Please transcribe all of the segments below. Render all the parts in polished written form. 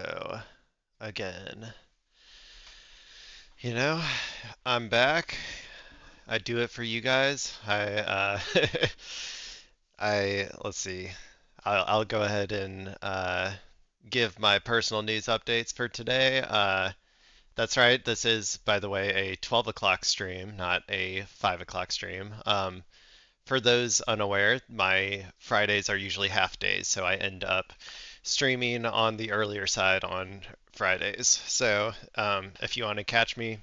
Hello again. You know, I'm back. I do it for you guys. Let's see. I'll go ahead and give my personal news updates for today. That's right. This is, by the way, a 12 o'clock stream, not a 5 o'clock stream. For those unaware, my Fridays are usually half days, so I end up streaming on the earlier side on Fridays. So if you want to catch me,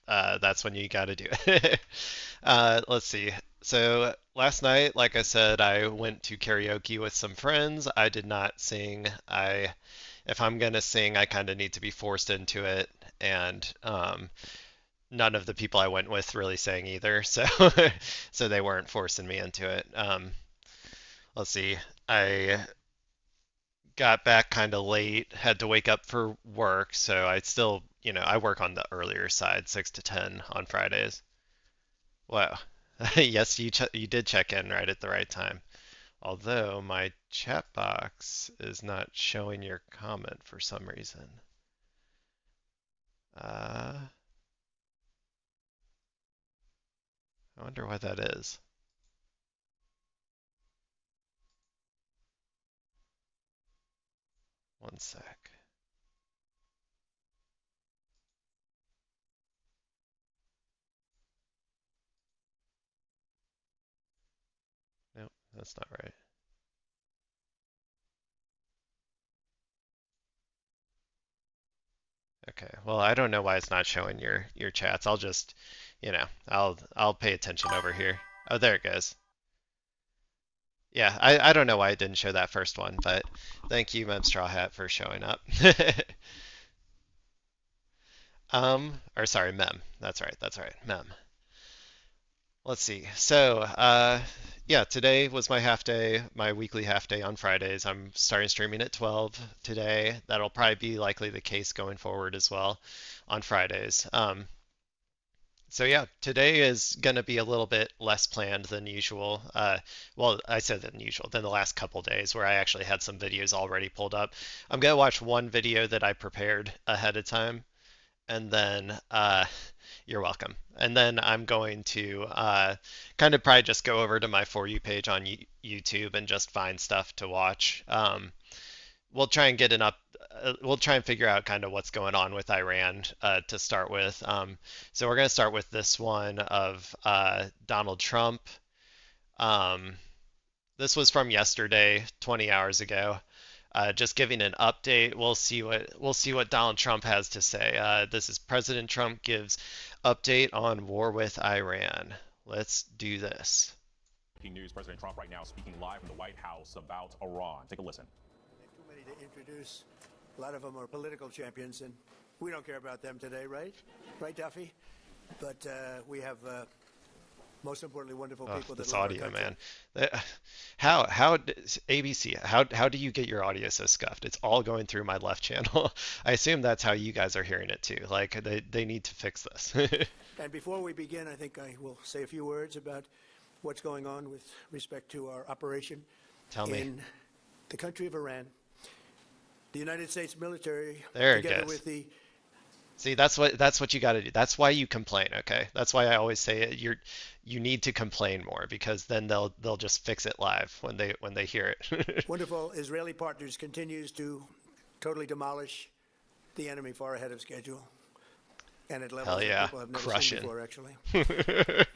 that's when you got to do it. Let's see. So last night, like I said, I went to karaoke with some friends. I did not sing. If I'm gonna sing, I kind of need to be forced into it, and none of the people I went with really sang either, so so they weren't forcing me into it. Let's see. I got back kind of late, had to wake up for work, so I still, I work on the earlier side, 6 to 10 on Fridays. Wow. Yes, you did check in right at the right time. Although my chat box is not showing your comment for some reason. I wonder why that is. One sec. Nope, that's not right. Okay. Well, I don't know why it's not showing your chats. I'll just, I'll pay attention over here. Oh, there it goes. Yeah, I don't know why it didn't show that first one, but thank you, Mem Straw Hat, for showing up. Or sorry, Mem. That's right, Mem. Let's see. So, yeah, today was my half day, my weekly half day on Fridays. I'm starting streaming at 12 today. That'll probably be likely the case going forward as well on Fridays. So yeah, today is going to be a little bit less planned than usual. Well, I said than usual, than the last couple days where I actually had some videos already pulled up. I'm going to watch one video that I prepared ahead of time, and then you're welcome. And then I'm going to kind of probably just go over to my For You page on YouTube and just find stuff to watch. We'll try and get an up. We'll try and figure out kind of what's going on with Iran to start with. So we're going to start with this one of Donald Trump. Um, this was from yesterday, 20 hours ago. Just giving an update. We'll see what Donald Trump has to say. This is President Trump gives update on war with Iran. Let's do this. Breaking news, President Trump right now speaking live from the White House about Iran. Take a listen. Too many to introduce. A lot of them are political champions, and we don't care about them today, right? Right, Duffy? But we have, most importantly, wonderful Oh, people that this love our audio, country. man. ABC, how do you get your audio so scuffed? It's all going through my left channel. I assume that's how you guys are hearing it too. Like they need to fix this. And before we begin, I think I will say a few words about what's going on with respect to our operation Tell me. in the country of Iran. The United States military, There it together goes. with the See, that's what you got to do. That's why you complain, okay? That's why I always say it. You need to complain more because then they'll just fix it live when they hear it. wonderful Israeli partners continues to totally demolish the enemy far ahead of schedule and at Hell levels that yeah, people have never seen crushing. before, actually.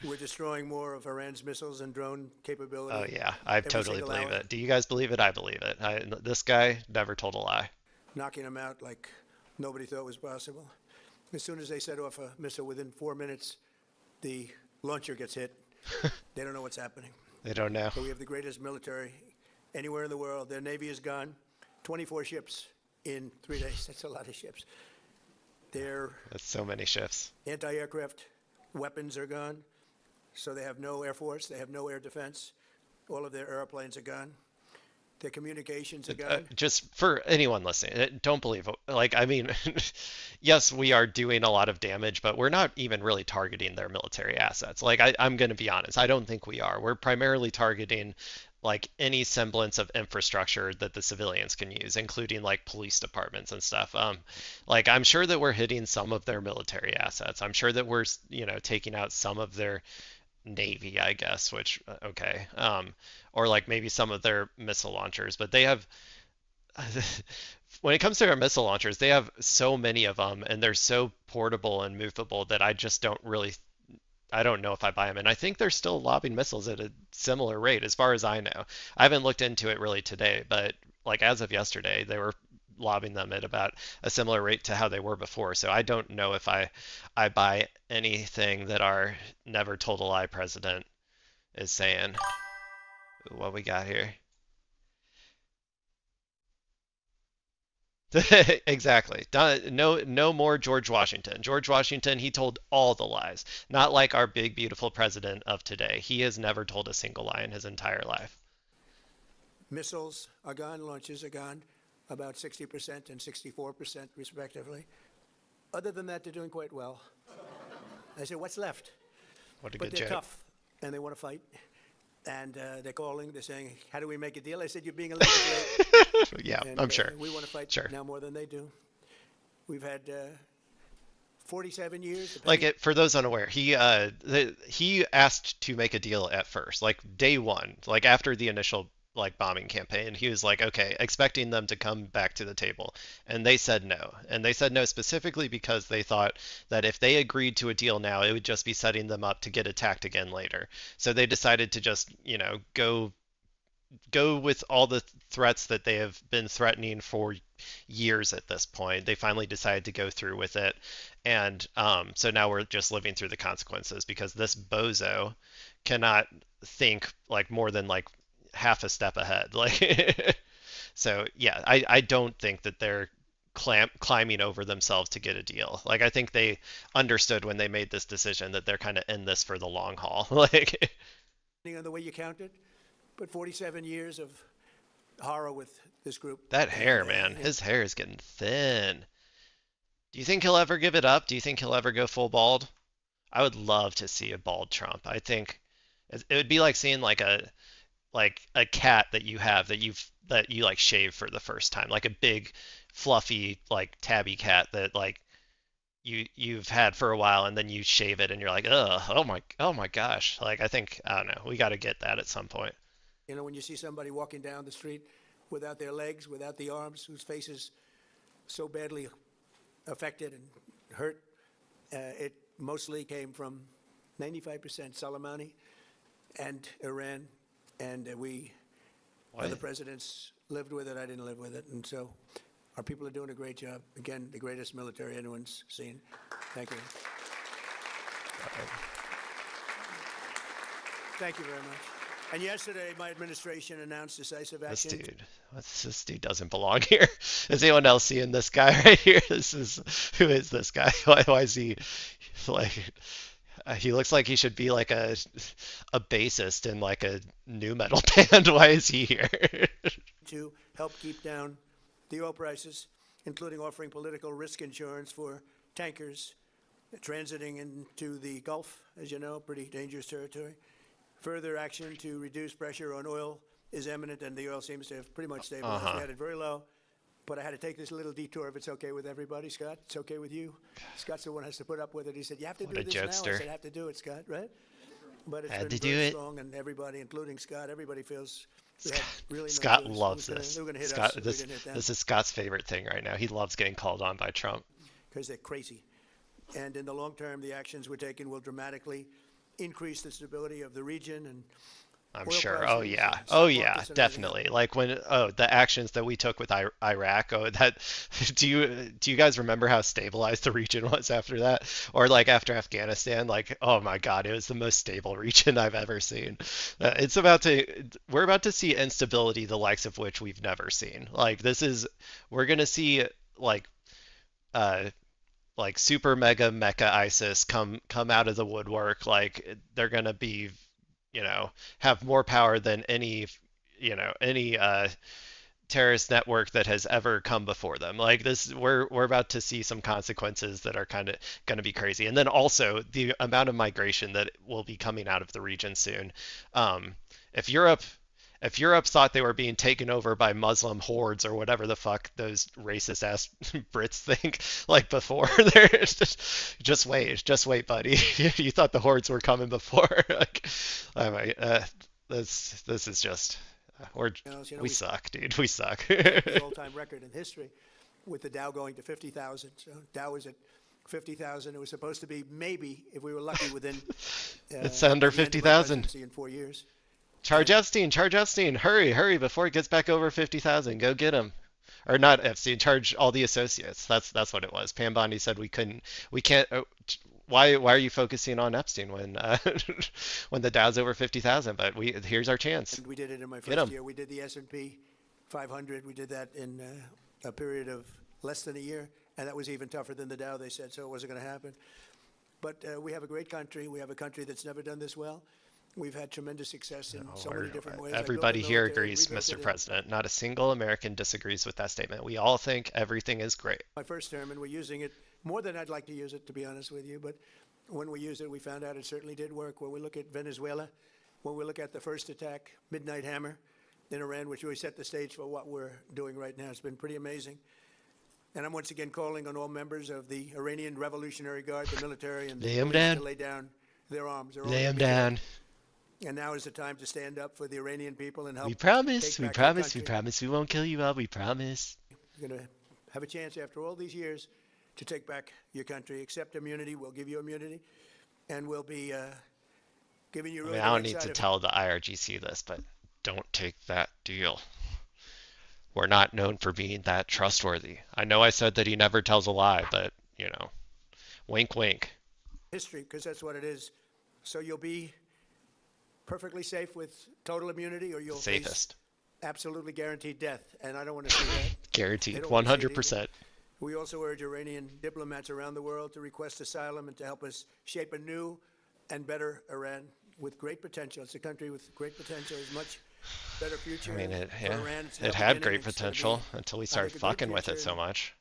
We're destroying more of Iran's missiles and drone Oh capability yeah, I every totally single believe hour, it. Do you guys believe it? I believe it. This guy never told a lie. knocking them out like nobody thought was possible. As soon as they set off a missile, within 4 minutes, the launcher gets hit. They don't know what's happening. They don't know. So we have the greatest military anywhere in the world. Their Navy is gone. 24 ships in 3 days. That's a lot of ships. Their That's so many shifts. anti-aircraft weapons are gone. So they have no air force. They have no air defense. All of their airplanes are gone. Their communications are gone. Just for anyone listening, don't believe it. Like, I mean, yes, we are doing a lot of damage, but we're not even really targeting their military assets. Like, I'm going to be honest, I don't think we are. We're primarily targeting like any semblance of infrastructure that the civilians can use, including like police departments and stuff. Like I'm sure that we're hitting some of their military assets. I'm sure that we're, taking out some of their navy, I guess, which okay. Or like maybe some of their missile launchers, but they have when it comes to our missile launchers, they have so many of them and they're so portable and movable that I don't know if I buy them. And I think they're still lobbing missiles at a similar rate, as far as I know. I haven't looked into it really today, but like as of yesterday, they were lobbing them at about a similar rate to how they were before. So I don't know if I buy anything that our never told a lie president is saying. What we got here? Exactly. No, no more George Washington. George Washington, he told all the lies. Not like our big, beautiful president of today. He has never told a single lie in his entire life. Missiles are gone, launches are gone, about 60% and 64% respectively. Other than that, they're doing quite well. I said, what's left? What a But good they're joke. tough and they want to fight. And they're calling, they're saying, how do we make a deal? I said, you're being a little bit late. Yeah, And I'm sure. we want to fight Sure. now more than they do. We've had 47 years. Like for those unaware, he asked to make a deal at first, like day one, like after the initial like bombing campaign. He was like, okay, expecting them to come back to the table, and they said no. And they said no specifically because they thought that if they agreed to a deal now, it would just be setting them up to get attacked again later. So they decided to just, go with all the threats that they have been threatening for years at this point. They finally decided to go through with it. And so now we're just living through the consequences because this bozo cannot think like more than like half a step ahead. Like, so yeah, I don't think that they're climbing over themselves to get a deal. Like, I think they understood when they made this decision that they're kind of in this for the long haul. Like, depending on the way you count it, but 47 years of horror with this group. that hair, And, man, his hair is getting thin. Do you think he'll ever give it up? Do you think he'll ever go full bald? I would love to see a bald Trump. I think it would be like seeing like a cat that you have that you like shave for the first time, like a big fluffy like tabby cat that like you've had for a while and then you shave it and you're like, ugh, oh my gosh. Like I don't know, we got to get that at some point. when you see somebody walking down the street without their legs, without the arms, whose face is so badly affected and hurt, it mostly came from 95% Soleimani and Iran, and we, What? other presidents lived with it. I didn't live with it, and so our people are doing a great job. Again, the greatest military anyone's seen. Thank you. Thank you very much. And yesterday, my administration announced decisive This action. dude, this dude doesn't belong here. Is anyone else seeing this guy right here? Who is this guy? Why is he like? He looks like he should be like a bassist in like a new metal band. Why is he here? To help keep down the oil prices, including offering political risk insurance for tankers transiting into the Gulf, as you know, pretty dangerous territory. Further action to reduce pressure on oil is imminent, and the oil seems to have pretty much stabilized. We had it very low, but I had to take this little detour if it's okay with everybody. Scott, it's okay with you? Scott's the one who has to put up with it. He said, you have to What do a this now. I jokester. said, I have to do it, Scott, right? But it's Had been to do very it. strong, and everybody, including Scott, everybody feels we had really no Scott choice. loves They this. were going to hit Scott, us. We this didn't hit them this is Scott's favorite thing right now. He loves getting called on by Trump. because they're crazy. And in the long term, the actions we're taking will dramatically increase the stability of the region and I'm oil sure. prices Oh yeah. and Oh stock yeah, markets and everything definitely. Like the actions that we took with Iraq. Oh, that do you guys remember how stabilized the region was after that? Or like after Afghanistan? Like, oh my God, it was the most stable region I've ever seen. We're about to see instability the likes of which we've never seen. We're gonna see like uh like super mega mecha ISIS come out of the woodwork. Like they're gonna be, have more power than any terrorist network that has ever come before them. Like this, we're about to see some consequences that are kind of going to be crazy. And then also the amount of migration that will be coming out of the region soon. If Europe if Europe thought they were being taken over by Muslim hordes or whatever the fuck those racist ass Brits think, like before, they're just wait, buddy. You thought the hordes were coming before. Like, I mean, this is just we're we suck, dude. We suck. The all-time record in history with the Dow going to 50,000. So Dow is at 50,000. It was supposed to be maybe, if we were lucky, within it's under the end of my 50,000. presidency in 4 years. Charge Epstein, hurry before it gets back over 50,000. Go get him. Or not Epstein, charge all the associates. That's what it was. Pam Bondi said we can't. Why are you focusing on Epstein when when the Dow's over 50,000? But here's our chance. And we did it in my Get first 'em. year. We did the S&P 500. We did that in a period of less than a year, and that was even tougher than the Dow. They said so it wasn't going to happen. But we have a great country. We have a country that's never done this well. We've had tremendous success in so many different ways. Everybody here agrees, Mr. President. Not a single American disagrees with that statement. We all think everything is great. My first term, and we're using it more than I'd like to use it, to be honest with you. But when we used it, we found out it certainly did work. When we look at Venezuela, when we look at the first attack, Midnight Hammer, in Iran, which really set the stage for what we're doing right now, it's been pretty amazing. And I'm once again calling on all members of the Iranian Revolutionary Guard, the military, and the police to lay down their arms. Lay them down. And now is the time to stand up for the Iranian people and help. We promise, we won't kill you all, we promise. You're going to have a chance after all these years to take back your country. Accept immunity. We'll give you immunity. And we'll be giving you really I don't need to tell the IRGC this, but don't take that deal. We're not known for being that trustworthy. I know I said that he never tells a lie, but, you know, wink, wink. History, because that's what it is. So you'll be perfectly safe with total immunity, or you'll face absolutely guaranteed death. And I don't want to see that. Guaranteed, 100%. We also urge Iranian diplomats around the world to request asylum and to help us shape a new and better Iran with great potential. It's a country with great potential. It's much better future. I mean, Iran. it had great potential until we started fucking with it so much.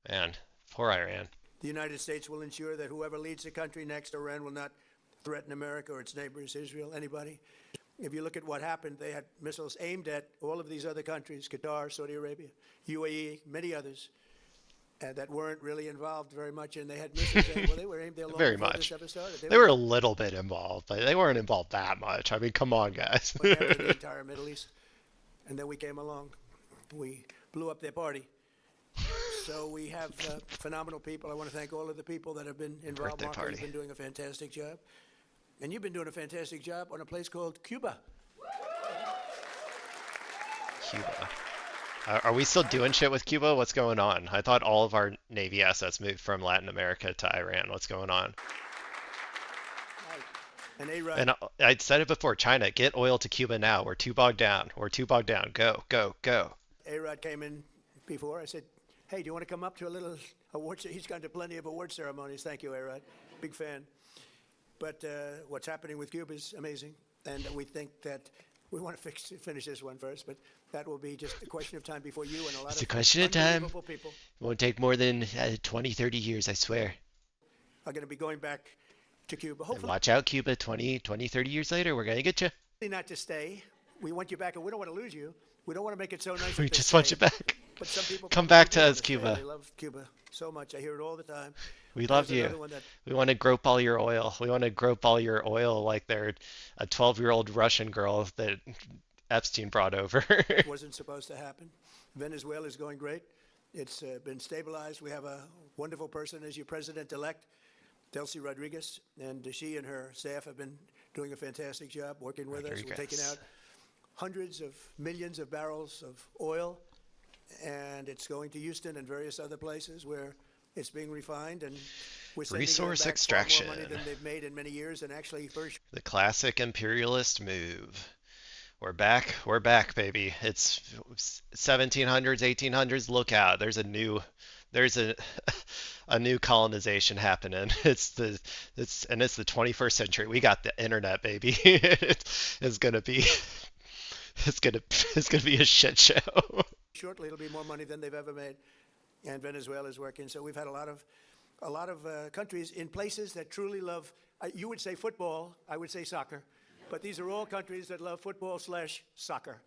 Man, poor Iran. The United States will ensure that whoever leads the country next, Iran will not threaten America or its neighbors, Israel, anybody. If you look at what happened, they had missiles aimed at all of these other countries, Qatar, Saudi Arabia, UAE, many others, that weren't really involved very much, and they had missiles aimed. Well, they were aimed there long very before much. this ever started. They were a little bit involved, but they weren't involved that much. I mean, come on, guys. The entire Middle East. And then we came along. We blew up their party. So we have phenomenal people. I want to thank all of the people that have been involved. Marco, you've been doing a fantastic job. And you've been doing a fantastic job on a place called Cuba. Cuba. Are we still doing shit with Cuba? What's going on? I thought all of our Navy assets moved from Latin America to Iran. What's going on? And I said it before, China, get oil to Cuba now. We're too bogged down. We're too bogged down. Go, go, go. A-Rod came in before. I said, hey, do you want to come up to a little award? He's gone to plenty of award ceremonies. Thank you, A-Rod. Big fan. But what's happening with Cuba is amazing. And we think that we want to finish this one first, but that will be just a question of time before you and a lot of unbelievable people. It won't take more than 20, 30 years, I swear. Are going to be going back to Cuba. Hopefully. And watch out, Cuba. 20, 30 years later, we're going to get you. Not to stay. We want you back, and we don't want to lose you. We don't want to make it so nice. We just want you back. But some people come back to us, Cuba. They love Cuba so much. I hear it all the time. We love you. We want to grope all your oil. We want to grope all your oil like they're a 12-year-old Russian girl that Epstein brought over. It wasn't supposed to happen. Venezuela is going great. It's been stabilized. We have a wonderful person as your president-elect, Delcy Rodriguez, and she and her staff have been doing a fantastic job working with us. We're taking out hundreds of millions of barrels of oil, and it's going to Houston and various other places where it's being refined, and we're sending resource back extraction. far more money than they've made in many years, and actually first. The classic imperialist move. We're back, baby. It's 1700s, 1800s. Look out! There's a new colonization happening. It's the 21st century. We got the internet, baby. It's gonna be a shit show. Shortly, it'll be more money than they've ever made, and Venezuela is working. So we've had a lot of countries in places that truly love. You would say football. I would say soccer. But these are all countries that love football slash soccer.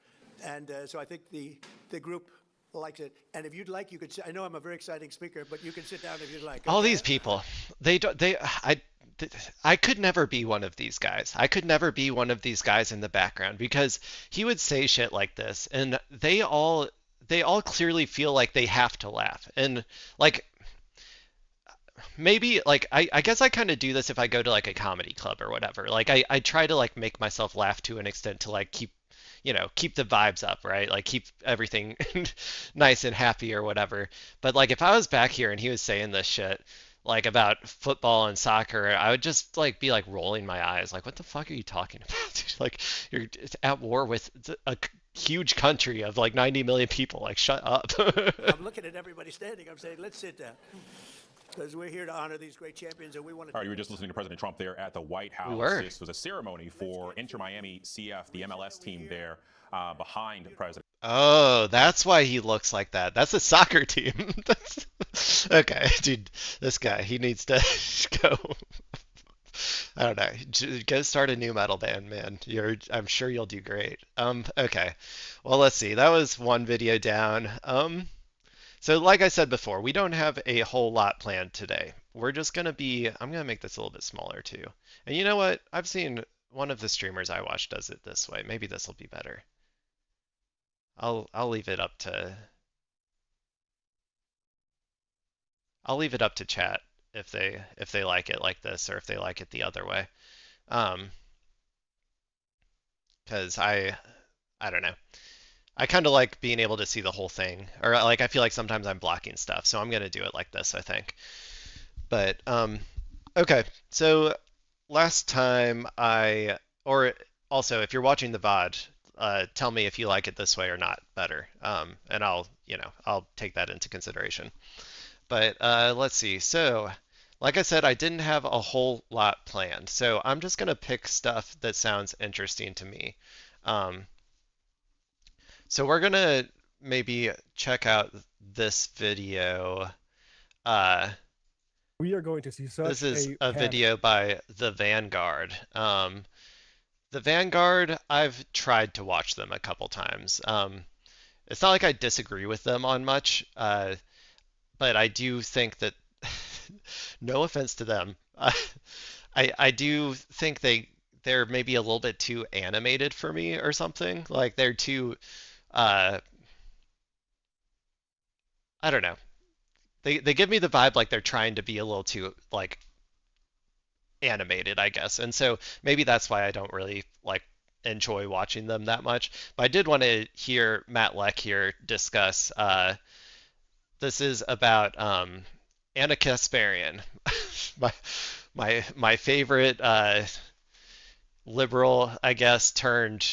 And so I think the group likes it. And if you'd like, you could. I know I'm a very exciting speaker, but you can sit down if you'd like. All Okay? these people, they don't, they, I could never be one of these guys. I could never be one of these guys in the background because he would say shit like this, and they all clearly feel like they have to laugh. And like maybe like I guess I kind of do this if I go to like a comedy club or whatever. Like I try to like make myself laugh to an extent to like keep the vibes up, right? Like keep everything nice and happy or whatever. But like if I was back here and he was saying this shit like about football and soccer, I would just like be like rolling my eyes like what the fuck are you talking about? Dude? Like you're at war with a huge country of like 90 million people. Like shut up. I'm looking at everybody standing. I'm saying, let's sit down. Because we're here to honor these great champions, and we want to. All right, you were just listening to President Trump there at the White House. We were. This was a ceremony for Inter Miami CF, the MLS team there, behind President. Oh, that's why he looks like that. That's a soccer team. Okay, dude. This guy, he needs to go. I don't know. Go start a new metal band, man. I'm sure you'll do great. Okay. Well, let's see. That was one video down. So like I said before, we don't have a whole lot planned today. We're just gonna be, I'm gonna make this a little bit smaller too. And you know what? I've seen one of the streamers I watch does it this way. Maybe this will be better. I'll leave it up to I'll leave it up to chat if they like it like this or if they like it the other way. Um, 'Cause I don't know. I kind of like being able to see the whole thing, or like I feel like sometimes I'm blocking stuff, so I'm gonna do it like this, I think. But okay. So last time or also if you're watching the VOD, tell me if you like it this way or not better, and I'll take that into consideration. But let's see. So, like I said, I didn't have a whole lot planned, so I'm just gonna pick stuff that sounds interesting to me. Um, so we're gonna maybe check out this video. Uh, We are going to see this such is a a panic. video by The Vanguard. The Vanguard, I've tried to watch them a couple times. It's not like I disagree with them on much, but I do think that, no offense to them, I do think they're maybe a little bit too animated for me or something. Like they're too, uh, I don't know. They give me the vibe like they're trying to be a little too like animated, I guess. And so maybe that's why I don't really like enjoy watching them that much. But I did want to hear Matt Leck here discuss. This is about Anna Kasparian, my my favorite liberal, I guess, turned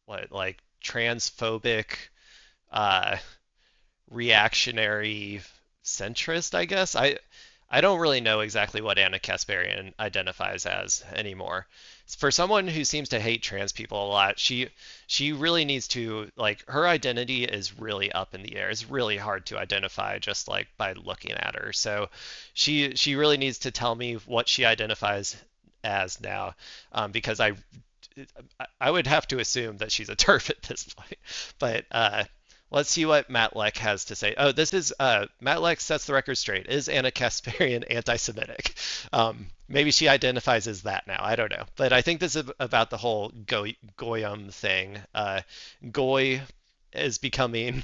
what like transphobic, uh, reactionary centrist, I guess. I don't really know exactly what Anna Kasparian identifies as anymore. For someone who seems to hate trans people a lot, she really needs to like her identity is really up in the air. It's really hard to identify just like by looking at her. So she really needs to tell me what she identifies as now, because I would have to assume that she's a TERF at this point. But let's see what Matt Leck has to say. Oh, this is Matt Leck sets the record straight. Is Anna Kasparian anti-Semitic? Maybe she identifies as that now. I don't know. But I think this is about the whole Goyim thing. Goy is becoming,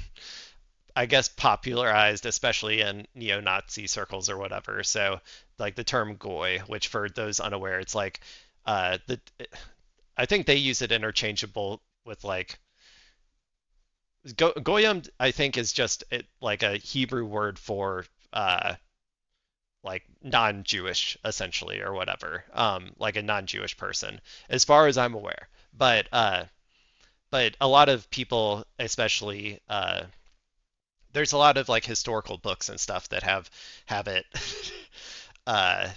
I guess, popularized, especially in neo-Nazi circles or whatever. So, like the term Goy, which for those unaware, it's like the I think they use it interchangeable with like Goyim, I think, is just like a Hebrew word for like non-Jewish, essentially, or whatever, like a non-Jewish person, as far as I'm aware. But a lot of people, especially, there's a lot of like historical books and stuff that have it uh,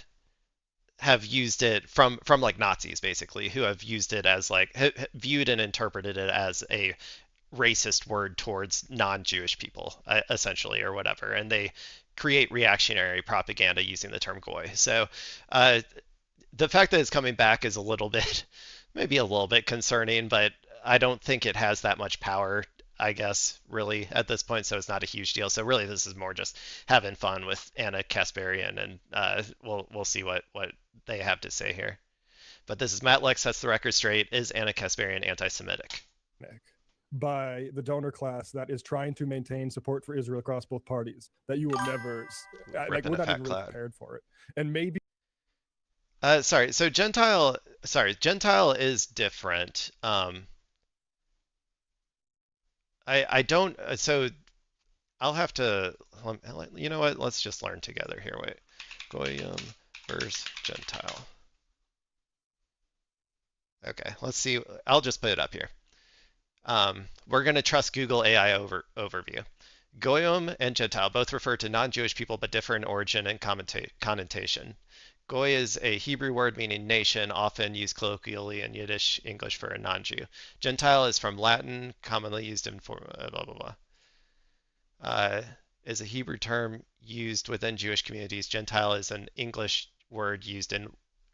have used it from like Nazis basically, who have used it as like viewed and interpreted it as a racist word towards non-Jewish people, essentially, or whatever, and they create reactionary propaganda using the term goy. So, uh, the fact that it's coming back is a little bit, maybe a little bit concerning, but I don't think it has that much power, I guess, really, at this point, so it's not a huge deal. So really, this is more just having fun with Anna Kasparian, and we'll see what they have to say here. But this is Matt Lex sets the record straight. Is Anna Kasparian anti-Semitic? By the donor class that is trying to maintain support for Israel across both parties, that you will never, like, Ripping we're a not fat even really cloud. prepared for it. And maybe Sorry. So Gentile, sorry, Gentile is different. I don't. So I'll have to. You know what? Let's just learn together here. Wait, Goyim versus Gentile. Okay, let's see. I'll just put it up here. We're going to trust Google AI overview. Goyim and Gentile both refer to non-Jewish people but differ in origin and connotation. Goy is a Hebrew word meaning nation, often used colloquially in Yiddish English for a non-Jew. Gentile is from Latin, commonly used in blah blah blah. Uh, is a Hebrew term used within Jewish communities. Gentile is an English word used in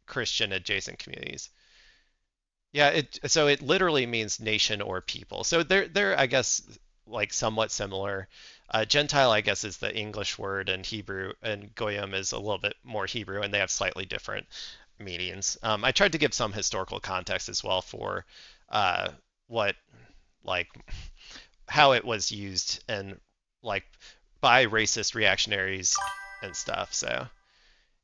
Christian adjacent communities. Yeah, it literally means nation or people. So they're I guess like somewhat similar. Gentile I guess is the English word, and Hebrew and Goyim is a little bit more Hebrew, and they have slightly different meanings. I tried to give some historical context as well for uh, what like how it was used and like by racist reactionaries and stuff. So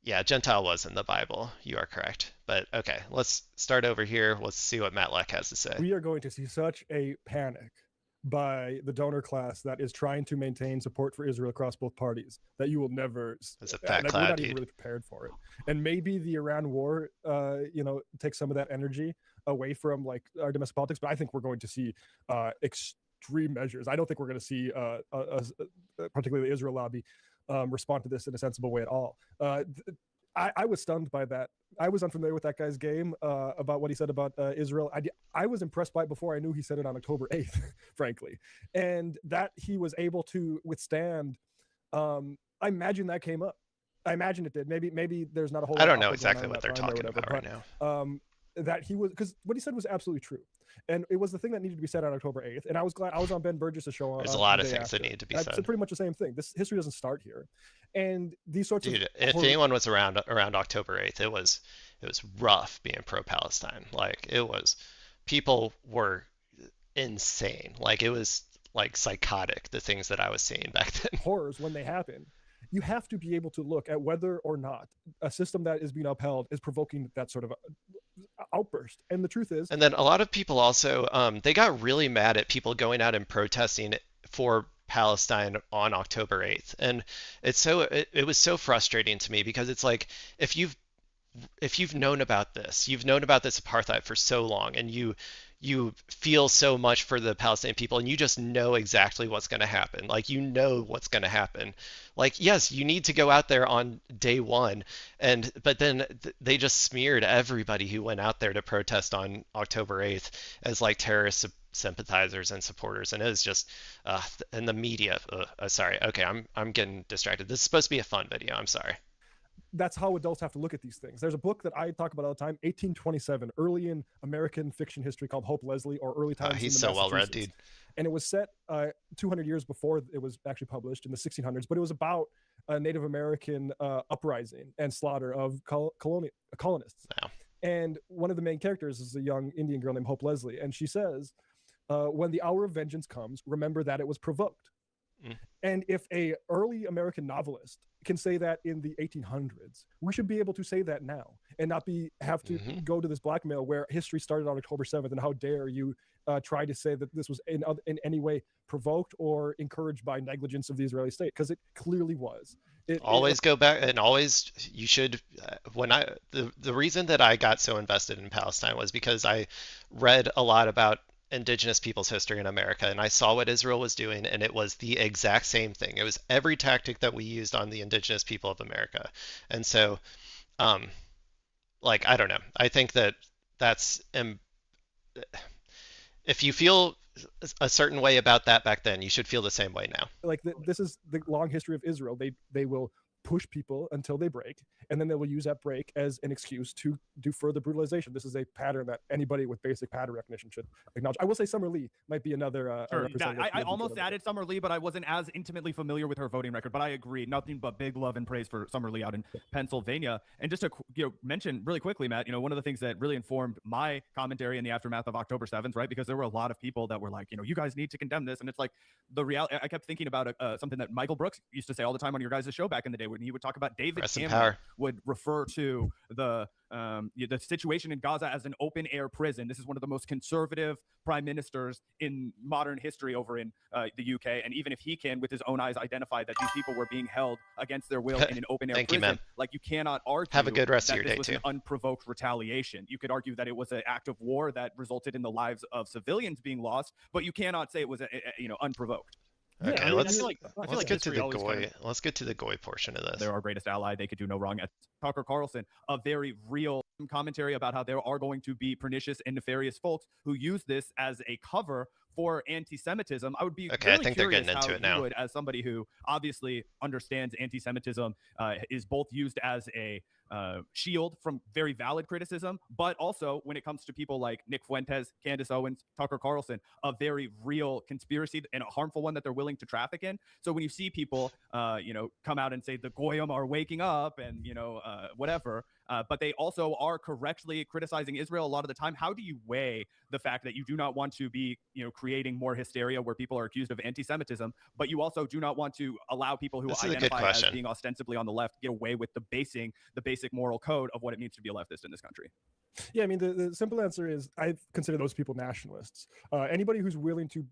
yeah, Gentile was in the Bible. You are correct. But okay, let's start over here. Let's see what Matt Leck has to say. we are going to see such a panic by the donor class that is trying to maintain support for Israel across both parties that you will never, It's a fat like, we're cloud, not even dude. really prepared for it. And maybe the Iran war, takes some of that energy away from like our domestic politics. But I think we're going to see extreme measures. I don't think we're going to see, particularly the Israel lobby, respond to this in a sensible way at all. I was stunned by that. I was unfamiliar with that guy's game about what he said about Israel. I was impressed by it before I knew he said it on October 8th, frankly, and that he was able to withstand. I imagine that came up. I imagine it did. Maybe there's not a whole I lot of don't know opera going on exactly in what that they're prime or talking whatever, about right now. but that he was, because what he said was absolutely true, and it was the thing that needed to be said on October 8th. And I was glad I was on Ben Burgess' show There's a the lot of day things that after. need to be And I said said. pretty much the same thing. This history doesn't start here, and these sorts of Dude, if anyone was around October 8th, it was rough being pro-Palestine. Like it was people were insane. Like it was like psychotic the things that I was seeing back then. horrors when they happen, you have to be able to look at whether or not a system that is being upheld is provoking that sort of outburst. And the truth is, And then a lot of people also they got really mad at people going out and protesting for Palestine on October 8th. And it was so frustrating to me because it's like if you've known about this, you've known about this apartheid for so long, and you feel so much for the Palestinian people, and you just know exactly what's going to happen. Like you know what's going to happen. Like yes, you need to go out there on day one, and but then they just smeared everybody who went out there to protest on October 8th as like terrorist sympathizers and supporters, and it was just and the media. Sorry, okay, I'm getting distracted. This is supposed to be a fun video. I'm sorry. that's how adults have to look at these things. There's a book that I talk about all the time, 1827, early in American fiction history, called Hope Leslie, or Early Times in He's the so well read, Massachusetts. dude. And it was set 200 years before it was actually published in the 1600s, but it was about a Native American uprising and slaughter of colonists. Wow. And one of the main characters is a young Indian girl named Hope Leslie. And she says, when the hour of vengeance comes, remember that it was provoked. Mm. And if a early American novelist can say that in the 1800s, we should be able to say that now and not have to go to this blackmail where history started on October 7th. And how dare you try to say that this was in any way provoked or encouraged by negligence of the Israeli state, because it clearly was. Always go back, and always you should when I the reason that I got so invested in Palestine was because I read a lot about indigenous people's history in America, and I saw what Israel was doing, and it was the exact same thing. It was every tactic that we used on the indigenous people of America. And so um like I don't know, I think that that's if you feel a certain way about that back then, you should feel the same way now. like this is the long history of Israel. They will push people until they break, and then they will use that break as an excuse to do further brutalization. This is a pattern that anybody with basic pattern recognition should acknowledge. I will say Summer Lee might be another Sure. representative. I almost added Summer Lee, but I wasn't as intimately familiar with her voting record. But I agree, nothing but big love and praise for Summer Lee out in Pennsylvania. And just to mention really quickly, Matt, one of the things that really informed my commentary in the aftermath of October 7th, right? Because there were a lot of people that were like, you guys need to condemn this, and it's like the reality. I kept thinking about something that Michael Brooks used to say all the time on your guys' show back in the day when he would talk about David Cameron would refer to the situation in Gaza as an open air prison. This is one of the most conservative prime ministers in modern history over in the UK. And even if he can, with his own eyes, identify that these people were being held against their will in an open air prison, man. like you cannot argue Have a good rest that of your this day was too. an unprovoked retaliation. You could argue that it was an act of war that resulted in the lives of civilians being lost, but you cannot say it was unprovoked. Okay, I let's feel like get to history the always goy. kind of- Let's get to the goy portion of this. They're our greatest ally. They could do no wrong. At Tucker Carlson, a very real commentary about how there are going to be pernicious and nefarious folks who use this as a cover for anti-Semitism. I would be Okay, I really think they're curious getting into how it now. you would, as somebody who obviously understands anti-Semitism, is both used as a shield from very valid criticism, but also when it comes to people like Nick Fuentes, Candace Owens, Tucker Carlson, a very real conspiracy and a harmful one that they're willing to traffic in. So when you see people, come out and say the Goyim are waking up and, whatever, but they also are correctly criticizing Israel a lot of the time, how do you weigh the fact that you do not want to be, creating more hysteria where people are accused of anti-Semitism, but you also do not want to allow people who identify as being ostensibly on the left get away with the basic moral code of what it means to be a leftist in this country? Yeah, I mean, the simple answer is I consider those people nationalists. Anybody who's willing to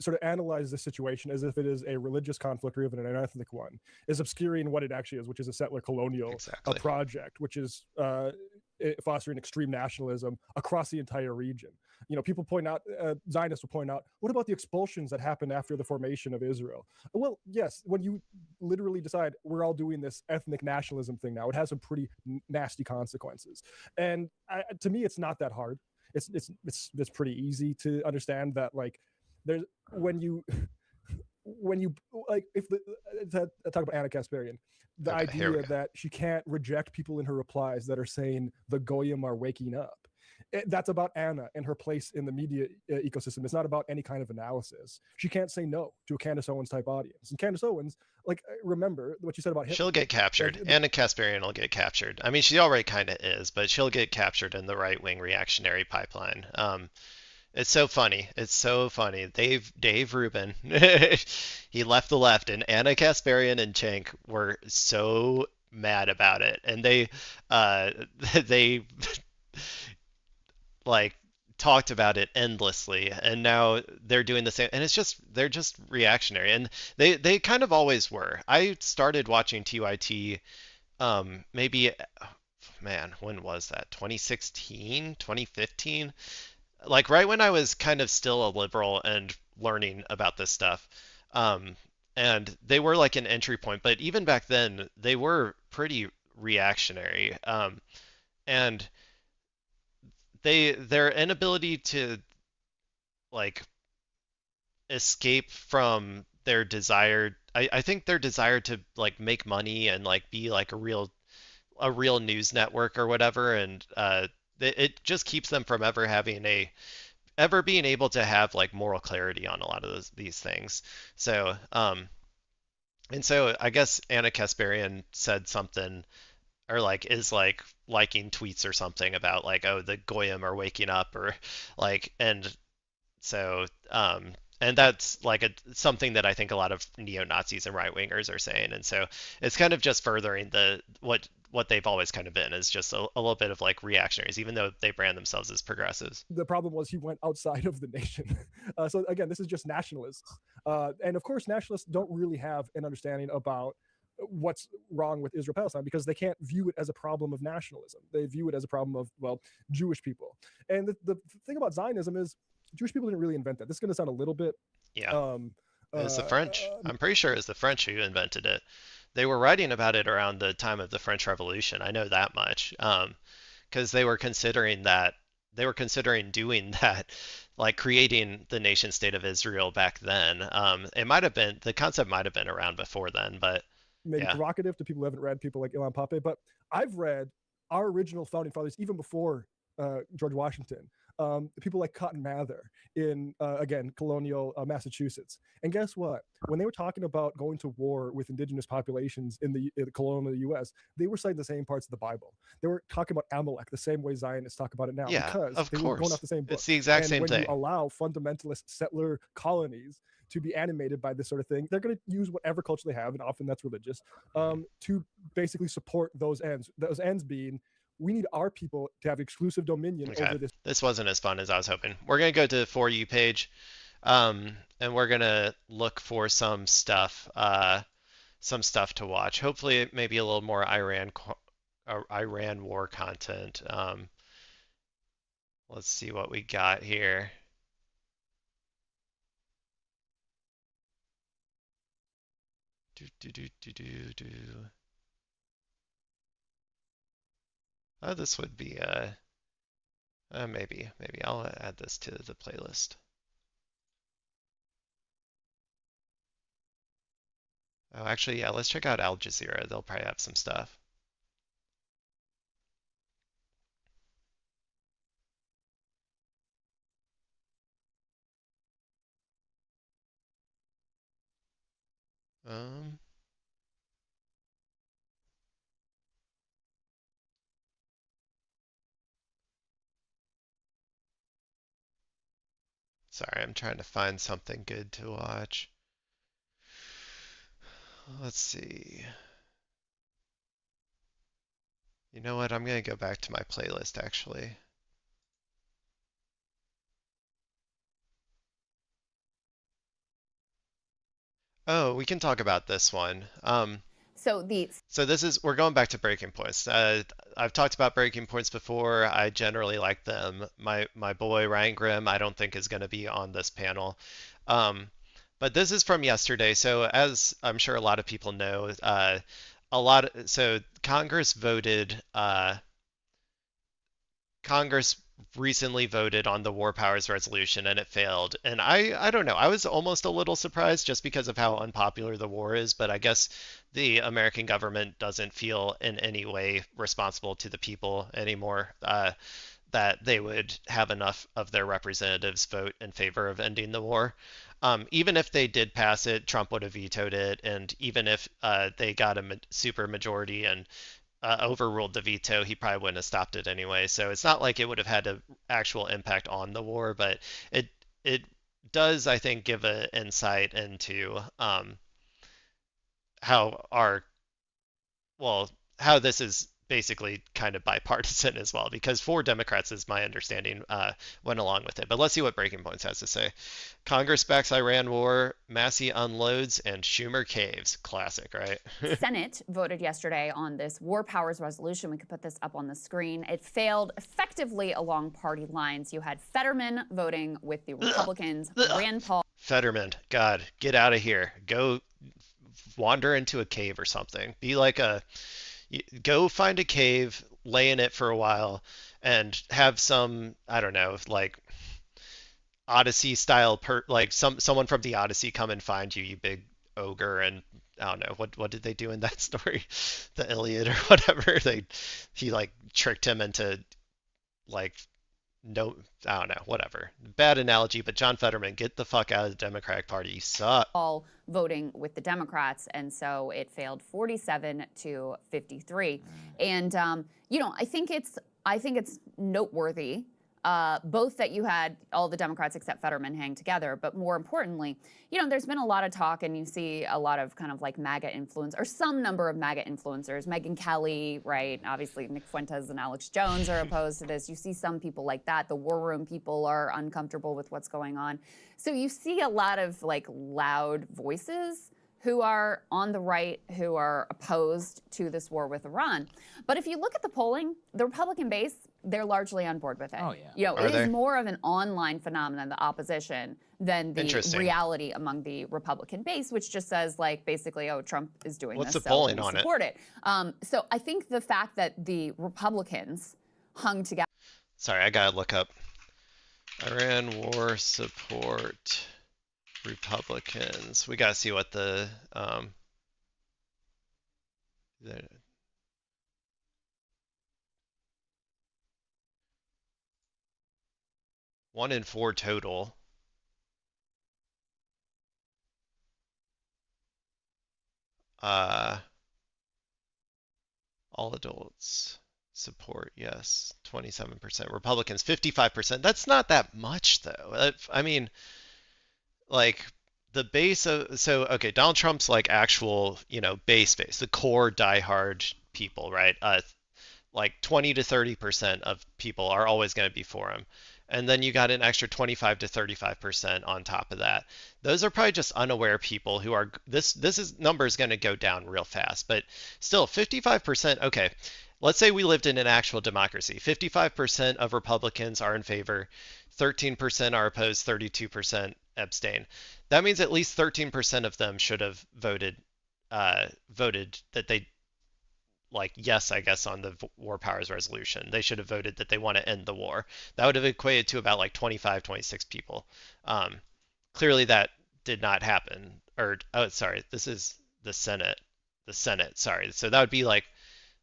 sort of analyze the situation as if it is a religious conflict or even an ethnic one is obscuring what it actually is, which is a settler colonial project, which is fostering extreme nationalism across the entire region. People point out, Zionists will point out, what about the expulsions that happened after the formation of Israel? Well, yes, when you literally decide we're all doing this ethnic nationalism thing now, it has some pretty nasty consequences. And to me, it's not that hard. It's pretty easy to understand that, like, there's when you like, if talk about Anna Kasparian, the idea that she can't reject people in her replies that are saying the Goyim are waking up. That's about Anna and her place in the media ecosystem. It's not about any kind of analysis. She can't say no to a Candace Owens type audience. And Candace Owens, like, remember what you said about Hitler. She'll get captured. Anna Kasparian will get captured. I mean, she already kind of is, but she'll get captured in the right-wing reactionary pipeline. It's so funny. It's so funny. Dave Rubin, he left the left, and Anna Kasparian and Cenk were so mad about it, and they like talked about it endlessly, and now they're doing the same, and they're just reactionary, and they kind of always were. I started watching TYT maybe, man, when was that? 2016, 2015? Like right when I was kind of still a liberal and learning about this stuff. And they were like an entry point, but even back then they were pretty reactionary. And their inability to like escape from their desire, I think their desire to like make money and like be like a real news network or whatever, and it just keeps them from ever being able to have like moral clarity on a lot of these things. So and so I guess Anna Kasparian said something, or like is like liking tweets or something about like, oh, the Goyim are waking up, or like, and so and that's like something that I think a lot of neo-Nazis and right-wingers are saying, and so it's kind of just furthering what they've always kind of been, is just a little bit of like reactionaries, even though they brand themselves as progressives. The problem was he went outside of the nation. So again, this is just nationalists. And of course, nationalists don't really have an understanding about what's wrong with Israel-Palestine, because they can't view it as a problem of nationalism. They view it as a problem of, well, Jewish people. And the thing about Zionism is Jewish people didn't really invent that. This is going to sound a little bit... Yeah. It's the French. I'm pretty sure it's the French who invented it. They were writing about it around the time of the French Revolution. I know that much. Because they were considering doing that, like creating the nation state of Israel back then. The concept might have been around before then, but maybe Yeah. provocative to people who haven't read, people like Ilan Pape, but I've read our original founding fathers even before George Washington. People like Cotton Mather in again colonial Massachusetts. And guess what? When they were talking about going to war with indigenous populations in the colonial U.S., they were citing the same parts of the Bible. They were talking about Amalek the same way Zionists talk about it now Yeah, because of they were going off course. the same It's book. the exact And same when you thing. allow fundamentalist settler colonies to be animated by this sort of thing, they're going to use whatever culture they have, and often that's religious, to basically support those ends. Those ends being, we need our people to have exclusive dominion Okay. over this. This wasn't as fun as I was hoping. We're gonna go to the For You page, and we're gonna look for some stuff to watch. Hopefully, maybe a little more Iran war content. Let's see what we got here. Do do do do do do. Oh, this would be maybe I'll add this to the playlist. Oh, actually, yeah, let's check out Al Jazeera. They'll probably have some stuff. Um, Sorry, I'm trying to find something good to watch. Let's see. You know what? I'm gonna go back to my playlist actually. Oh, we can talk about this one. So the So this is we're going back to breaking points. I've talked about breaking points before. I generally like them. My boy Ryan Grimm, I don't think is going to be on this panel. Um, but this is from yesterday. So as I'm sure a lot of people know, so Congress recently voted on the War Powers Resolution and it failed. And I don't know. I was almost a little surprised just because of how unpopular the war is, but I guess the American government doesn't feel in any way responsible to the people anymore. That they would have enough of their representatives vote in favor of ending the war. Even if they did pass it, Trump would have vetoed it, and even if they got a super majority and overruled the veto, he probably wouldn't have stopped it anyway. So it's not like it would have had an actual impact on the war, but it it does, I think, give an insight into how our well how this is basically kind of bipartisan as well, because four Democrats, is my understanding, went along with it. But let's see what Breaking Points has to say. Congress backs Iran war, Massey unloads, and Schumer caves. Classic, right? Senate voted yesterday on this war powers resolution. We could put this up on the screen. It failed effectively along party lines. You had Fetterman voting with the Republicans, Rand Paul. Fetterman, God, get out of here. Go wander into a cave or something. Be like go find a cave, lay in it for a while, and have some, I don't know, like Odyssey style like someone from the Odyssey come and find you, you big ogre, and I don't know what did they do in that story, the Iliad or whatever. He like tricked him into like no, I don't know, whatever. Bad analogy, but John Fetterman, get the fuck out of the Democratic Party. You suck. All voting with the Democrats, and so it failed 47 to 53. And I think it's noteworthy. Both that you had all the Democrats except Fetterman hang together, but more importantly, there's been a lot of talk, and you see a lot of kind of like MAGA influence, or some number of MAGA influencers. Megyn Kelly, right? Obviously, Nick Fuentes and Alex Jones are opposed to this. You see some people like that. The war room people are uncomfortable with what's going on. So you see a lot of like loud voices who are on the right, who are opposed to this war with Iran. But if you look at the polling, the Republican base, they're largely on board with it. Oh, yeah. Are It they? is more of an online phenomenon, the opposition, than the Interesting. reality among the Republican base, which just says like basically, oh, Trump is doing What's this, the so polling we on it? support it. So I think the fact that the Republicans hung together. Sorry, I gotta look up Iran war support Republicans. We gotta see what the The- 1 in 4 total. Uh, all adults support, yes, 27%. Republicans, 55%. That's not that much, though. I mean, like the base of okay, Donald Trump's like actual, base, the core diehard people, right? Like 20 to 30% of people are always going to be for him. And then you got an extra 25 to 35% on top of that. Those are probably just unaware people who are this is number is going to go down real fast, but still 55%, okay. Let's say we lived in an actual democracy. 55% of Republicans are in favor, 13% are opposed, 32% abstain. That means at least 13% of them should have voted that they like yes, I guess, on the war powers resolution. They should have voted that they want to end the war. That would have equated to about like 25, 26 people. Um, Clearly that did not happen. Or oh, sorry, this is the Senate. The Senate, sorry. So that would be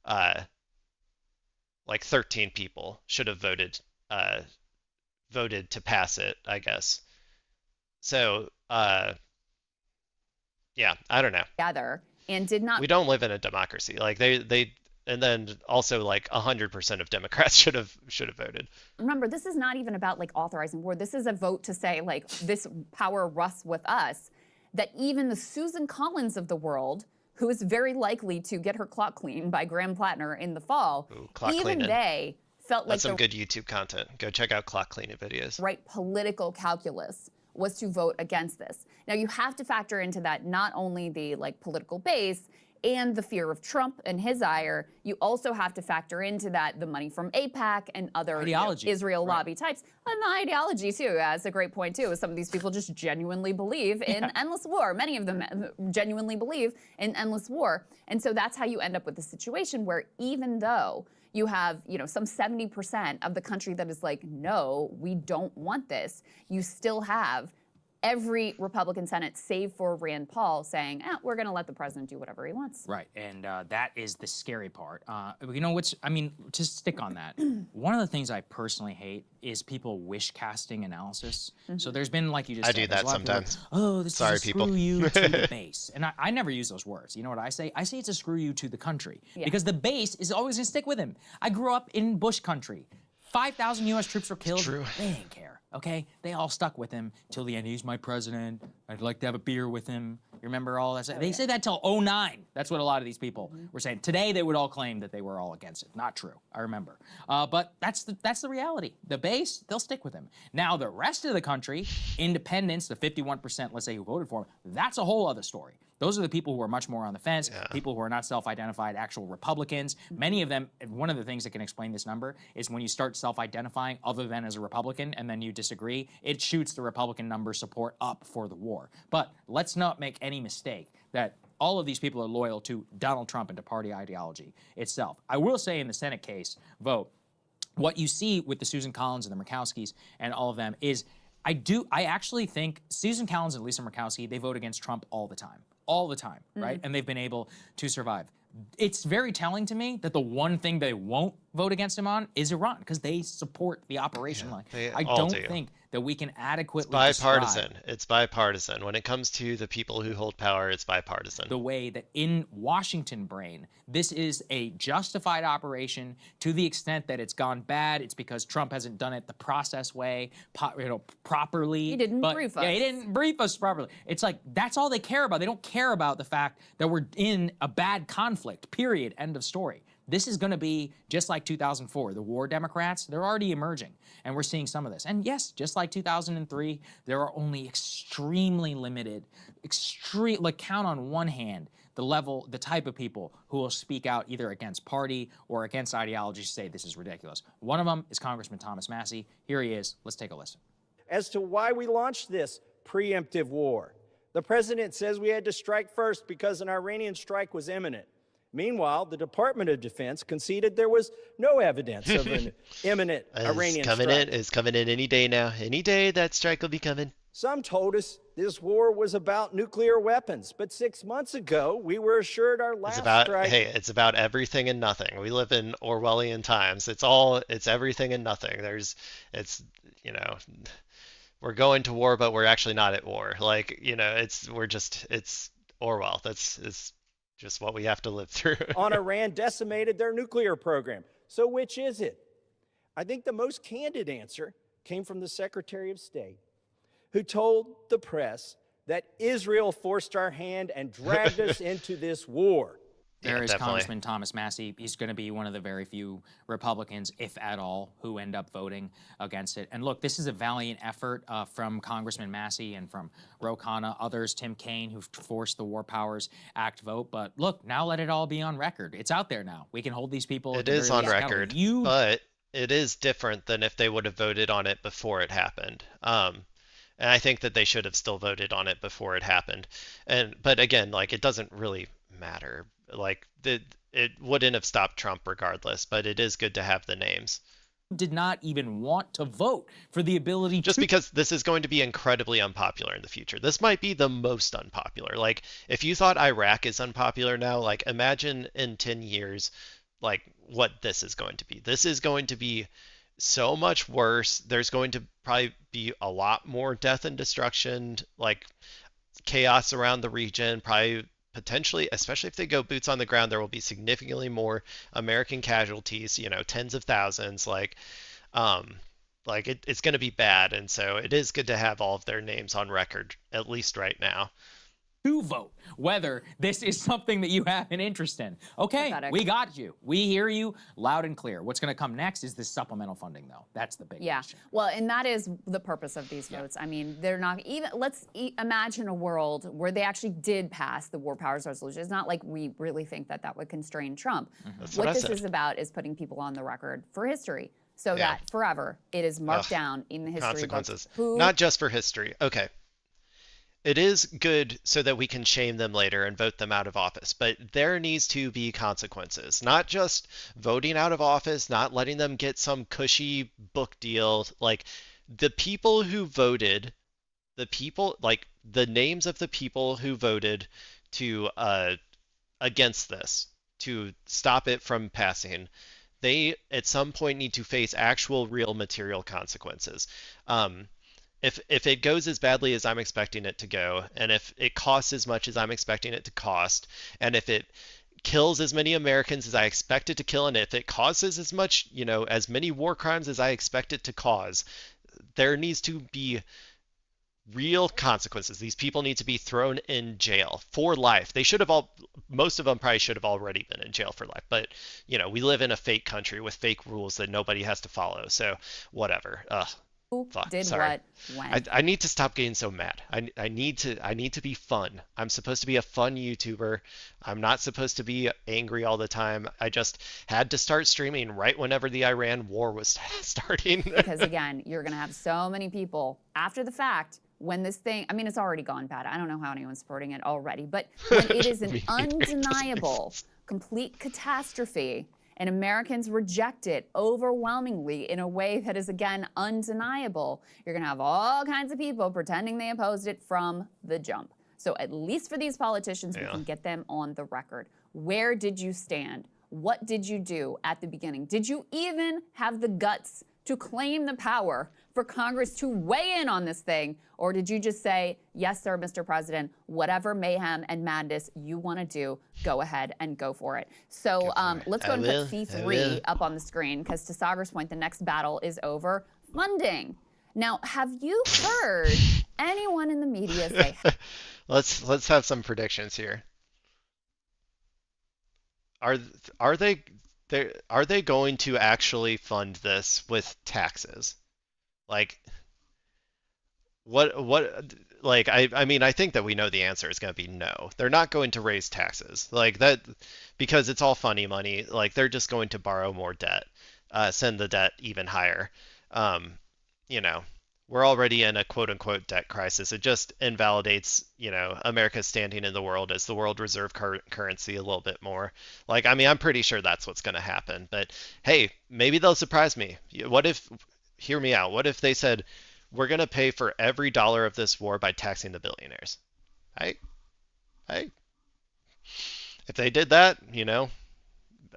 uh, like 13 people should have voted to pass it, I guess. So yeah, I don't know. Together and did not. We don't live in a democracy. Like they and then also like 100% of Democrats should have voted. Remember, this is not even about like authorizing war. This is a vote to say like this power rests with us. That even the Susan Collins of the world, who is very likely to get her clock cleaned by Graham Plattner in the fall, Ooh, clock even cleaning. they felt like That's some good YouTube content. Go check out clock cleaning videos. right political calculus was to vote against this. Now you have to factor into that not only the like political base and the fear of Trump and his ire, you also have to factor into that the money from AIPAC and other Israel lobby types. And the ideology too, that's a great point too, is some of these people just genuinely believe in endless war. Many of them genuinely believe in endless war. And so that's how you end up with a situation where even though you have, some 70% of the country that is like, no, we don't want this, you still have every Republican Senate, save for Rand Paul, saying, we're going to let the president do whatever he wants. Right, and that is the scary part. To stick on that, one of the things I personally hate is people wish-casting analysis. So there's been, like you just said, I do that sometimes. This is a screw you to the base. And I never use those words. You know what I say? I say it's a screw you to the country. Yeah. Because the base is always going to stick with him. I grew up in Bush country. 5,000 U.S. troops were killed. True. They didn't care. Okay, they all stuck with him till the end. He's my president. I'd like to have a beer with him. You remember all that? They said that till 2009. That's what a lot of these people were saying. Today, they would all claim that they were all against it. Not true. I remember. But that's the reality. The base, they'll stick with him. Now, the rest of the country, independents, the 51%, let's say, who voted for him, that's a whole other story. Those are the people who are much more on the fence, people who are not self-identified actual Republicans. Many of them, one of the things that can explain this number is when you start self-identifying other than as a Republican and then you disagree, it shoots the Republican number support up for the war. But let's not make any mistake that all of these people are loyal to Donald Trump and to party ideology itself. I will say in the Senate case vote, what you see with the Susan Collins and the Murkowskis and all of them is I actually think Susan Collins and Lisa Murkowski, they vote against Trump all the time. All the time, right? And they've been able to survive. It's very telling to me that the one thing they won't vote against him on is Iran, because they support the operation. I don't think that we can adequately bipartisan. It's bipartisan. When it comes to the people who hold power, it's bipartisan. The way that in Washington brain, this is a justified operation to the extent that it's gone bad. It's because Trump hasn't done it the process way, properly. He didn't brief us. Yeah, he didn't brief us properly. It's like, that's all they care about. They don't care about the fact that we're in a bad conflict, period, end of story. This is going to be just like 2004. The war Democrats, they're already emerging, and we're seeing some of this. And yes, just like 2003, there are only extremely limited, count on one hand the type of people who will speak out either against party or against ideology to say this is ridiculous. One of them is Congressman Thomas Massie. Here he is. Let's take a listen. As to why we launched this preemptive war, the president says we had to strike first because an Iranian strike was imminent. Meanwhile, the Department of Defense conceded there was no evidence of an imminent Iranian strike. It's coming in any day now. Any day that strike will be coming. Some told us this war was about nuclear weapons. But 6 months ago, we were assured our It's last about, strike. hey, it's about everything and nothing. We live in Orwellian times. It's everything and nothing. It's, you know, we're going to war, but we're actually not at war. Like, it's Orwell. It's just what we have to live through. On Iran decimated their nuclear program. So which is it? I think the most candid answer came from the Secretary of State, who told the press that Israel forced our hand and dragged us into this war. There Yeah, is definitely. Congressman Thomas Massey. He's going to be one of the very few Republicans, if at all, who end up voting against it. And look, this is a valiant effort from Congressman Massey and from Ro Khanna, others, Tim Kaine, who forced the War Powers Act vote. But look, now let it all be on record. It's out there now. We can hold these people. It at the is very on least accountable. record, You but it is different than if they would have voted on it before it happened. And I think that they should have still voted on it before it happened. But again, like it doesn't really matter. Like it wouldn't have stopped Trump regardless, but it is good to have the names. did not even want to vote for the ability Just to. because this is going to be incredibly unpopular in the future. This might be the most unpopular. Like, if you thought Iraq is unpopular now, like, imagine in 10 years, like, what this is going to be. This is going to be so much worse. There's going to probably be a lot more death and destruction, like, chaos around the region, probably potentially, especially if they go boots on the ground, there will be significantly more American casualties, tens of thousands, um, it's going to be bad. And so it is good to have all of their names on record, at least right now. To vote whether this is something that you have an interest in. Okay, Pathetic. we got you. We hear you loud and clear. What's going to come next is this supplemental funding, though. That's the big question. Well, and that is the purpose of these votes. I mean, they're not even. Imagine a world where they actually did pass the War Powers Resolution. It's not like we really think that that would constrain Trump. That's What what I this said. is about is putting people on the record for history, so Yeah. that forever it is marked Ugh, down in the history Consequences. books. Who Not just for history. Okay. It is good so that we can shame them later and vote them out of office, but there needs to be consequences. Not just voting out of office, not letting them get some cushy book deal. Like, the people who voted, the names of the people who voted to against this, to stop it from passing, they at some point need to face actual real material consequences. If it goes as badly as I'm expecting it to go, and if it costs as much as I'm expecting it to cost, and if it kills as many Americans as I expect it to kill, and if it causes as much, as many war crimes as I expect it to cause, there needs to be real consequences. These people need to be thrown in jail for life. Most of them probably should have already been in jail for life, but we live in a fake country with fake rules that nobody has to follow. So whatever. Fuck, did sorry. what when? I need to stop getting so mad. I need to be fun. I'm supposed to be a fun YouTuber. I'm not supposed to be angry all the time. I just had to start streaming right whenever the Iran war was starting. Because again, you're going to have so many people after the fact when this thing, I mean, it's already gone bad. I don't know how anyone's supporting it already, but when it is an undeniable, complete catastrophe, and Americans reject it overwhelmingly in a way that is, again, undeniable, you're going to have all kinds of people pretending they opposed it from the jump. So at least for these politicians, we can get them on the record. Where did you stand? What did you do at the beginning? Did you even have the guts to claim the power for Congress to weigh in on this thing? Or did you just say, yes, sir, Mr. President, whatever mayhem and madness you want to do, go ahead and go for it. So let's go and put C3 up on the screen, because to Sagar's point, the next battle is over. Funding. Now, have you heard anyone in the media say... Let's have some predictions here. Are they going to actually fund this with taxes? Like, I mean, I think that we know the answer is going to be no. They're not going to raise taxes like that, because it's all funny money. Like, they're just going to borrow more debt, send the debt even higher. We're already in a quote unquote debt crisis. It just invalidates, America's standing in the world as the world reserve currency a little bit more. Like, I mean, I'm pretty sure that's what's going to happen, but hey, maybe they'll surprise me. Hear me out. What if they said, we're gonna pay for every dollar of this war by taxing the billionaires. I, I, if they did that,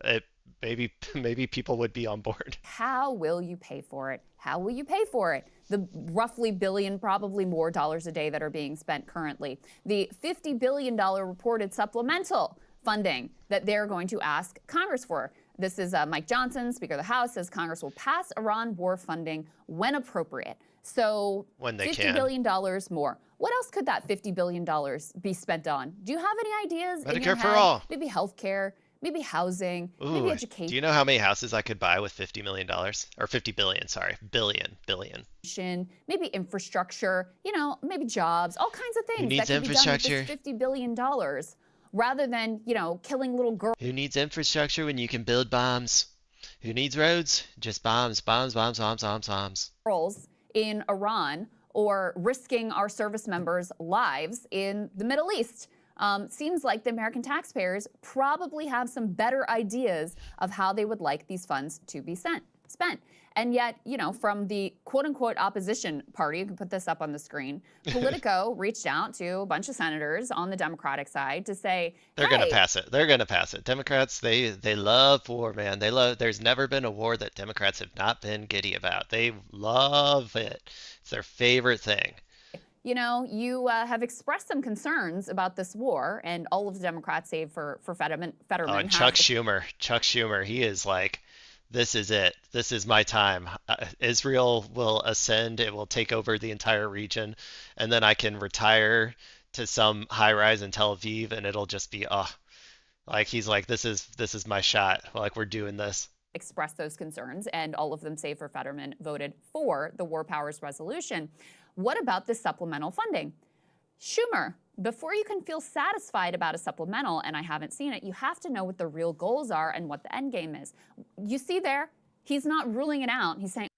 it maybe maybe people would be on board. How will you pay for it? How will you pay for it? The roughly billion, probably more dollars a day that are being spent currently. The $50 billion reported supplemental funding that they're going to ask Congress for. This is Mike Johnson, Speaker of the House, says Congress will pass Iran war funding when appropriate. So When they $50 can. billion more. What else could that $50 billion be spent on? Do you have any ideas in your Medicare for head? all. Maybe healthcare, maybe housing, maybe Ooh, education. do you know how many houses I could buy with $50 million? Or 50 billion, sorry. Billion. Maybe infrastructure, maybe jobs, all kinds of things needs that could be done with infrastructure? this $50 billion rather than, killing little girls Who needs infrastructure when you can build bombs? Who needs roads? Just bombs, bombs, bombs, bombs, bombs, bombs. in Iran or risking our service members' lives in the Middle East. Seems like the American taxpayers probably have some better ideas of how they would like these funds to be spent. And yet, from the quote-unquote opposition party, you can put this up on the screen, Politico reached out to a bunch of senators on the Democratic side to say, They're hey, gonna pass it. They're gonna pass it. Democrats, they love war, man. There's never been a war that Democrats have not been giddy about. They love it. It's their favorite thing. you have expressed some concerns about this war, and all of the Democrats, save for Fetterman, Oh, and have Chuck Schumer, he is like, this is it. This is my time. Israel will ascend. It will take over the entire region, and then I can retire to some high rise in Tel Aviv, and it'll just be, like he's like, this is my shot. Like we're doing this. expressed those concerns, and all of them, save for Fetterman, voted for the War Powers Resolution. What about this supplemental funding? Schumer, before you can feel satisfied about a supplemental, and I haven't seen it, you have to know what the real goals are and what the end game is. You see there, he's not ruling it out. He's saying,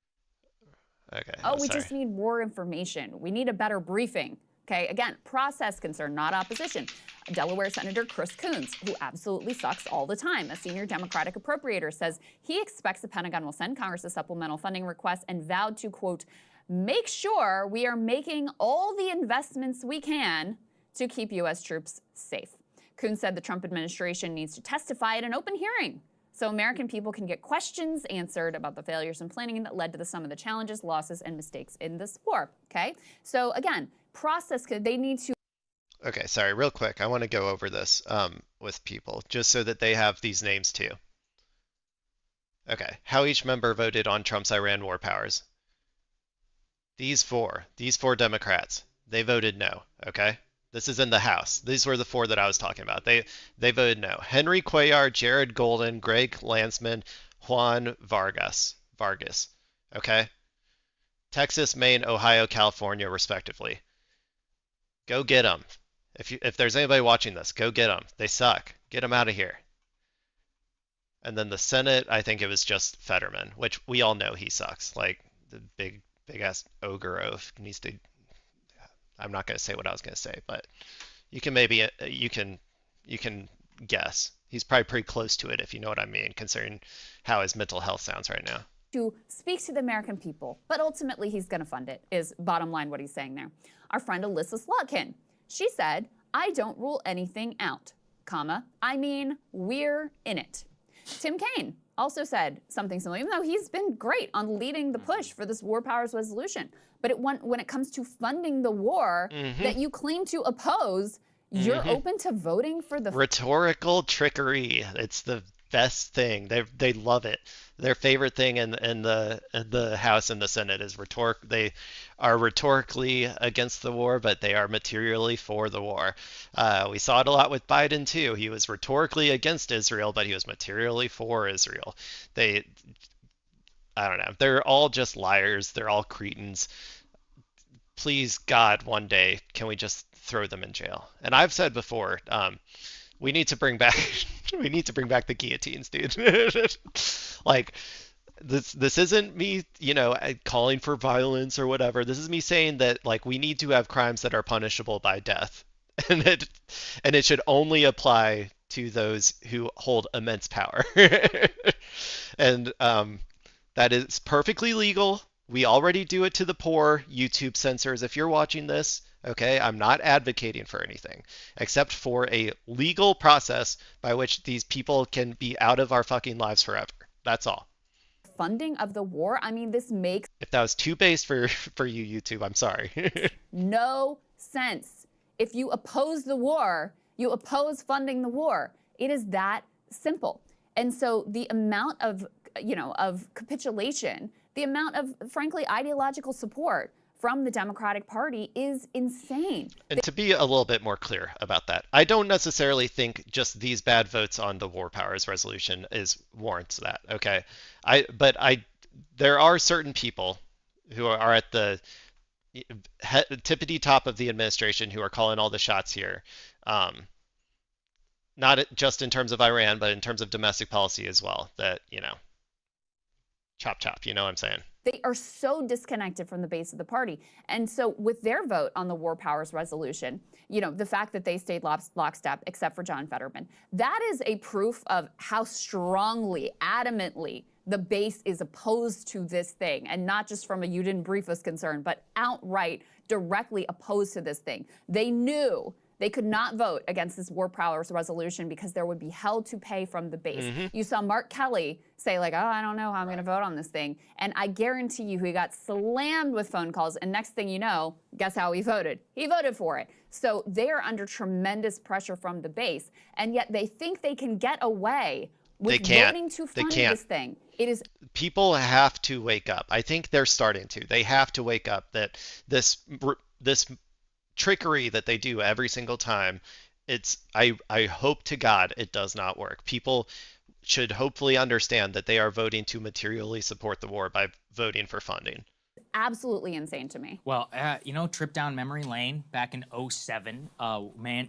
Okay. we sorry. just need more information. We need a better briefing. Okay, again, process concern, not opposition. Delaware Senator Chris Coons, who absolutely sucks all the time, a senior Democratic appropriator, says he expects the Pentagon will send Congress a supplemental funding request and vowed to, quote, make sure we are making all the investments we can to keep U.S. troops safe. Coons said the Trump administration needs to testify at an open hearing so American people can get questions answered about the failures and planning that led to some of the challenges, losses, and mistakes in this war. Okay? So again, they need to. Okay, sorry, real quick. I want to go over this with people just so that they have these names too. Okay, how each member voted on Trump's Iran war powers. These four Democrats, they voted no, okay? This is in the House. These were the four that I was talking about. They voted no. Henry Cuellar, Jared Golden, Greg Landsman, Juan Vargas, okay? Texas, Maine, Ohio, California, respectively. Go get them. If there's anybody watching this, go get them. They suck. Get them out of here. And then the Senate, I think it was just Fetterman, which we all know he sucks. Like the big ass ogre oaf needs to. I'm not going to say what I was going to say, but you can guess. He's probably pretty close to it, if you know what I mean, considering how his mental health sounds right now. To speak to the American people, but ultimately he's going to fund it, is bottom line what he's saying there. Our friend Alyssa Slotkin, she said, I don't rule anything out, comma, I mean, we're in it. Tim Kaine also said something similar, even though he's been great on leading the push for this war powers resolution. But when it comes to funding the war that you claim to oppose, you're open to voting for the rhetorical trickery. It's the best thing. They love it. Their favorite thing in the House and the Senate is rhetoric. They are rhetorically against the war, but they are materially for the war. We saw it a lot with Biden too. He was rhetorically against Israel, but he was materially for Israel. I don't know. They're all just liars. They're all cretins. Please, God, one day, can we just throw them in jail? And I've said before, we need to bring back the guillotines, dude. Like this isn't me, calling for violence or whatever. This is me saying that like we need to have crimes that are punishable by death. And it should only apply to those who hold immense power. And that is perfectly legal We already do it to the poor. YouTube censors, if you're watching this, okay, I'm not advocating for anything except for a legal process by which these people can be out of our fucking lives forever. That's all. Funding of the war, I mean, this makes If that was too base for you, YouTube, I'm sorry. no sense. If you oppose the war, you oppose funding the war. It is that simple. And so the amount of, of capitulation, the amount of, frankly, ideological support from the Democratic Party is insane. And to be a little bit more clear about that, I don't necessarily think just these bad votes on the War Powers Resolution warrants that. Okay, there are certain people who are at the tippity top of the administration who are calling all the shots here. Not just in terms of Iran, but in terms of domestic policy as well. That, chop chop, you know what I'm saying? They are so disconnected from the base of the party. And so with their vote on the War Powers Resolution, the fact that they stayed lockstep, except for John Fetterman, that is a proof of how strongly, adamantly, the base is opposed to this thing. And not just from a you didn't brief us concern, but outright, directly opposed to this thing. They knew they could not vote against this War Powers Resolution because there would be hell to pay from the base. Mm-hmm. You saw Mark Kelly say, like, oh, I don't know how I'm going to vote on this thing. And I guarantee you he got slammed with phone calls. And next thing you know, guess how he voted? He voted for it. So they are under tremendous pressure from the base. And yet they think they can get away with voting to fund this thing. It is. People have to wake up. I think they're starting to. They have to wake up that this trickery that they do every single time, I hope to God it does not work. People should hopefully understand that they are voting to materially support the war by voting for funding. Absolutely insane to me. Well, trip down memory lane back in 2007,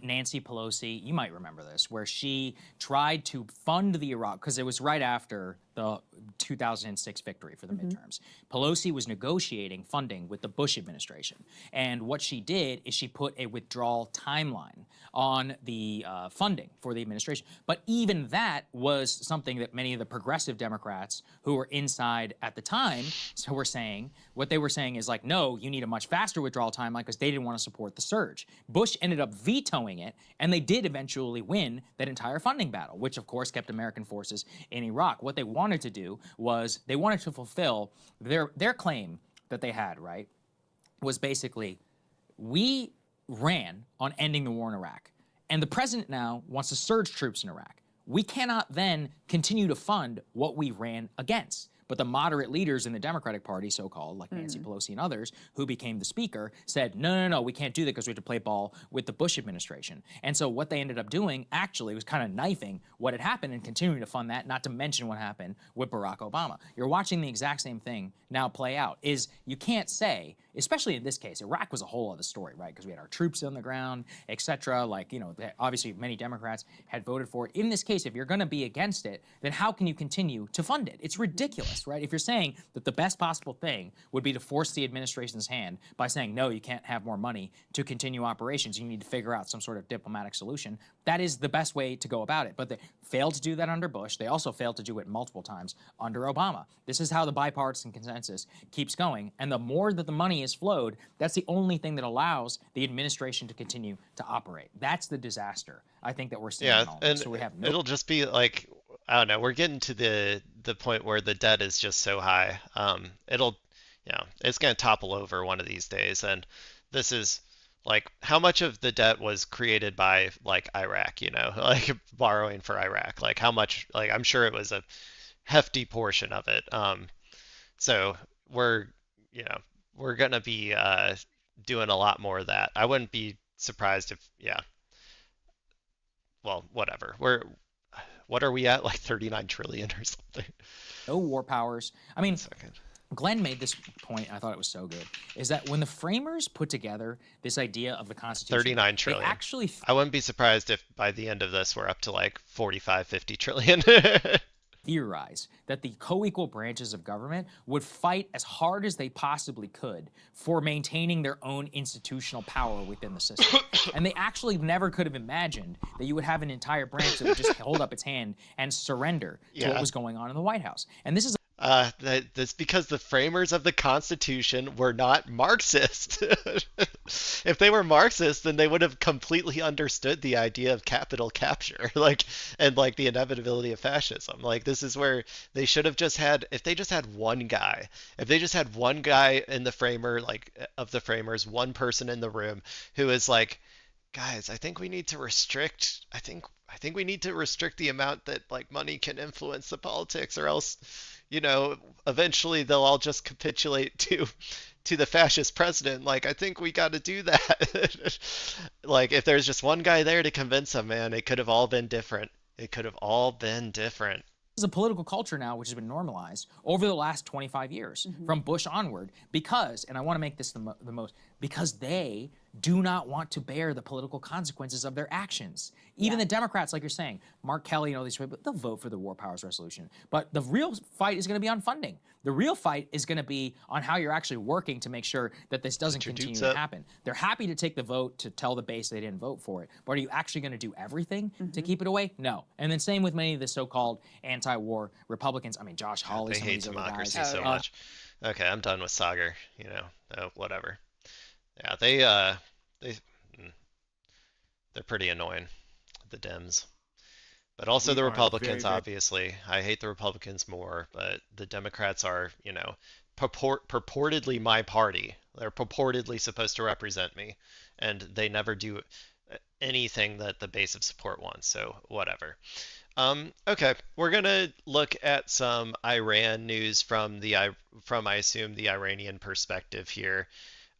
Nancy Pelosi, you might remember this, where she tried to fund the Iraq, because it was right after the 2006 victory for the midterms. Pelosi was negotiating funding with the Bush administration. And what she did is she put a withdrawal timeline on the funding for the administration. But even that was something that many of the progressive Democrats who were inside at the time were saying. What they were saying is like, no, you need a much faster withdrawal timeline because they didn't want to support the surge. Bush ended up vetoing it, and they did eventually win that entire funding battle, which of course kept American forces in Iraq. What they wanted to do was they wanted to fulfill their claim that they had, right, was basically, we ran on ending the war in Iraq, and the president now wants to surge troops in Iraq. We cannot then continue to fund what we ran against. But the moderate leaders in the Democratic Party, so-called, like Nancy Pelosi and others, who became the speaker, said, no, we can't do that because we have to play ball with the Bush administration. And so what they ended up doing, actually, was kind of knifing what had happened and continuing to fund that, not to mention what happened with Barack Obama. You're watching the exact same thing now play out. Is you can't say, especially in this case, Iraq was a whole other story, right? Because we had our troops on the ground, et cetera. Like, obviously many Democrats had voted for it. In this case, if you're going to be against it, then how can you continue to fund it? It's ridiculous, right? If you're saying that the best possible thing would be to force the administration's hand by saying, no, you can't have more money to continue operations, you need to figure out some sort of diplomatic solution, that is the best way to go about it. But they failed to do that under Bush. They also failed to do it multiple times under Obama. This is how the bipartisan consensus keeps going. And the more that the money is flowed, that's the only thing that allows the administration to continue to operate. That's the disaster, I think, that we're seeing. Yeah, and so we have it'll just be like, I don't know, we're getting to the point where the debt is just so high. It's going to topple over one of these days. And this is like, how much of the debt was created by like Iraq, like borrowing for Iraq? Like how much, like I'm sure it was a hefty portion of it. So we're going to be doing a lot more of that. I wouldn't be surprised if, well, whatever. What are we at? Like 39 trillion or something. No war powers. I mean, Glenn made this point, I thought it was so good, is that when the framers put together this idea of the Constitution, 39 trillion. They actually I wouldn't be surprised if by the end of this we're up to like 45, 50 trillion. theorize that the co-equal branches of government would fight as hard as they possibly could for maintaining their own institutional power within the system. And they actually never could have imagined that you would have an entire branch that would just hold up its hand and surrender to what was going on in the White House. And this is That's because the framers of the Constitution were not Marxist. If they were Marxist, then they would have completely understood the idea of capital capture, like, and like the inevitability of fascism. Like, this is where they should have just had, if they just had one guy, if they just had one guy in the framer, like, of the framers, one person in the room who is like, guys, I think we need to restrict. I think we need to restrict the amount that like money can influence the politics, or else, you know, eventually they'll all just capitulate to the fascist president. Like, I think we got to do that. Like, if there's just one guy there to convince them, man, it could have all been different. It could have all been different. Is a political culture now which has been normalized over the last 25 years from Bush onward because, and I want to make this the most, because they do not want to bear the political consequences of their actions. Even the Democrats, like you're saying, Mark Kelly and all these people, they'll vote for the War Powers Resolution. But the real fight is going to be on funding. The real fight is going to be on how you're actually working to make sure that this doesn't continue to happen. They're happy to take the vote to tell the base they didn't vote for it, but are you actually going to do everything to keep it away? No. And then same with many of the so-called anti-war Republicans. I mean, Josh Hawley, They some of hate these other democracy guys. so much. Okay, I'm done with Sagar. You know, whatever. Yeah, they they're pretty annoying, the Dems. But also We the are Republicans, very obviously. I hate the Republicans more, but the Democrats are, you know, purportedly my party. They're purportedly supposed to represent me, and they never do anything that the base of support wants, so whatever. Okay, we're gonna look at some Iran news from I assume the Iranian perspective here.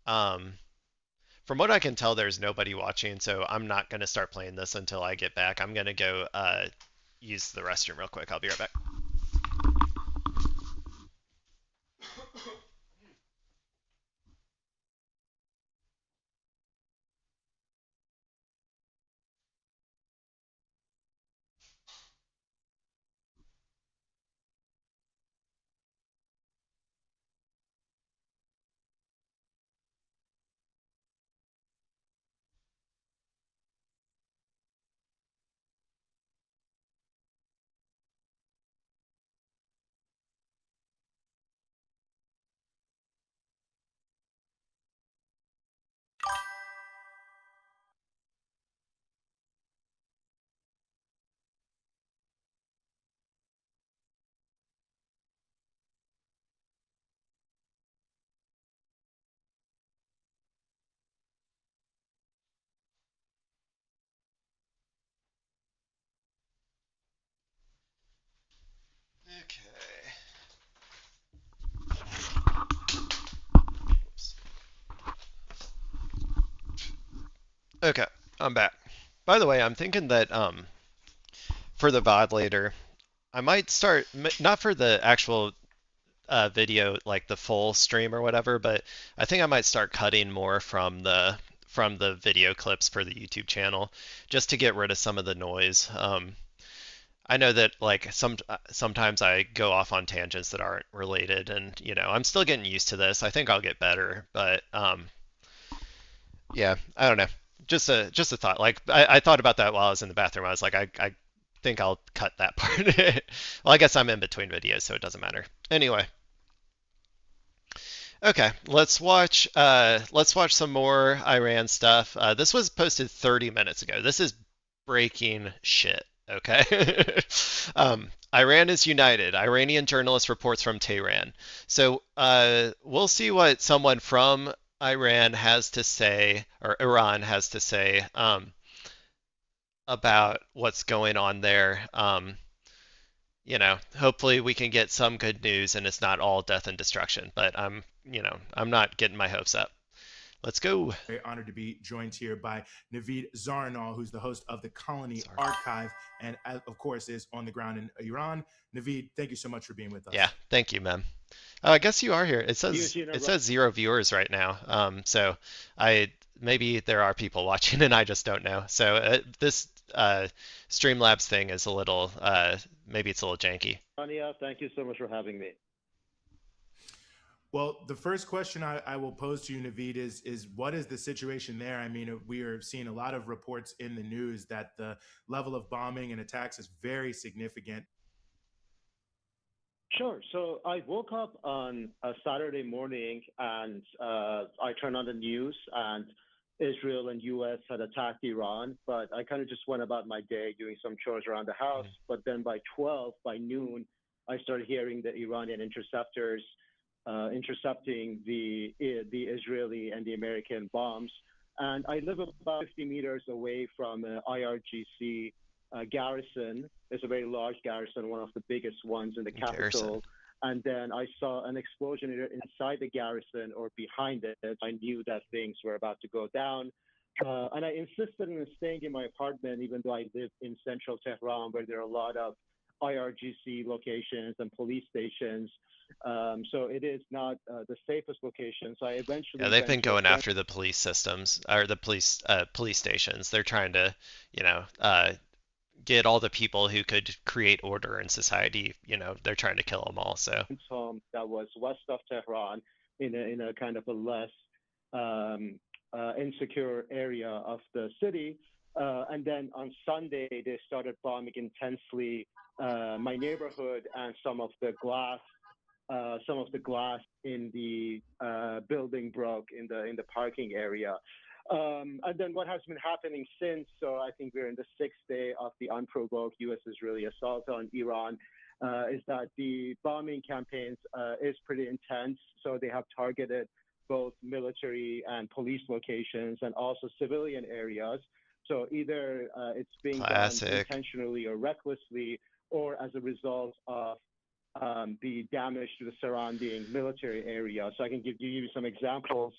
Um, from what I can tell, there's nobody watching, so I'm not gonna start playing this until I get back. I'm gonna go use the restroom real quick. I'll be right back. Okay. Oops. Okay, I'm back. By the way, I'm thinking that for the VOD later, I might start not for the actual video, like the full stream or whatever, but I think I might start cutting more from the video clips for the YouTube channel, just to get rid of some of the noise. I know that like sometimes I go off on tangents that aren't related, and you know I'm still getting used to this. I think I'll get better, but yeah, I don't know. Just a thought. Like I thought about that while I was in the bathroom. I was like, I think I'll cut that part. Well, I guess I'm in between videos, so it doesn't matter. Anyway, okay, let's watch some more Iran stuff. This was posted 30 minutes ago. This is breaking shit. Okay. Iran is united. Iranian journalist reports from Tehran. So we'll see what someone from Iran has to say, or Iran has to say, about what's going on there. You know, hopefully we can get some good news and it's not all death and destruction. But I'm not getting my hopes up. Let's go. Very honored to be joined here by Naveed Zarinal, who's the host of the Colony Archive, and of course is on the ground in Iran. Naveed, thank you so much for being with us. Yeah, thank you, man. I guess you are here. It says 0 viewers right now. So maybe there are people watching and I just don't know. So this Streamlabs thing is a little maybe it's a little janky. Ania, thank you so much for having me. Well, the first question I will pose to you, Naveed, is what is the situation there? I mean, we are seeing a lot of reports in the news that the level of bombing and attacks is very significant. Sure. So I woke up on a Saturday morning and I turned on the news and Israel and U.S. had attacked Iran, but I kind of just went about my day doing some chores around the house. But then by 12, by noon, I started hearing the Iranian interceptors intercepting the Israeli and the American bombs. And I live about 50 meters away from IRGC garrison. It's a very large garrison, one of the biggest ones in the Garrison. capital. And then I saw an explosion either inside the garrison or behind it. I knew that things were about to go down. And I insisted on staying in my apartment, even though I live in central Tehran, where there are a lot of IRGC locations and police stations. So it is not the safest location. So I eventually Yeah, they've went been to a going friend. after the police systems or the police stations. They're trying to, you know, get all the people who could create order in society. You know, they're trying to kill them all. So Home that was west of Tehran in a kind of a less insecure area of the city. And then on Sunday, they started bombing intensely my neighborhood and some of the glass in the building broke in the parking area. And then what has been happening since? So I think we're in the sixth day of the unprovoked U.S.-Israeli assault on Iran. Is that the bombing campaigns is pretty intense. So they have targeted both military and police locations and also civilian areas. So either it's being done classic. intentionally or recklessly, or as a result of the damage to the surrounding military area. So I can give you some examples.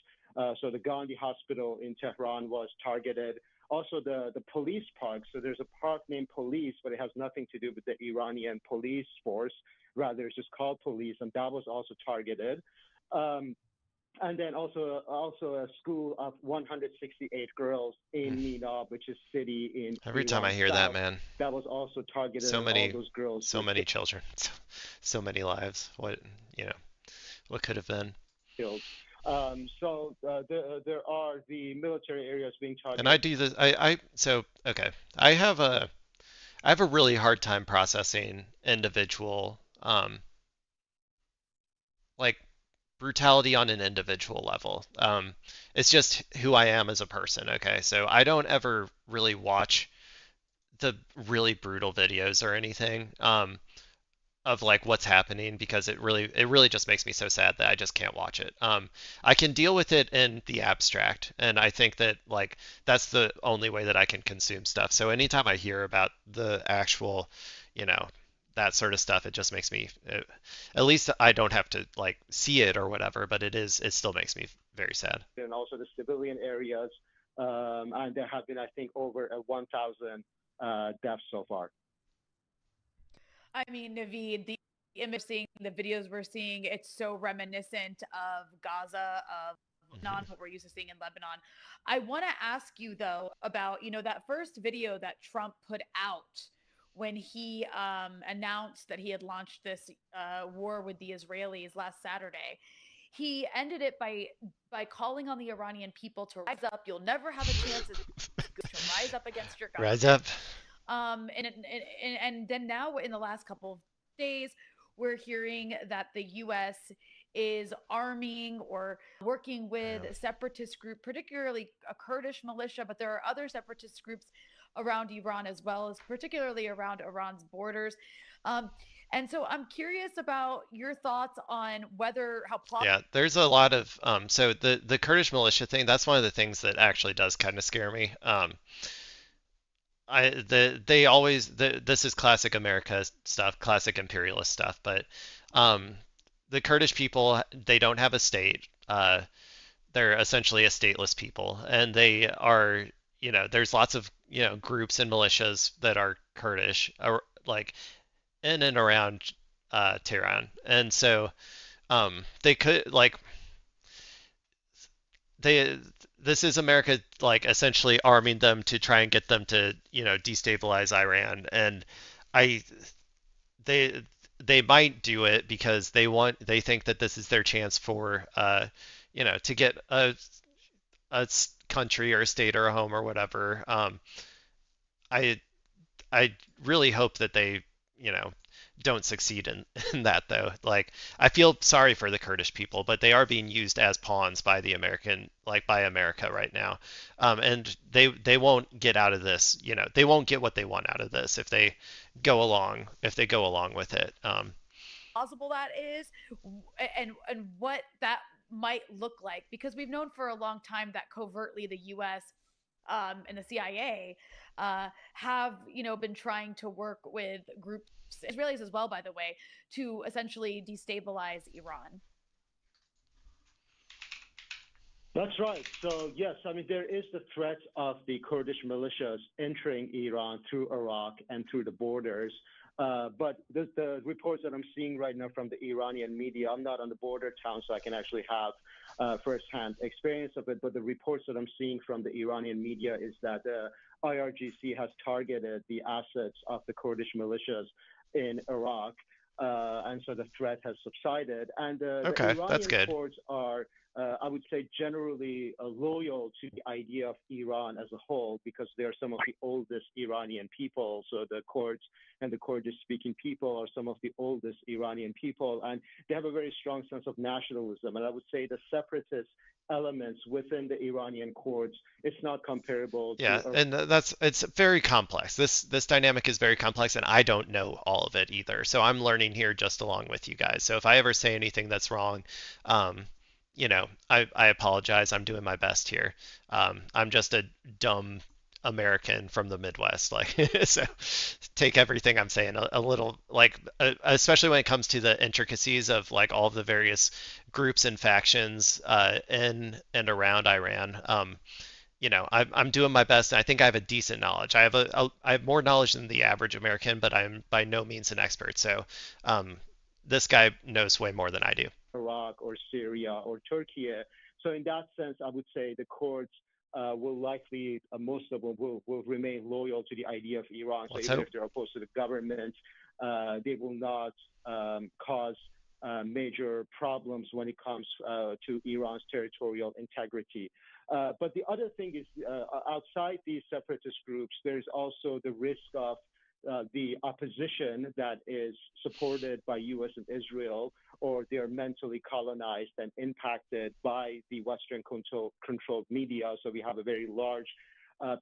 So the Gandhi Hospital in Tehran was targeted. Also the police park. So there's a park named Police, but it has nothing to do with the Iranian police force. Rather, it's just called Police, and that was also targeted. And then also a school of 168 girls in Ninab, which is city in Every time I Iran hear that, south, man, that was also targeted, so and all many, those girls so were many children, so many lives. What, you know, what could have been? killed. There are the military areas being And I targeted. do this. So okay. I have a really hard time processing individual, like brutality on an individual level. It's just who I am as a person. Okay, so I don't ever really watch the really brutal videos or anything. Of like what's happening because it really just makes me so sad that I just can't watch it. I can deal with it in the abstract, and I think that like that's the only way that I can consume stuff. So anytime I hear about the actual, you know, that sort of stuff, it just makes me at least I don't have to like see it or whatever, but it still makes me very sad. And also the civilian areas. And there have been, I think, over 1,000 deaths so far. I mean, Naveed, the image seeing, the videos we're seeing, it's so reminiscent of Gaza, of Mhm. Lebanon, what we're used to seeing in Lebanon. I want to ask you though about, that first video that Trump put out when he announced that he had launched this war with the Israelis last Saturday. He ended it by calling on the Iranian people to rise up. You'll never have a chance to rise up against your Rise government. up. And then now in the last couple of days, we're hearing that the U.S. is arming or working with Yeah. a separatist group, particularly a Kurdish militia, but there are other separatist groups around Iran as well, as particularly around Iran's borders. Um, and so I'm curious about your thoughts on whether how plausible. Yeah, there's a lot of so the Kurdish militia thing, that's one of the things that actually does kind of scare me. They always this is classic America stuff, classic imperialist stuff, but um, the Kurdish people they don't have a state. They're essentially a stateless people, and they are there's lots of groups and militias that are Kurdish, or like in and around Tehran, and so they could like they this is America like essentially arming them to try and get them to destabilize Iran, and I they they might do it because they think that this is their chance for to get country or a state or a home or whatever. I I really hope that they you know don't succeed in that though. Like I feel sorry for the Kurdish people, but they are being used as pawns by the American, like by America right now, and they won't get out of this. You know, they won't get what they want out of this if they go along with it. Plausible that is, and what that might look like, because we've known for a long time that covertly the U.S. And the CIA have been trying to work with groups, Israelis as well, by the way, to essentially destabilize Iran. That's right. So yes, I mean there is the threat of the Kurdish militias entering Iran through Iraq and through the borders. But the reports that I'm seeing right now from the Iranian media, I'm not on the border town, so I can actually have firsthand experience of it. But the reports that I'm seeing from the Iranian media is that the IRGC has targeted the assets of the Kurdish militias in Iraq. And so the threat has subsided. And the Iranian courts are, I would say, generally loyal to the idea of Iran as a whole, because they are some of the oldest Iranian people. So the Kurds and the Kurdish-speaking people are some of the oldest Iranian people, and they have a very strong sense of nationalism. And I would say the separatist elements within the Iranian courts, it's not comparable to and it's very complex. This dynamic is very complex, and I don't know all of it either. So I'm learning here just along with you guys. So if I ever say anything that's wrong, I apologize. I'm doing my best here. I'm just a dumb American from the Midwest, like so take everything I'm saying a little, like especially when it comes to the intricacies of like all of the various groups and factions in and around Iran. I'm doing my best, and I think I have a decent knowledge. I have more knowledge than the average American, but I'm by no means an expert. So this guy knows way more than I do. Iraq or Syria or Turkey. So in that sense, I would say the courts will likely, most of them will remain loyal to the idea of Iran. So even if they're opposed to the government, they will not cause major problems when it comes to Iran's territorial integrity. But the other thing is, outside these separatist groups, there's also the risk of the opposition that is supported by U.S. and Israel, or they're mentally colonized and impacted by the Western-controlled media. So we have a very large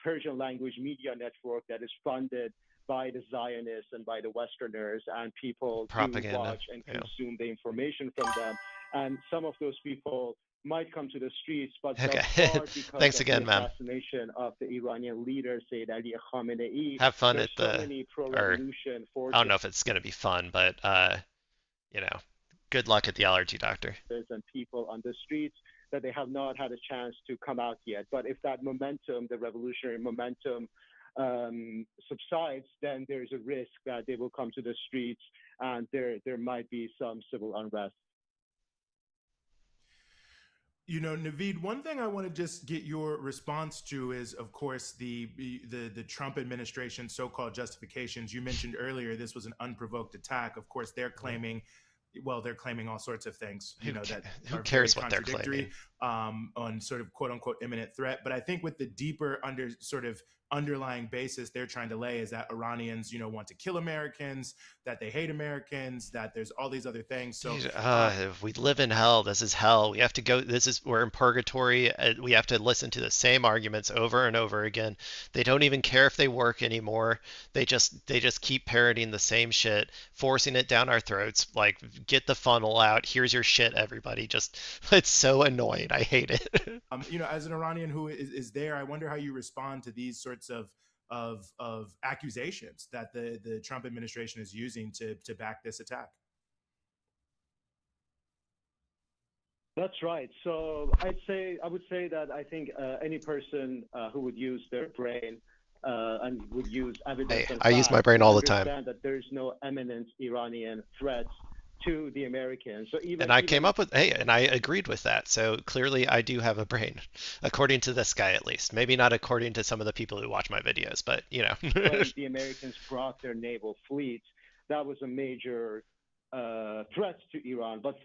Persian language media network that is funded by the Zionists and by the Westerners, and people do watch and consume the information from them. And some of those people might come to the streets, but thus far, because Thanks of again, the assassination of the Iranian leader, Sayyid Ali Khamenei, have fun at so many pro-revolution forces. I don't know if it's going to be fun, but good luck at the allergy doctor. And people on the streets that they have not had a chance to come out yet. But if that momentum, the revolutionary momentum, subsides, then there's a risk that they will come to the streets, and there might be some civil unrest. Naveed, one thing I want to just get your response to is, of course, the Trump administration's so-called justifications. You mentioned earlier this was an unprovoked attack. Of course, they're claiming, they're claiming all sorts of things, that who are cares very what they're contradictory on sort of quote unquote imminent threat. But I think with the deeper underlying basis they're trying to lay is that Iranians, want to kill Americans, that they hate Americans, that there's all these other things. So we live in hell. This is hell. We have to go. We're in purgatory. We have to listen to the same arguments over and over again. They don't even care if they work anymore. They just keep parroting the same shit, forcing it down our throats. Like, get the funnel out. Here's your shit, everybody. It's so annoying. I hate it. As an Iranian who is there, I wonder how you respond to these sorts of accusations that the Trump administration is using to back this attack. That's right. So I would say that I think any person who would use their brain and would use evidence. Hey, I use my brain all the time. That there is no imminent Iranian threat to the Americans. So even, and I came up with, and I agreed with that. So clearly I do have a brain, according to this guy at least. Maybe not according to some of the people who watch my videos, but when the Americans brought their naval fleet, that was a major threat to Iran. But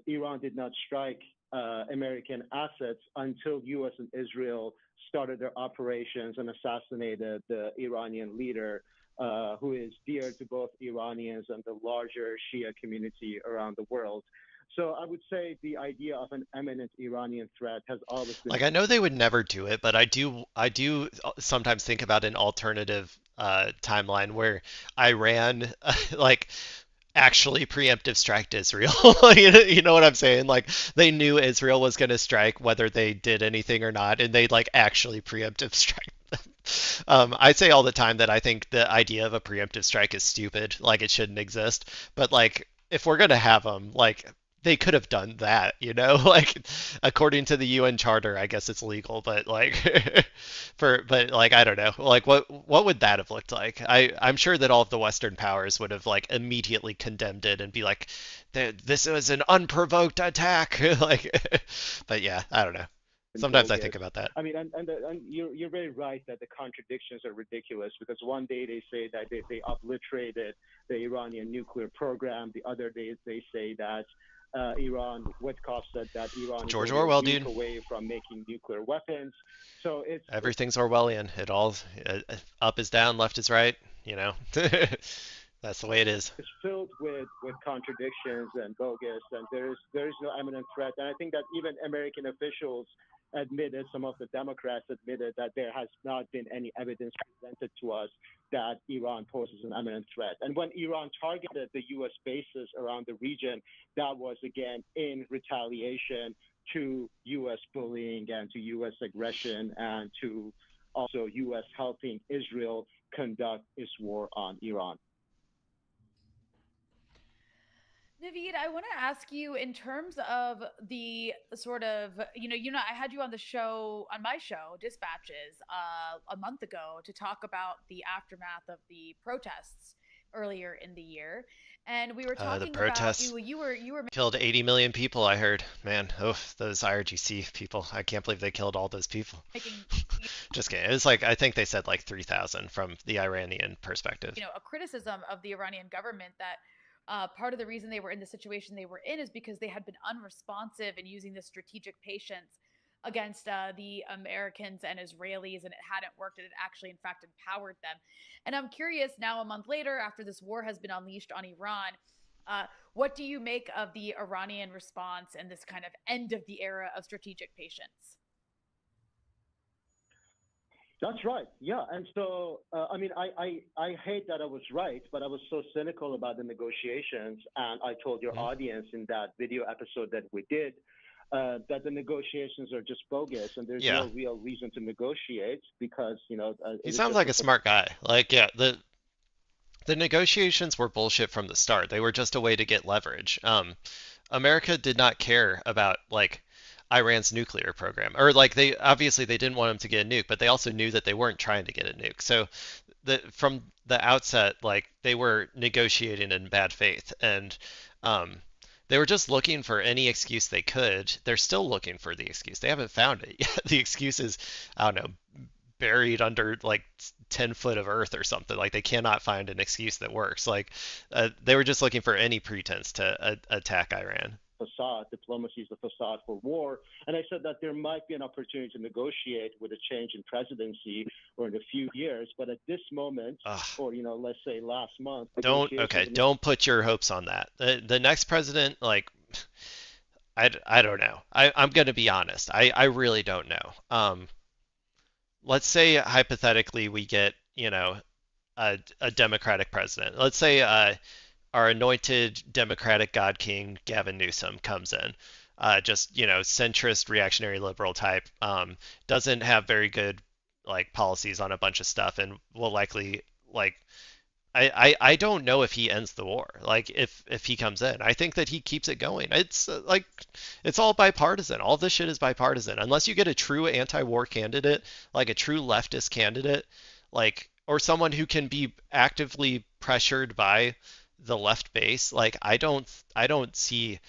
Iran did not strike American assets until U.S. and Israel started their operations and assassinated the Iranian leader, who is dear to both Iranians and the larger Shia community around the world. So I would say the idea of an imminent Iranian threat has always been. Like I know they would never do it, but I do sometimes think about an alternative timeline where Iran like actually preemptive striked Israel. You know what I'm saying? Like they knew Israel was going to strike whether they did anything or not, and they like actually preemptive strike them. I say all the time that I think the idea of a preemptive strike is stupid, like it shouldn't exist. But like if we're gonna have them, like they could have done that, you know? Like according to the UN Charter, I guess it's legal, but like but like I don't know, like what would that have looked like? I'm sure that all of the Western powers would have like immediately condemned it and be like, this was an unprovoked attack, like. But yeah, I don't know. Sometimes I think Bogus. about that. I mean, and you're very right that the contradictions are ridiculous because one day they say that they obliterated the Iranian nuclear program. The other day they say that Iran, Witkoff said that Iran is George only a Orwell, week dude. away from making nuclear weapons. So it's Everything's Orwellian. It all up is down, left is right. You know, that's the way it is. is filled with contradictions and bogus, and there is no imminent threat. And I think that even American officials admitted, some of the Democrats admitted that there has not been any evidence presented to us that Iran poses an imminent threat. And when Iran targeted the U.S. bases around the region, that was again in retaliation to U.S. bullying and to U.S. aggression and to also U.S. helping Israel conduct its war on Iran. Naveed, I want to ask you in terms of the sort of, I had you on the show, on my show, Dispatches, a month ago to talk about the aftermath of the protests earlier in the year. And we were The talking about protests you were killed 80 million people, I heard. Man, oh, those IRGC people. I can't believe they killed all those people. making Just kidding. It was like, I think they said like 3,000 from the Iranian perspective. a criticism of the Iranian government that part of the reason they were in the situation they were in is because they had been unresponsive in using this strategic patience against the Americans and Israelis, and it hadn't worked, and it actually, in fact, empowered them. And I'm curious now, a month later, after this war has been unleashed on Iran, what do you make of the Iranian response and this kind of end of the era of strategic patience? That's right. Yeah. And so, I mean, I hate that I was right, but I was so cynical about the negotiations. And I told your audience in that video episode that we did that the negotiations are just bogus and there's Yeah. no real reason to negotiate because, He it is sounds just like a smart guy. Like, yeah, the negotiations were bullshit from the start. They were just a way to get leverage. America did not care about like Iran's nuclear program, or like they obviously they didn't want them to get a nuke, but they also knew that they weren't trying to get a nuke. So from the outset, like they were negotiating in bad faith, and um, they were just looking for any excuse they could. They're still looking for the excuse. They haven't found it yet. The excuse is, I don't know, buried under like 10 foot of earth or something. Like they cannot find an excuse that works. Like they were just looking for any pretense to attack Iran. facade. Diplomacy is the facade for war. And I said that there might be an opportunity to negotiate with a change in presidency or in a few years. But at this moment, Ugh. or, let's say last month, Don't put your hopes on that. The next president, like, I don't know. I'm gonna be honest. I really don't know. Let's say hypothetically we get, a Democratic president. Let's say our anointed Democratic God King Gavin Newsom comes in. Just, centrist reactionary liberal type. Doesn't have very good like policies on a bunch of stuff and will likely like I don't know if he ends the war. Like if he comes in, I think that he keeps it going. It's like it's all bipartisan. All this shit is bipartisan. Unless you get a true anti-war candidate, like a true leftist candidate, like or someone who can be actively pressured by the left base, like I don't see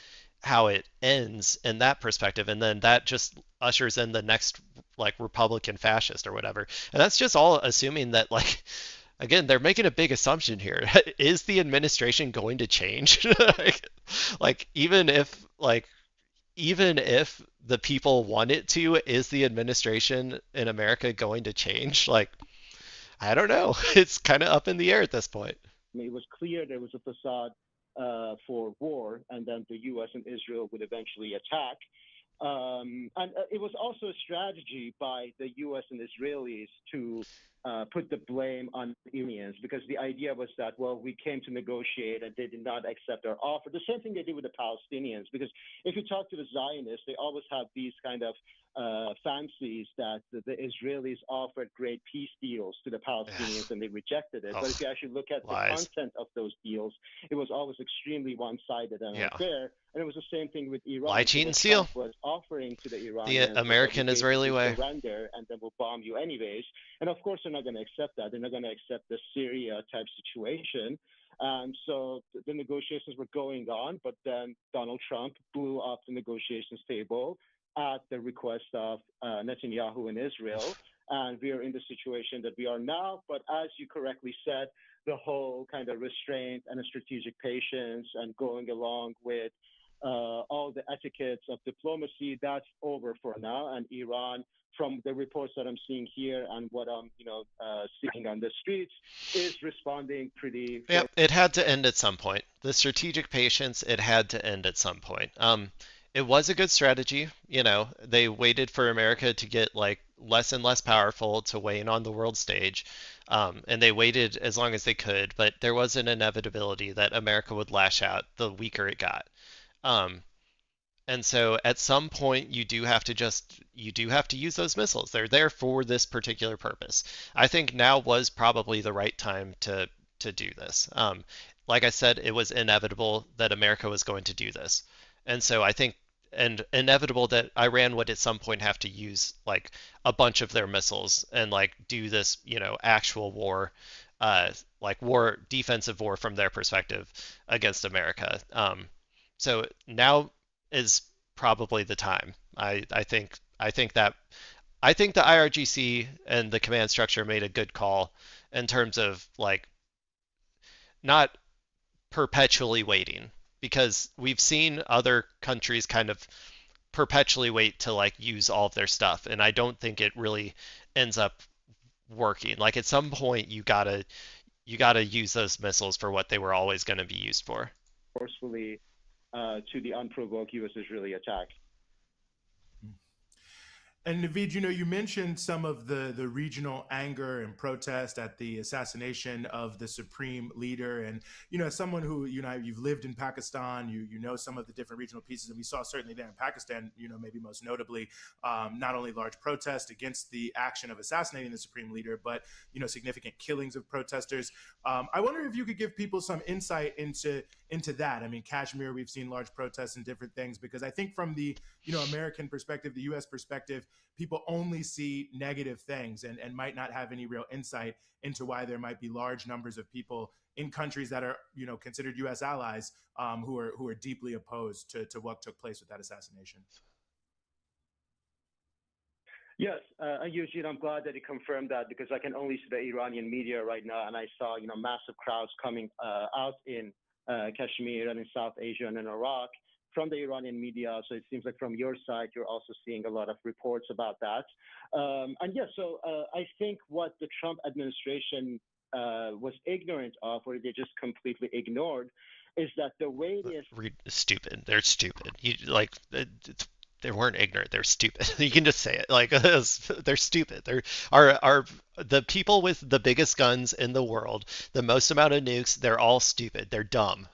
how it ends in that perspective, and then that just ushers in the next like Republican fascist or whatever. And that's just all assuming that like again, they're making a big assumption here. Is the administration going to change? like even if the people want it to, is the administration in America going to change? Like I don't know. It's kind of up in the air at this point. I mean, it was clear there was a facade for war, and then the U.S. and Israel would eventually attack. And it was also a strategy by the U.S. and Israelis to put the blame on Iranians, because the idea was that, well, we came to negotiate and they did not accept our offer. The same thing they did with the Palestinians, because if you talk to the Zionists, they always have these kind of fancies that the Israelis offered great peace deals to the Palestinians and they rejected it. Oh, But if you actually look at the lies. content of those deals, it was always extremely one-sided and Yeah. unfair. And it was the same thing with Iran. Lie, So cheat, what and steal. Trump was offering to the The Iranians was that we American-Israeli basically way. surrender and then we'll bomb you anyways. And of course, they're not going to accept that. They're not going to accept the Syria type situation. So the negotiations were going on, but then Donald Trump blew up the negotiations table at the request of Netanyahu in Israel. And we are in the situation that we are now. But as you correctly said, the whole kind of restraint and a strategic patience and going along with all the etiquettes of diplomacy, that's over for now. And Iran, from the reports that I'm seeing here and what I'm, seeing on the streets, is responding pretty. Yep, it had to end at some point. The strategic patience, it had to end at some point. It was a good strategy. They waited for America to get like less and less powerful to weigh in on the world stage. And they waited as long as they could, but there was an inevitability that America would lash out the weaker it got. Um, and so at some point you do have to use those missiles. They're there for this particular purpose. I think now was probably the right time to do this. Like I said, it was inevitable that America was going to do this. And so I think and inevitable that Iran would at some point have to use like a bunch of their missiles and like do this, actual war, like war, defensive war from their perspective against America. So now is probably the time. I think the IRGC and the command structure made a good call in terms of like not perpetually waiting, because we've seen other countries kind of perpetually wait to like use all of their stuff, and I don't think it really ends up working. Like at some point you gotta use those missiles for what they were always going to be used for. Forcefully to the unprovoked U.S.-Israeli attack. And Naveed, you mentioned some of the regional anger and protest at the assassination of the supreme leader. And, as someone who, you've lived in Pakistan, you know some of the different regional pieces. And we saw certainly there in Pakistan, maybe most notably, not only large protests against the action of assassinating the supreme leader, but, significant killings of protesters. I wonder if you could give people some insight into that. I mean, Kashmir, we've seen large protests and different things, because I think from the, American perspective, the U.S. perspective, people only see negative things and might not have any real insight into why there might be large numbers of people in countries that are, considered U.S. allies, who are deeply opposed to what took place with that assassination. Yes, Eugene, I'm glad that you confirmed that, because I can only see the Iranian media right now, and I saw, massive crowds coming out in Kashmir and in South Asia and in Iraq from the Iranian media. So it seems like from your side, you're also seeing a lot of reports about that. So I think what the Trump administration was ignorant of, or they just completely ignored, is that the way they Stupid. They're stupid. They weren't ignorant. They're stupid. You can just say it. Like they're stupid. They're are the people with the biggest guns in the world, the most amount of nukes. They're all stupid. They're dumb.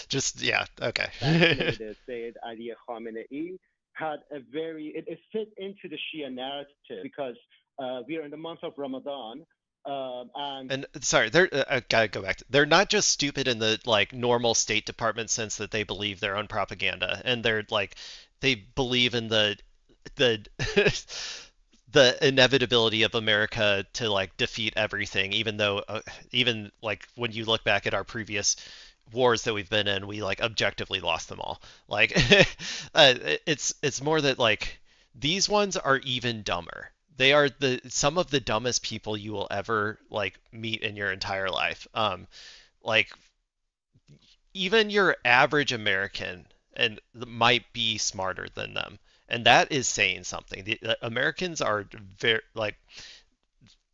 Just yeah. Okay. assassinated Sayyid Ali Khamenei had it fit into the Shia narrative, because we are in the month of Ramadan. And sorry, I gotta go back. They're not just stupid in the like normal State Department sense that they believe their own propaganda, and they believe in the the inevitability of America to like defeat everything, even though even like when you look back at our previous wars that we've been in, we like objectively lost them all. Like it's more that like these ones are even dumber. They are some of the dumbest people you will ever like meet in your entire life. Like even your average American and might be smarter than them, and that is saying something. The Americans are very like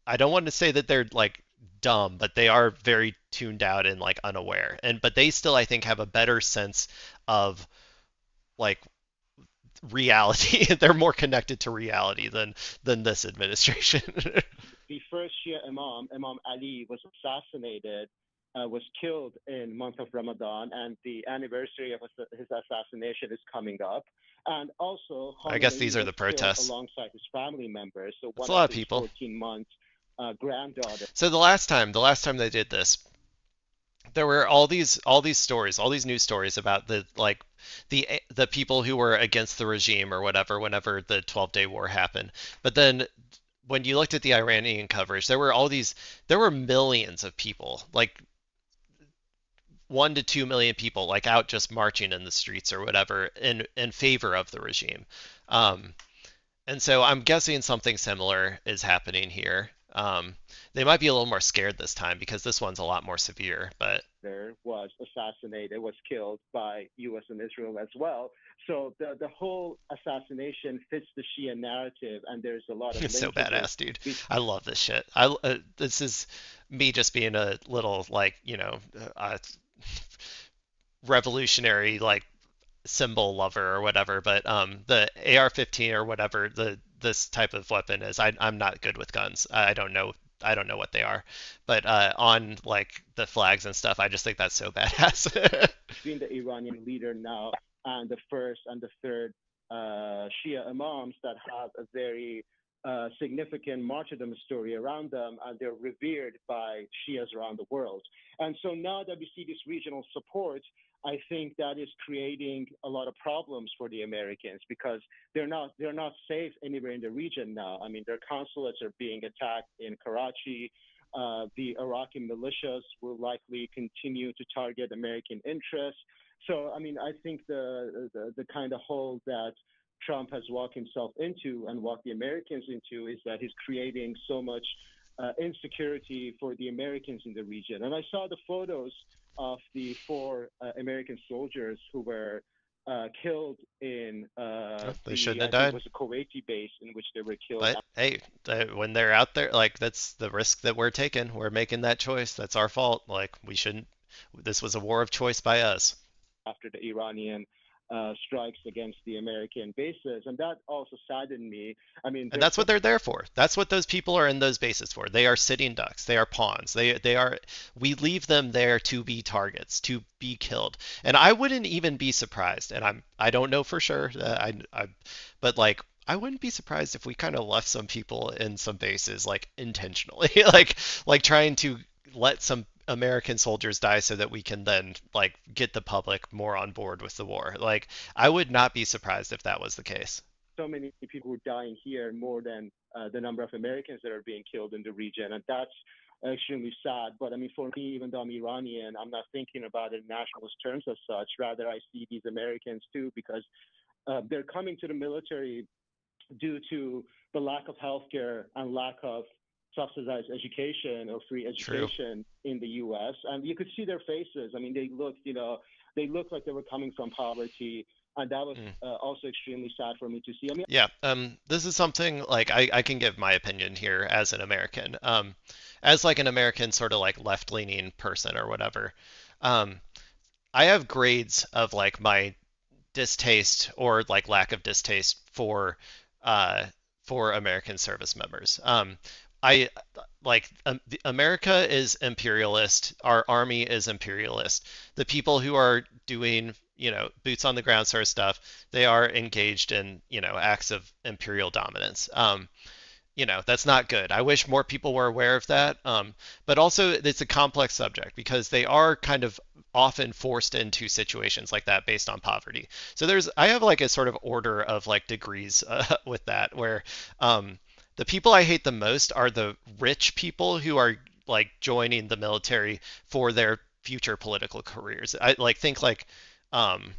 I don't want to say that they're like dumb, but they are very tuned out and like unaware. And but they still, I think, have a better sense of like reality. They're more connected to reality than this administration. The first Shia Imam, Imam Ali, was assassinated, was killed in month of Ramadan, and the anniversary of his assassination is coming up. And also, I guess Khamenei these are was the killed protests. alongside his family members. So That's a one of lot of his people. 14 month granddaughter. So the last time they did this, there were all these stories, all these news stories about the like the people who were against the regime or whatever whenever the 12-day war happened. But then when you looked at the Iranian coverage, there were millions of people, like 1 to 2 million people, like out just marching in the streets or whatever in favor of the regime. Um, and so I'm guessing something similar is happening here. They might be a little more scared this time because this one's a lot more severe, but Was assassinated, was killed by U.S. and Israel as well. So the whole assassination fits the Shia narrative, and there's a lot of it's so linkages. badass, dude. I love this shit. This is me just being a little like, revolutionary like symbol lover or whatever, but the AR-15 or whatever this type of weapon is, I'm not good with guns. I don't know what they are, but on like the flags and stuff, I just think that's so badass. Between the Iranian leader now and the first and the third Shia imams that have a very significant martyrdom story around them, and they're revered by Shias around the world. And so now that we see this regional support, I think that is creating a lot of problems for the Americans because they're not safe anywhere in the region now. I mean, their consulates are being attacked in Karachi. The Iraqi militias will likely continue to target American interests. So, I mean, I think the kind of hole that Trump has walked himself into and walked the Americans into is that he's creating so much insecurity for the Americans in the region. And I saw the photos of the four American soldiers who were killed in They shouldn't have I think it died. was a Kuwaiti base in which they were killed. But hey, when they're out there, like that's the risk that we're taking. We're making that choice. That's our fault. Like we shouldn't. This was a war of choice by us. After the Iranian strikes against the American bases, and that also saddened me. I mean, And that's what they're there for. That's what those people are in those bases for. They are sitting ducks. They are pawns. They are. We leave them there to be targets, to be killed. And I wouldn't even be surprised. And I don't know for sure. But like I wouldn't be surprised if we kind of left some people in some bases like intentionally, like trying to let some American soldiers die so that we can then like get the public more on board with the war. Like I would not be surprised if that was the case. so many people who are dying here more than the number of Americans that are being killed in the region, and that's extremely sad. But I mean, for me, even though I'm Iranian, I'm not thinking about it in nationalist terms as such. Rather, I see these Americans too because they're coming to the military due to the lack of healthcare and lack of subsidized education or free True. education in the U.S. And you could see their faces. I mean, they looked like they were coming from poverty, and that was also extremely sad for me to see. I mean, Yeah, this is something like I can give my opinion here as an American, as like an American sort of like left-leaning person or whatever. Um, I have grades of like my distaste or like lack of distaste uh, for American service members. I like America is imperialist. Our army is imperialist. The people who are doing, boots on the ground sort of stuff, they are engaged in, acts of imperial dominance. That's not good. I wish more people were aware of that. But also, it's a complex subject because they are kind of often forced into situations like that based on poverty. So I have like a sort of order of like degrees with that, where the people I hate the most are the rich people who are like joining the military for their future political careers. I like think um,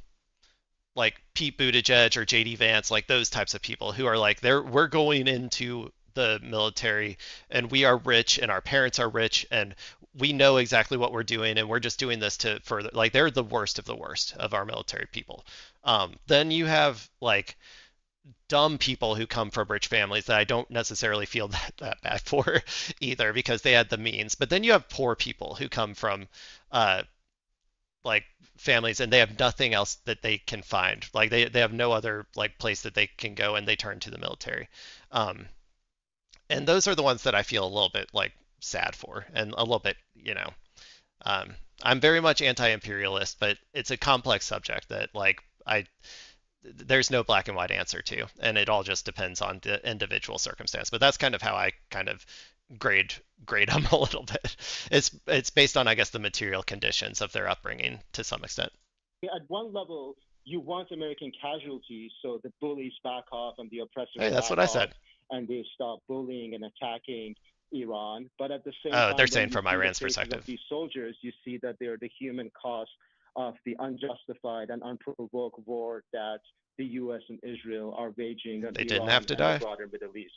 like Pete Buttigieg or JD Vance, like those types of people who are like we're going into the military and we are rich and our parents are rich and we know exactly what we're doing and we're just doing this to further, like they're the worst of the worst of our military people. Then you have like dumb people who come from rich families that I don't necessarily feel that bad for either because they had the means. But then you have poor people who come from uh, like families and they have nothing else that they can find. Like they have no other like place that they can go and they turn to the military. Um, and those are the ones that I feel a little bit like sad for and a little bit, um, I'm very much anti-imperialist, but it's a complex subject that like I there's no black and white answer to, and it all just depends on the individual circumstance. But that's kind of how I kind of grade grade them a little bit. It's based on I guess the material conditions of their upbringing to some extent. At one level, you want American casualties so the bullies back off and the oppressors Hey, that's back what I off said. and they stop bullying and attacking Iran. But at the same Oh, they're time, when saying you from see the Iran's faces of perspective. these soldiers, you see that they are the human cost of the unjustified and unprovoked war that the U.S. and Israel are waging on They didn't have Iran to and the die. broader Middle East.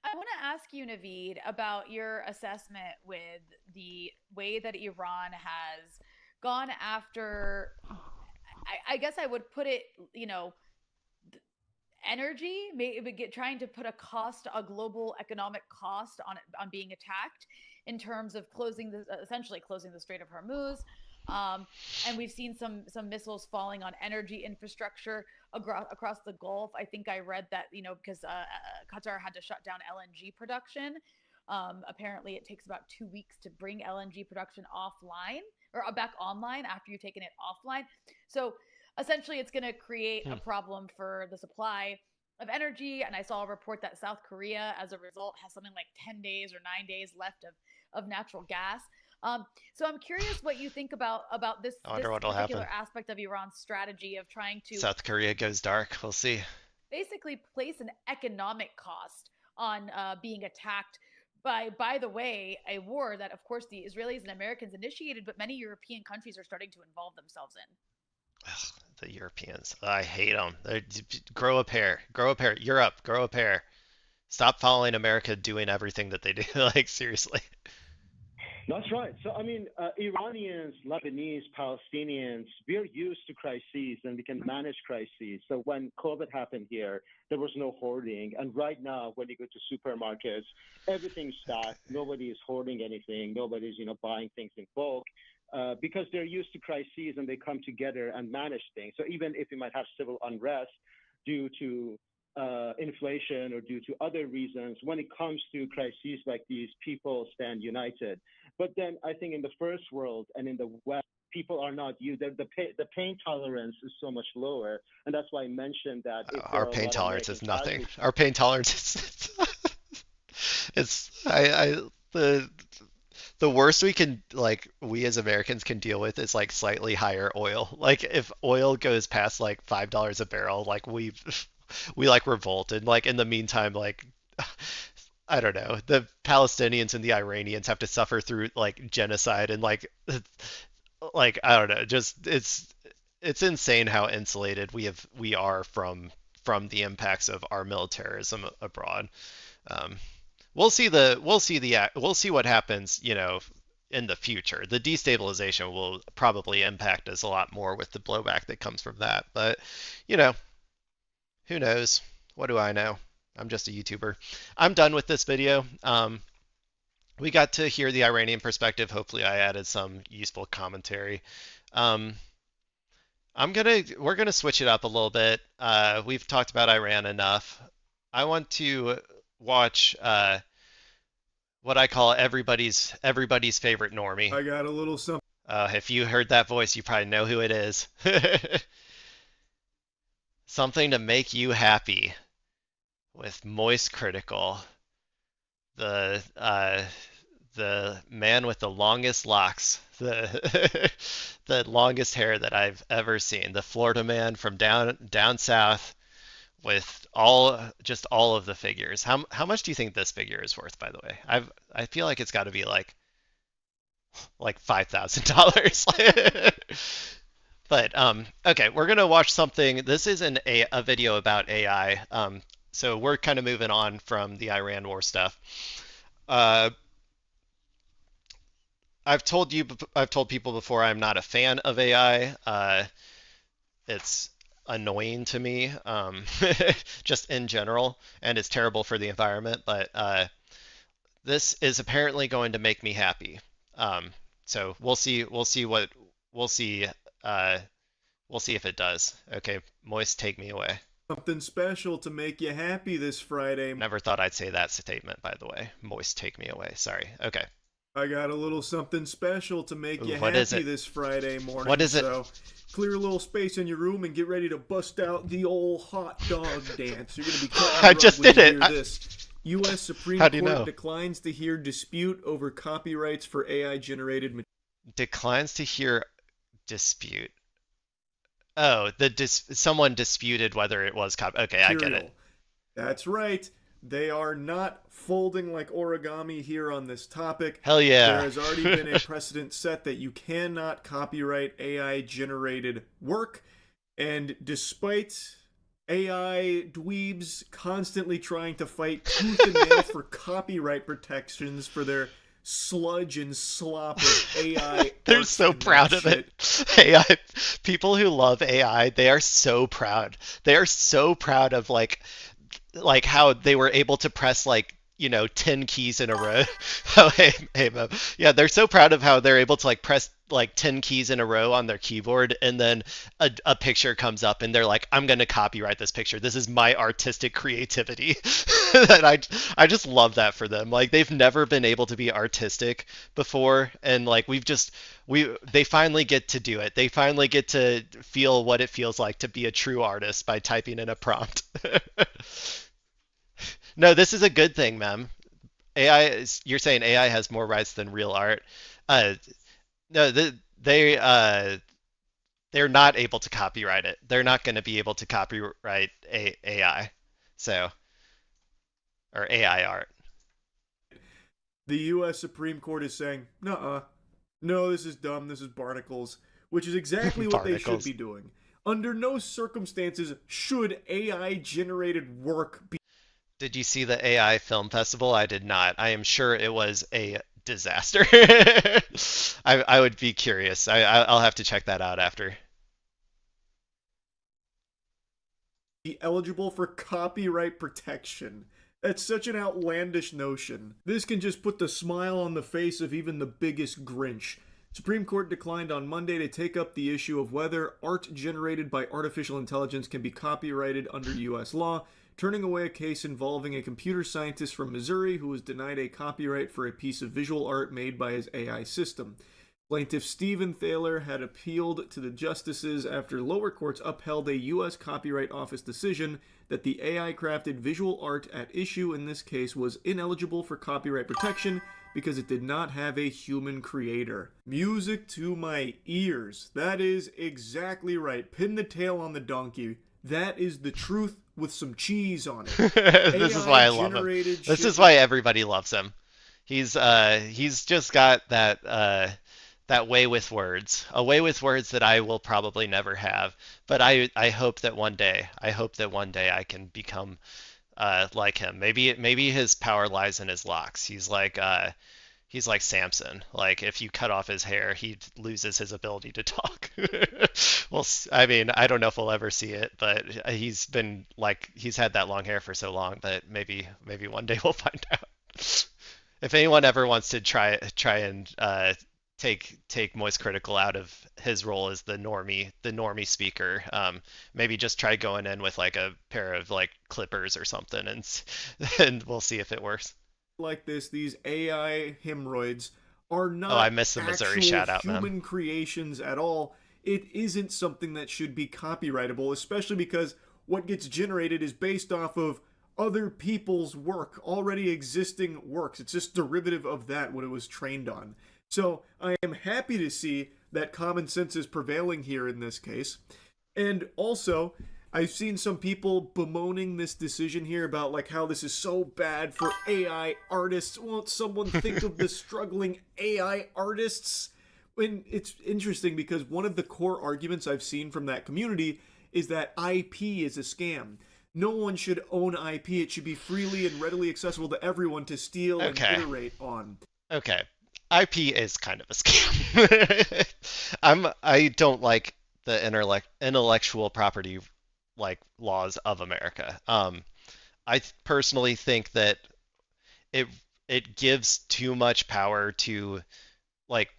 I want to ask you, Naveed, about your assessment with the way that Iran has gone after. I guess I would put it, energy, maybe trying to put a global economic cost on being attacked in terms of essentially closing the Strait of Hormuz. And we've seen some missiles falling on energy infrastructure across the Gulf. I think I read that because Qatar had to shut down LNG production. Apparently, it takes about 2 weeks to bring LNG production offline or back online after you've taken it offline. So essentially, it's going to create a problem for the supply of energy. And I saw a report that South Korea, as a result, has something like 10 days or 9 days left of natural gas. So I'm curious what you think about this I wonder what'll particular happen. aspect of Iran's strategy of trying to South Korea goes dark. We'll see. basically place an economic cost on being attacked by the way, a war that of course the Israelis and Americans initiated, but many European countries are starting to involve themselves in. Ugh, the Europeans. I hate them. Grow a pair. Grow a pair. Europe, grow a pair. Stop following America doing everything that they do. Like, seriously. That's right. So, I mean, Iranians, Lebanese, Palestinians, we're used to crises and we can manage crises. So, when COVID happened here, there was no hoarding. And right now, when you go to supermarkets, everything's stacked. Nobody is hoarding anything. Nobody's, buying things in bulk because they're used to crises and they come together and manage things. So, even if we might have civil unrest due to inflation or due to other reasons, when it comes to crises like these, people stand united. But then I think in the first world and in the West, people are not used. The pain tolerance is so much lower, and that's why I mentioned that if there Our are a pain lot of tolerance American is nothing. casualties. Our pain tolerance is it's the worst we can like we as Americans can deal with is like slightly higher oil. Like if oil goes past like $5 a barrel, like we like revolt and like in the meantime like I don't know, the Palestinians and the Iranians have to suffer through like genocide and like I don't know, just it's insane how insulated we are from the impacts of our militarism abroad. Um, we'll see what happens, in the future. The destabilization will probably impact us a lot more with the blowback that comes from that. But, you know, who knows? What do I know? I'm just a YouTuber. I'm done with this video. We got to hear the Iranian perspective. Hopefully, I added some useful commentary. Um, we're gonna switch it up a little bit. We've talked about Iran enough. I want to watch what I call everybody's favorite normie. I got a little something. If you heard that voice, you probably know who it is. Something to make you happy with Moist Critical, the man with the longest locks, the the longest hair that I've ever seen, the Florida man from down south with all of the figures. How much do you think this figure is worth, by the way? I feel like it's got to be like $5,000. But okay, we're gonna watch something. This is a video about AI. So we're kind of moving on from the Iran war stuff. Uh, I've told people before I'm not a fan of AI. It's annoying to me, just in general, and is terrible for the environment. But this is apparently going to make me happy. Um, so we'll see. We'll see. Uh, we'll see if it does. Okay, Moist, take me away. Something special to make you happy this Friday. Never thought I'd say that statement, by the way. Moist, take me away. Sorry. Okay. I got a little something special to make you what is happy it? this Friday morning. What is it? So clear a little space in your room and get ready to bust out the old hot dog dance. You're gonna be cutting I up just when did you it. hear this. U.S. Supreme How do you Court know? declines to hear dispute over copyrights for AI-generated material. Declines to hear dispute. Oh, someone disputed whether it was copy. Okay, I get it. That's right. They are not folding like origami here on this topic. Hell yeah. There has already been a precedent set that you cannot copyright AI-generated work. And despite AI dweebs constantly trying to fight tooth and nail for copyright protections for their sludge and slop of AI. They're so proud of it. AI people who love AI, they are so proud. They are so proud of like how they were able to press 10 keys in a row. Oh, hey, Mo. Yeah, they're so proud of how they're able to press 10 keys in a row on their keyboard, and then a picture comes up and they're like, I'm going to copyright this picture. This is my artistic creativity. And I just love that for them. Like, they've never been able to be artistic before, and they finally get to do it. They finally get to feel what it feels like to be a true artist by typing in a prompt. No, this is a good thing, ma'am. You're saying AI has more rights than real art. Uh, no, they're not able to copyright it. They're not going to be able to copyright AI, so or AI art. The U.S. Supreme Court is saying, nuh-uh. No, this is dumb. This is barnacles, which is exactly what they should be doing. Under no circumstances should AI-generated work be. Did you see the AI film festival? I did not. I am sure it was a disaster. I would be curious. I'll have to check that out after. Be eligible for copyright protection. That's such an outlandish notion. This can just put the smile on the face of even the biggest Grinch. Supreme Court declined on Monday to take up the issue of whether art generated by artificial intelligence can be copyrighted under U.S. law, turning away a case involving a computer scientist from Missouri who was denied a copyright for a piece of visual art made by his AI system. Plaintiff Stephen Thaler had appealed to the justices after lower courts upheld a U.S. Copyright Office decision that the AI-crafted visual art at issue in this case was ineligible for copyright protection because it did not have a human creator. Music to my ears. That is exactly right. Pin the tail on the donkey. That is the truth with some cheese on it. This is why I love him. This is why everybody loves him. He's just got that way with words, a way with words that I will probably never have. But I hope that one day, I can become like him. Maybe his power lies in his locks. He's like Samson. Like, if you cut off his hair, he loses his ability to talk. Well, I mean, I don't know if we'll ever see it, but he's had that long hair for so long that maybe one day we'll find out. If anyone ever wants to try and take Moist Critical out of his role as the normie speaker, maybe just try going in with like a pair of like clippers or something, and we'll see if it works. Like this, these AI hemorrhoids are not I missed the Missouri shout-out, human creations at all. It isn't something that should be copyrightable, especially because what gets generated is based off of other people's work, already existing works. It's just derivative of that, what it was trained on. So I am happy to see that common sense is prevailing here in this case. And also, I've seen some people bemoaning this decision here about like how this is so bad for AI artists. Won't someone think of the struggling AI artists? And it's interesting because one of the core arguments I've seen from that community is that IP is a scam. No one should own IP. It should be freely and readily accessible to everyone to steal and iterate on. Okay. IP is kind of a scam. I don't like the intellectual property like laws of America. I personally think that it it gives too much power to like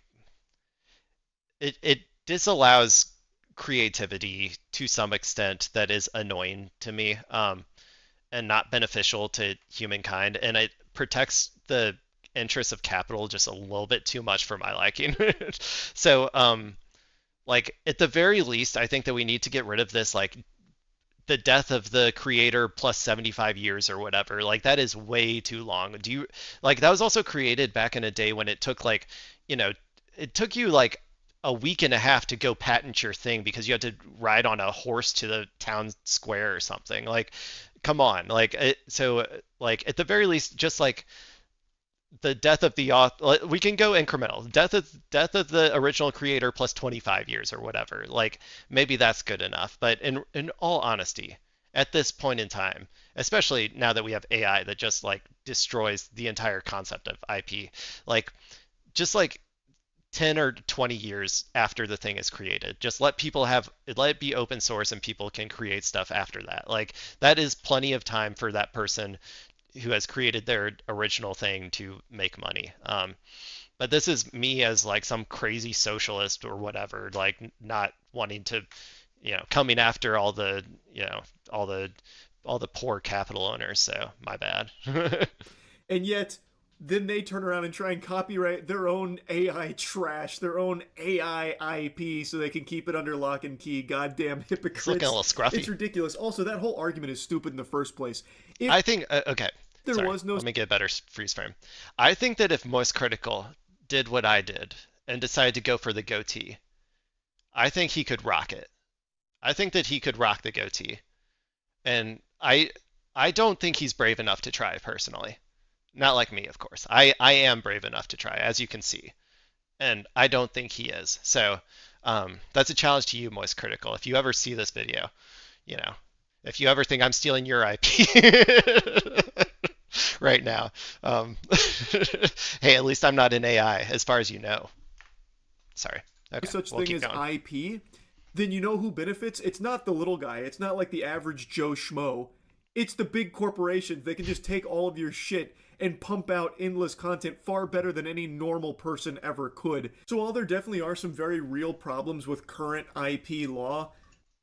it disallows creativity to some extent that is annoying to me, and not beneficial to humankind, and it protects the interests of capital just a little bit too much for my liking. So, like at the very least, I think that we need to get rid of this like the death of the creator plus 75 years or whatever. Like that is way too long. Do you like that was also created back in a day when it took like, you know, it took you like a week and a half to go patent your thing because you had to ride on a horse to the town square or something. Like, come on. Like, so like at the very least, just like the death of the author, we can go incremental. Death of the original creator plus 25 years or whatever. Like maybe that's good enough. But in all honesty, at this point in time, especially now that we have AI that just like destroys the entire concept of IP, like just like 10 or 20 years after the thing is created, just let it be open source and people can create stuff after that. Like that is plenty of time for that person who has created their original thing to make money. But this is me as like some crazy socialist or whatever, like not wanting to, coming after all the, all the poor capital owners. So my bad. And yet, then they turn around and try and copyright their own AI trash, their own AI IP, so they can keep it under lock and key. Goddamn hypocrites! It's looking a little scruffy. It's ridiculous. Also, that whole argument is stupid in the first place. I think okay. There was no. Let me get a better freeze frame. I think that if Moist Critical did what I did and decided to go for the goatee, I think he could rock it. I think that he could rock the goatee, and I don't think he's brave enough to try personally. Not like me, of course. I am brave enough to try, as you can see, and I don't think he is. So that's a challenge to you, Moist Critical. If you ever see this video, if you ever think I'm stealing your IP right now, hey, at least I'm not in AI, as far as you know. Sorry. Okay, such we'll thing as going. IP, then you know who benefits? It's not the little guy. It's not like the average Joe Schmo. It's the big corporations. They can just take all of your shit and pump out endless content far better than any normal person ever could. So while there definitely are some very real problems with current IP law,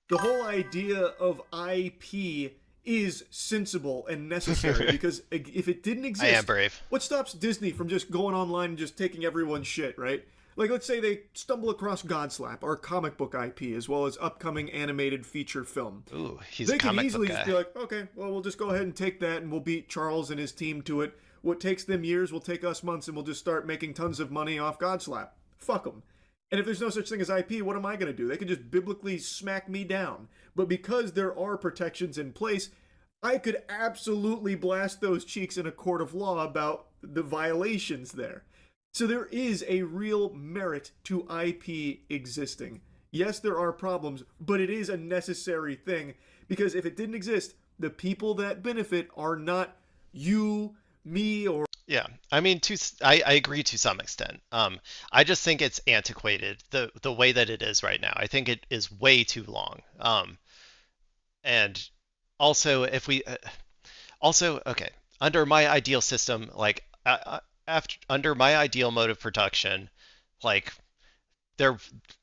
the whole idea of IP is sensible and necessary because if it didn't exist, I am brave. What stops Disney from just going online and just taking everyone's shit, right? Like, let's say they stumble across Godslap, our comic book IP, as well as upcoming animated feature film. Ooh, he's they a comic could easily book guy. just be like, okay, well, we'll just go ahead and take that and we'll beat Charles and his team to it. What takes them years will take us months and we'll just start making tons of money off Godslap. Fuck them. And if there's no such thing as IP, what am I going to do? They could just biblically smack me down. But because there are protections in place, I could absolutely blast those cheeks in a court of law about the violations there. So there is a real merit to IP existing. Yes, there are problems, but it is a necessary thing because if it didn't exist, the people that benefit are not you, me, or... Yeah, I mean, I agree to some extent. I just think it's antiquated the way that it is right now. I think it is way too long. And also, if we okay, under my ideal system, like under my ideal mode of production, like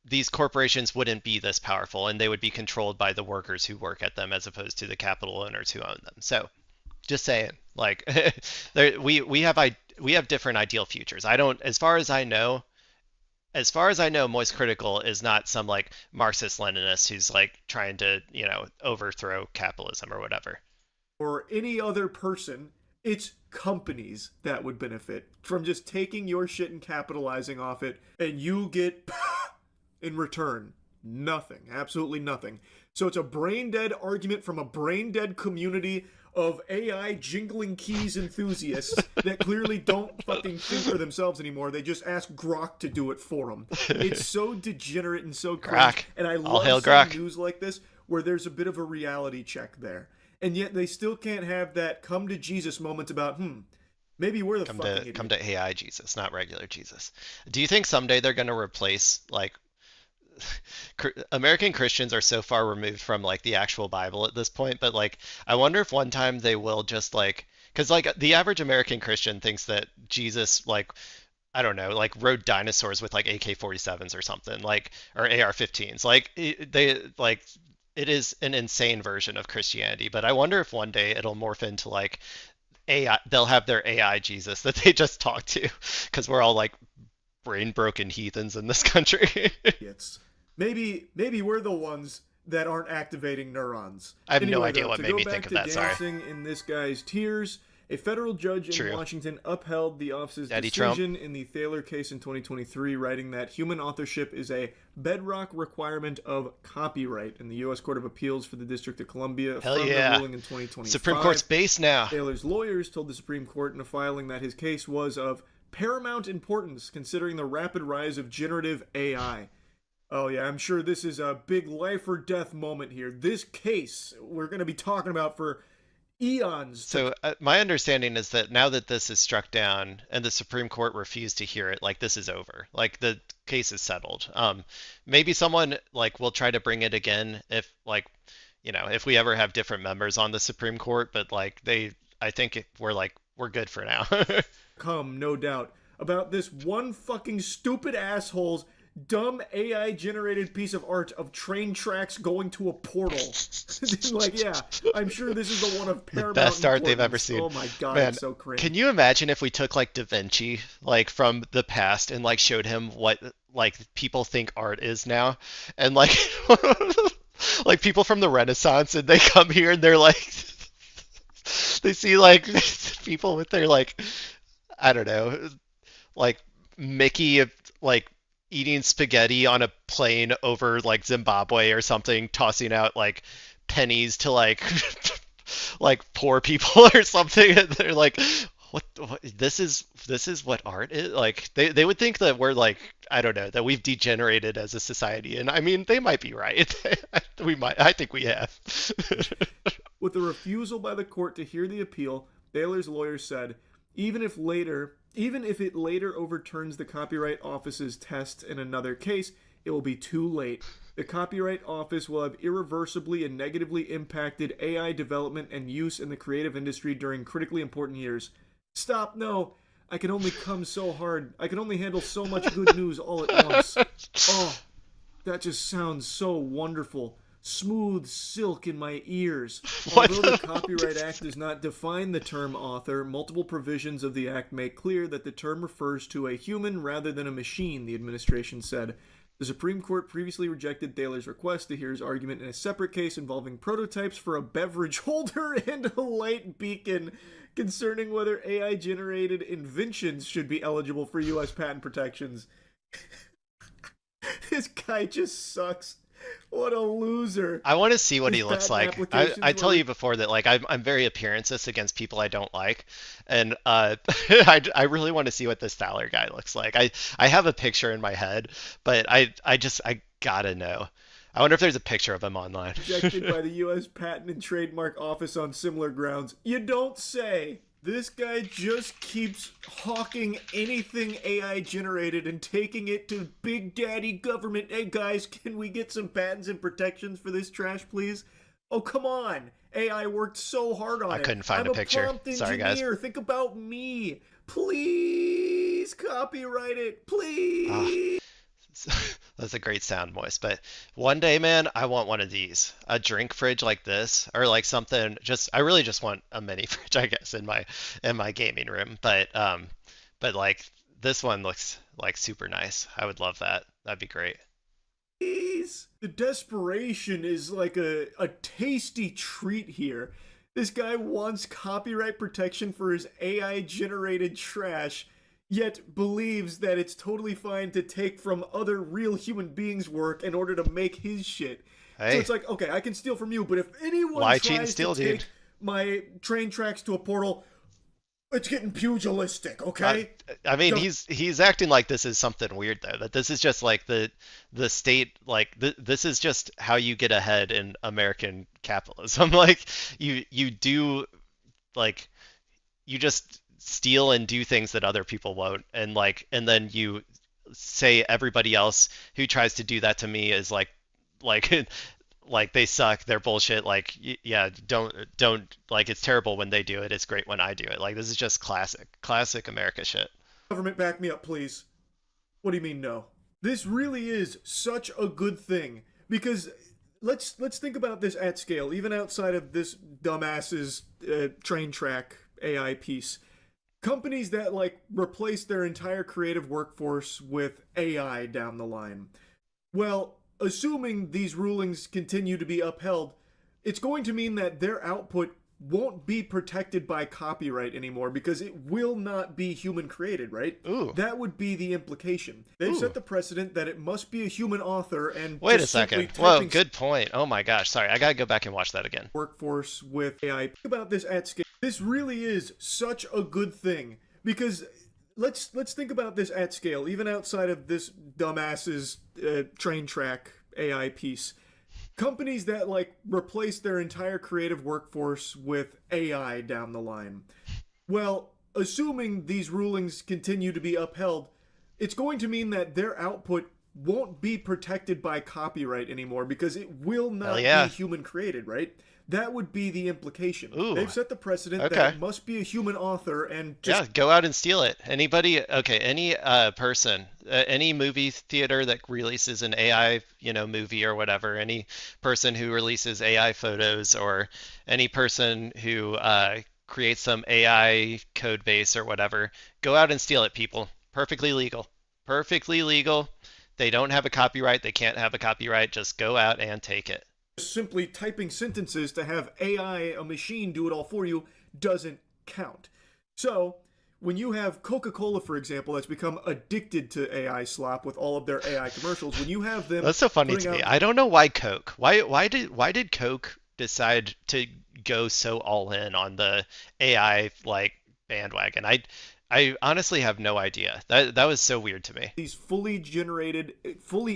these corporations wouldn't be this powerful, and they would be controlled by the workers who work at them as opposed to the capital owners who own them. So, just saying, like, we have different ideal futures. I don't, as far as I know, Moist Critical is not some like Marxist-Leninist who's like trying to, overthrow capitalism or whatever. Or any other person. It's companies that would benefit from just taking your shit and capitalizing off it, and you get in return nothing, absolutely nothing. So it's a brain dead argument from a brain dead community of AI jingling keys enthusiasts that clearly don't fucking think for themselves anymore. They just ask Grok to do it for them. It's so degenerate and so cringe. And I love seeing news like this where there's a bit of a reality check there. And yet they still can't have that come to Jesus moment about, maybe we're the fucking idiot. Come to AI Jesus, not regular Jesus. Do you think someday they're going to replace, like, American Christians are so far removed from like the actual Bible at this point, but like I wonder if one time they will just like because like the average American Christian thinks that Jesus like I don't know, like rode dinosaurs with like AK-47s or something, like or AR-15s. Like they like it is an insane version of Christianity, but I wonder if one day it'll morph into like AI, they'll have their AI Jesus that they just talk to because we're all like brain broken heathens in this country. It's maybe we're the ones that aren't activating neurons. I have no Anyway, idea though, what to made go me back think of to that. Sorry. dancing in this guy's tears, a federal judge in True. Washington upheld the office's Daddy Trump. decision in the Thaler case in 2023, writing that human authorship is a bedrock requirement of copyright. In the U.S. Court of Appeals for the District of Columbia Hell affirmed yeah. the ruling in 2025. Supreme Court's based now. Thaler's lawyers told the Supreme Court in a filing that his case was of paramount importance considering the rapid rise of generative AI. Oh yeah, I'm sure this is a big life or death moment here. This case we're going to be talking about for eons. So my understanding is that now that this is struck down and the Supreme Court refused to hear it, like this is over. Like the case is settled. Maybe someone like will try to bring it again if like, you know, if we ever have different members on the Supreme Court, but like I think we're good for now. Come, no doubt, about this one fucking stupid asshole's dumb AI generated piece of art of train tracks going to a portal. Like, yeah, I'm sure this is the one of paramount Best art they've ever importance. seen. Oh my god, Man, it's so cringe. can you imagine if we took like Da Vinci, like from the past, and like showed him what like people think art is now, and like like people from the Renaissance, and they come here and they're like, they see like people with their like, I don't know, like Mickey like eating spaghetti on a plane over like Zimbabwe or something, tossing out like pennies to like like poor people or something. And they're like, what this is what art is like. They would think that we're like, I don't know, that we've degenerated as a society, and I mean they might be right. I think we have. With the refusal by the court to hear the appeal, Thaler's lawyer said, even if it later overturns the Copyright Office's test in another case, it will be too late. The Copyright Office will have irreversibly and negatively impacted AI development and use in the creative industry during critically important years. Stop, no. I can only come so hard. I can only handle so much good news all at once. Oh, that just sounds so wonderful. Smooth silk in my ears. Although the Copyright Act does not define the term author, multiple provisions of the Act make clear that the term refers to a human rather than a machine, the administration said. The Supreme Court previously rejected Thaler's request to hear his argument in a separate case involving prototypes for a beverage holder and a light beacon concerning whether AI-generated inventions should be eligible for U.S. patent protections. This guy just sucks. What a loser. I want to see what he looks like. I tell were- you before that like I'm very appearances against people I don't like, and I really want to see what this Thaler guy looks like. I have a picture in my head, but I gotta know. I wonder if there's a picture of him online. Rejected by the U.S. Patent and Trademark Office on similar grounds. You don't say. This guy just keeps hawking anything AI generated and taking it to Big Daddy government. Hey guys, can we get some patents and protections for this trash, please? Oh, come on. AI worked so hard on it. I couldn't find I'm a picture. Prompt Sorry, guys. engineer. Think about me. Please copyright it. Please. That's a great sound, Moist. But one day, man, I want one of these. A drink fridge like this, or like something. I really just want a mini fridge, I guess, in my gaming room. But like this one looks like super nice. I would love that. That'd be great. The desperation is like a tasty treat here. This guy wants copyright protection for his AI generated trash, yet believes that it's totally fine to take from other real human beings' work in order to make his shit. Hey. So it's like, okay, I can steal from you, but if anyone Why cheat and tries steal, to take dude? my train tracks to a portal, it's getting pugilistic, okay? I mean, Don't- he's acting like this is something weird though. That this is just like the state, like this is just how you get ahead in American capitalism. Like you do, like you just steal and do things that other people won't, and then you say everybody else who tries to do that to me is like like like they suck, they're bullshit. Like yeah, don't like it's terrible when they do it. It's great when I do it. Like this is just classic America shit. Government, back me up, please. What do you mean no? This really is such a good thing because let's think about this at scale, even outside of this dumbass's train track AI piece. Companies that like replace their entire creative workforce with AI down the line. Well, assuming these rulings continue to be upheld, it's going to mean that their output won't be protected by copyright anymore because it will not be human created, right? Ooh. That would be the implication. They've set the precedent that it must be a human author and wait a second. Whoa, good point. Oh my gosh, sorry, I gotta go back and watch that again. Workforce with AI. Think about this at scale. This really is such a good thing because let's think about this at scale, even outside of this dumbass's train track AI piece. Companies that like replace their entire creative workforce with AI down the line. Well, assuming these rulings continue to be upheld, it's going to mean that their output won't be protected by copyright anymore because it will not be human created, right? That would be the implication. Ooh. They've set the precedent that it must be a human author and yeah, go out and steal it. Anybody, okay, any person, any movie theater that releases an AI, movie or whatever, any person who releases AI photos or any person who creates some AI code base or whatever, go out and steal it, people. Perfectly legal. Perfectly legal. They don't have a copyright. They can't have a copyright. Just go out and take it. Simply typing sentences to have AI, a machine, do it all for you doesn't count. So when you have Coca-Cola, for example, that's become addicted to AI slop with all of their AI commercials, when you have them... That's so funny to me. I don't know why Coke. Why did Coke decide to go so all in on the AI like bandwagon? I honestly have no idea. That was so weird to me. These fully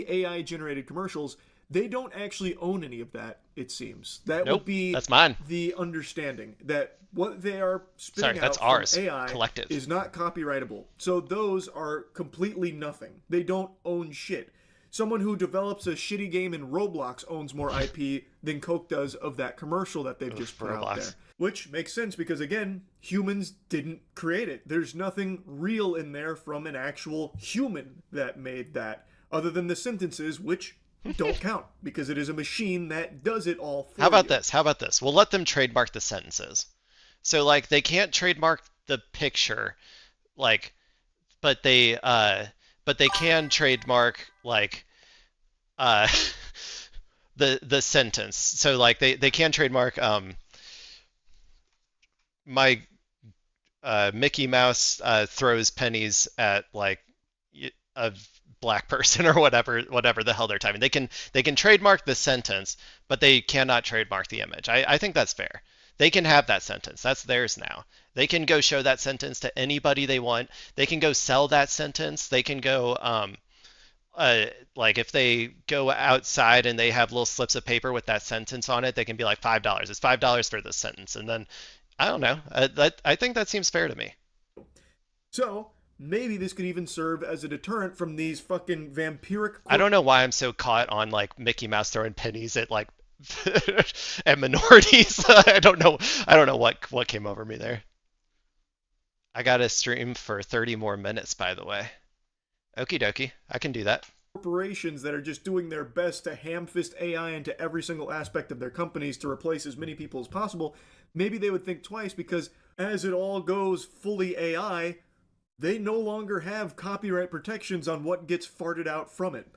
AI generated commercials, they don't actually own any of that, it seems. That would be that's mine. The understanding that what they are spitting that's out ours, from AI collective. Is not copyrightable. So those are completely nothing. They don't own shit. Someone who develops a shitty game in Roblox owns more IP than Coke does of that commercial that they've just put out there. Which makes sense because, again, humans didn't create it. There's nothing real in there from an actual human that made that, other than the sentences, which don't count because it is a machine that does it all for you. How about this? We'll let them trademark the sentences. So like they can't trademark the picture, like, but they can trademark like the sentence. So like they can trademark my Mickey Mouse throws pennies at like a black person or whatever the hell they're typing. They can trademark the sentence, but they cannot trademark the image. I think that's fair. They can have that sentence. That's theirs now. They can go show that sentence to anybody they want. They can go sell that sentence. They can go like if they go outside and they have little slips of paper with that sentence on it, they can be like $5. It's $5 for this sentence, and then I don't know. I think that seems fair to me. So maybe this could even serve as a deterrent from these fucking vampiric... I don't know why I'm so caught on like Mickey Mouse throwing pennies at like at minorities. I don't know what came over me there. I got to stream for 30 more minutes, by the way. Okie dokie, I can do that. Corporations that are just doing their best to ham-fist AI into every single aspect of their companies to replace as many people as possible, maybe they would think twice because as it all goes fully AI, they no longer have copyright protections on what gets farted out from it.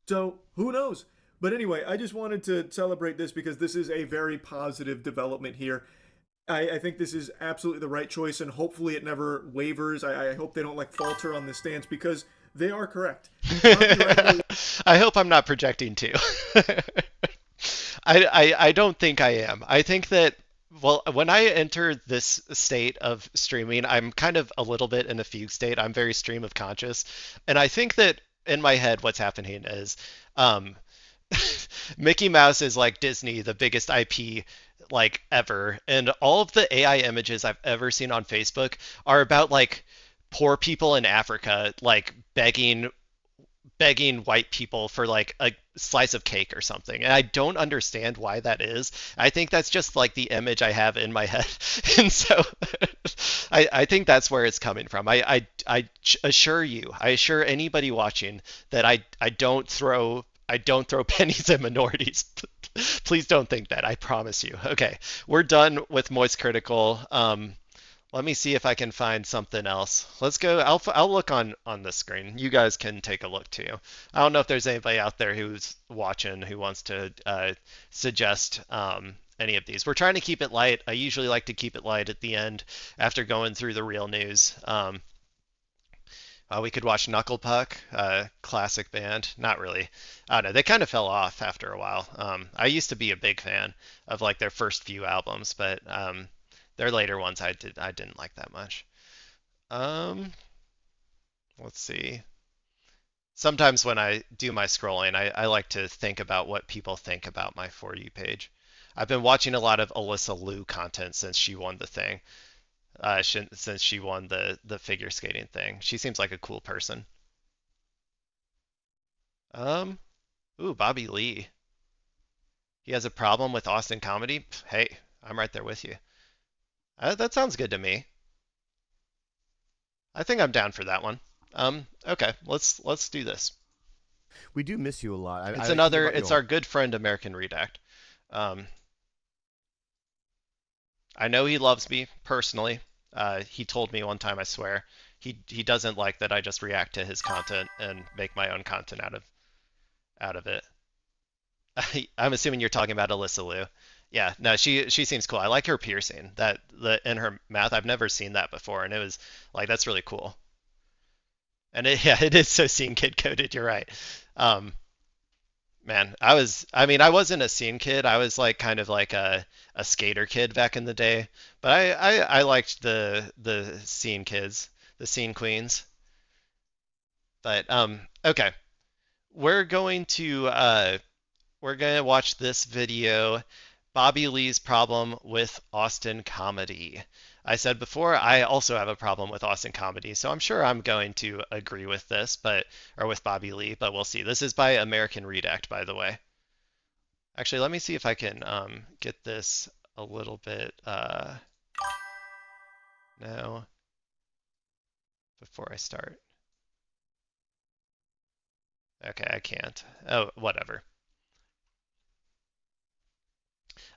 So, who knows? But anyway, I just wanted to celebrate this because this is a very positive development here. I think this is absolutely the right choice, and hopefully it never wavers. I hope they don't like falter on this stance because they are correct. I hope I'm not projecting too. I don't think I am. I think that, well, when I enter this state of streaming, I'm kind of a little bit in a fugue state. I'm very stream of conscious. And I think that in my head, what's happening is Mickey Mouse is like Disney, the biggest IP like ever. And all of the AI images I've ever seen on Facebook are about like poor people in Africa, like begging begging white people for like a slice of cake or something. And I don't understand why that is. I think that's just like the image I have in my head. And so I think that's where it's coming from. I assure you, I assure anybody watching that I don't throw pennies at minorities. Please don't think that. I promise you. Okay, we're done with Moist Critical. Let me see if I can find something else. Let's go. I'll look on the screen. You guys can take a look too. I don't know if there's anybody out there who's watching who wants to suggest any of these. We're trying to keep it light. I usually like to keep it light at the end after going through the real news. We could watch Knuckle Puck, classic band. Not really. I don't know. They kind of fell off after a while. I used to be a big fan of like their first few albums, but their later ones I didn't like that much. Um, let's see. Sometimes when I do my scrolling, I like to think about what people think about my For You page. I've been watching a lot of Alyssa Liu content since she won the thing. Since she won the figure skating thing. She seems like a cool person. Um, ooh, Bobby Lee. He has a problem with Austin comedy. Hey, I'm right there with you. That sounds good to me. I think I'm down for that one. Okay, let's do this. We do miss you a lot. It's our good friend American Redact. Um, I know he loves me personally. He told me one time, I swear, he doesn't like that I just react to his content and make my own content out of it. I'm assuming you're talking about Alyssa Liu. Yeah, no, she seems cool. I like her piercing. That the in her mouth. I've never seen that before, and it was like that's really cool. And yeah, it is so scene kid coded. You're right. Um, Man, I mean, I wasn't a scene kid. I was like kind of like a skater kid back in the day. But I liked the scene kids, the scene queens. But okay. We're going to watch this video, Bobby Lee's problem with Austin comedy. I said before, I also have a problem with Austin comedy, so I'm sure I'm going to agree with this, or with Bobby Lee, but we'll see. This is by American Redact, by the way. Actually, let me see if I can get this a little bit now before I start. Okay, I can't. Oh, whatever.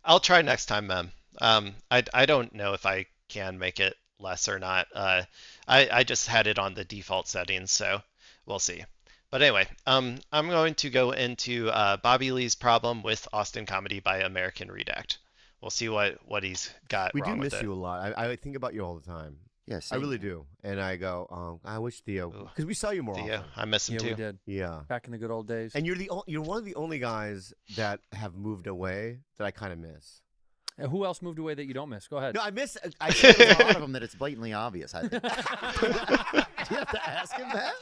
I'll try next time, Mem. I don't know if I can make it less or not. I just had it on the default settings, so we'll see. But anyway, I'm going to go into Bobby Lee's problem with Austin comedy by American Redact. We'll see what he's got We do wrong with miss it. you a lot. I think about you all the time. Yes, I really do. And I go, I wish Theo, Ooh, because we saw you more Theo, often. I miss him Yeah, too. we did. Yeah. Back in the good old days. And you're one of the only guys that have moved away that I kind of miss. And who else moved away that you don't miss? Go ahead. No, I miss. I think there's a lot of them that it's blatantly obvious. I think. Do you have to ask him that?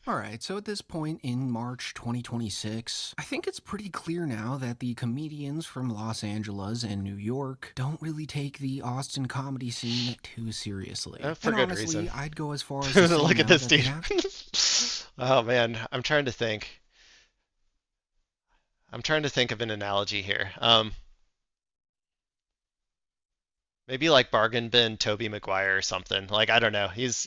All right, so at this point in March 2026, I think it's pretty clear now that the comedians from Los Angeles and New York don't really take the Austin comedy scene too seriously. For and good honestly, reason. I'd go as far as to say Look at now this that they dude. have Oh man, I'm trying to think. I'm trying to think of an analogy here. Maybe like Bargain Bin Toby Maguire or something. Like I don't know. He's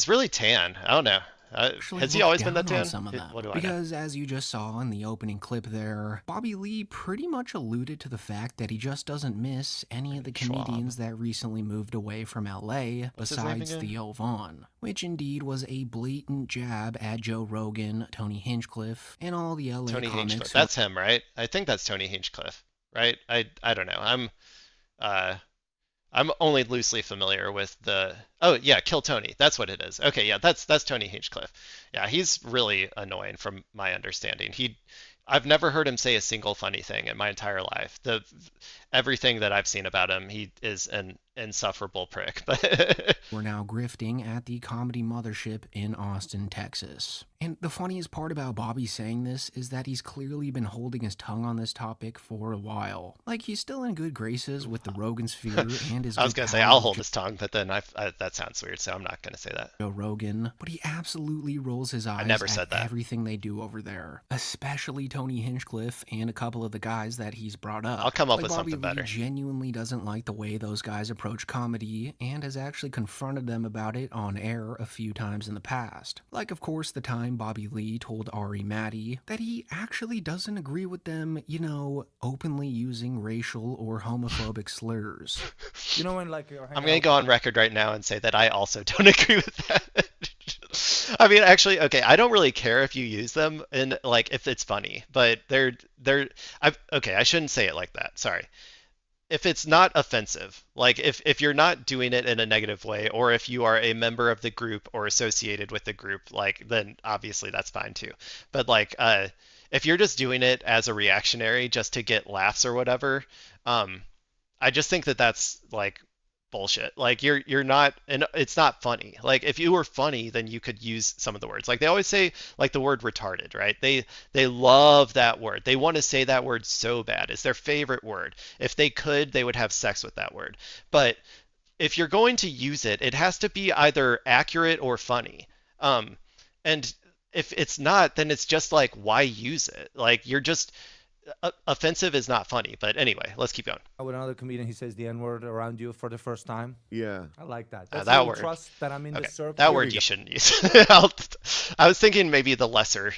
really tan. I don't know. actually Has he look always been down that on tan? some of them. What do I know? Because as you just saw in the opening clip there, Bobby Lee pretty much alluded to the fact that he just doesn't miss any of the Schwab. comedians that recently moved away from LA What's his name besides again? Theo Vaughn, which indeed was a blatant jab at Joe Rogan, Tony Hinchcliffe, and all the LA Tony comics Hinchcliffe. who That's him, right? I think that's Tony Hinchcliffe, right? I don't know. Uh I'm only loosely familiar with the. Oh yeah, Kill Tony. That's what it is. Okay, yeah, that's Tony Hinchcliffe. Yeah, he's really annoying from my understanding. I've never heard him say a single funny thing in my entire life. Everything that I've seen about him, he is an insufferable prick. But We're now grifting at the comedy mothership in Austin, Texas. And the funniest part about Bobby saying this is that he's clearly been holding his tongue on this topic for a while. Like, he's still in good graces with the Rogansphere and his I was good gonna say pals I'll with hold his tongue, but then that sounds weird, so I'm not gonna say that. Joe Rogan, but he absolutely rolls his eyes never at said that. everything they do over there, especially Tony Hinchcliffe and a couple of the guys that he's brought up. I'll come up Like, with Bobby something Lee better. genuinely doesn't like the way those guys approach comedy and has actually confronted them about it on air a few times in the past. Like, of course, the time Bobby Lee told Ari Maddie that he actually doesn't agree with them, you know, openly using racial or homophobic slurs. You know when like I'm gonna go on record right now and say that I also don't agree with that. I mean, actually, okay, I don't really care if you use them in like if it's funny, but okay, I shouldn't say it like that. Sorry. If it's not offensive, like if you're not doing it in a negative way, or if you are a member of the group or associated with the group, like then obviously that's fine too. But like if you're just doing it as a reactionary just to get laughs or whatever, I just think that that's like bullshit. Like you're not, and it's not funny. Like if you were funny, then you could use some of the words. Like they always say like the word retarded, right? They love that word. They want to say that word so bad. It's their favorite word. If they could, they would have sex with that word. But if you're going to use it, it has to be either accurate or funny. And if it's not, then it's just like, why use it? Like you're just offensive is not funny. But anyway, let's keep going. with another comedian, he says the N-word around you for the first time. Yeah. I like that. That's That how you word. trust that I'm in the circle. That word you shouldn't use. I was thinking maybe the lesser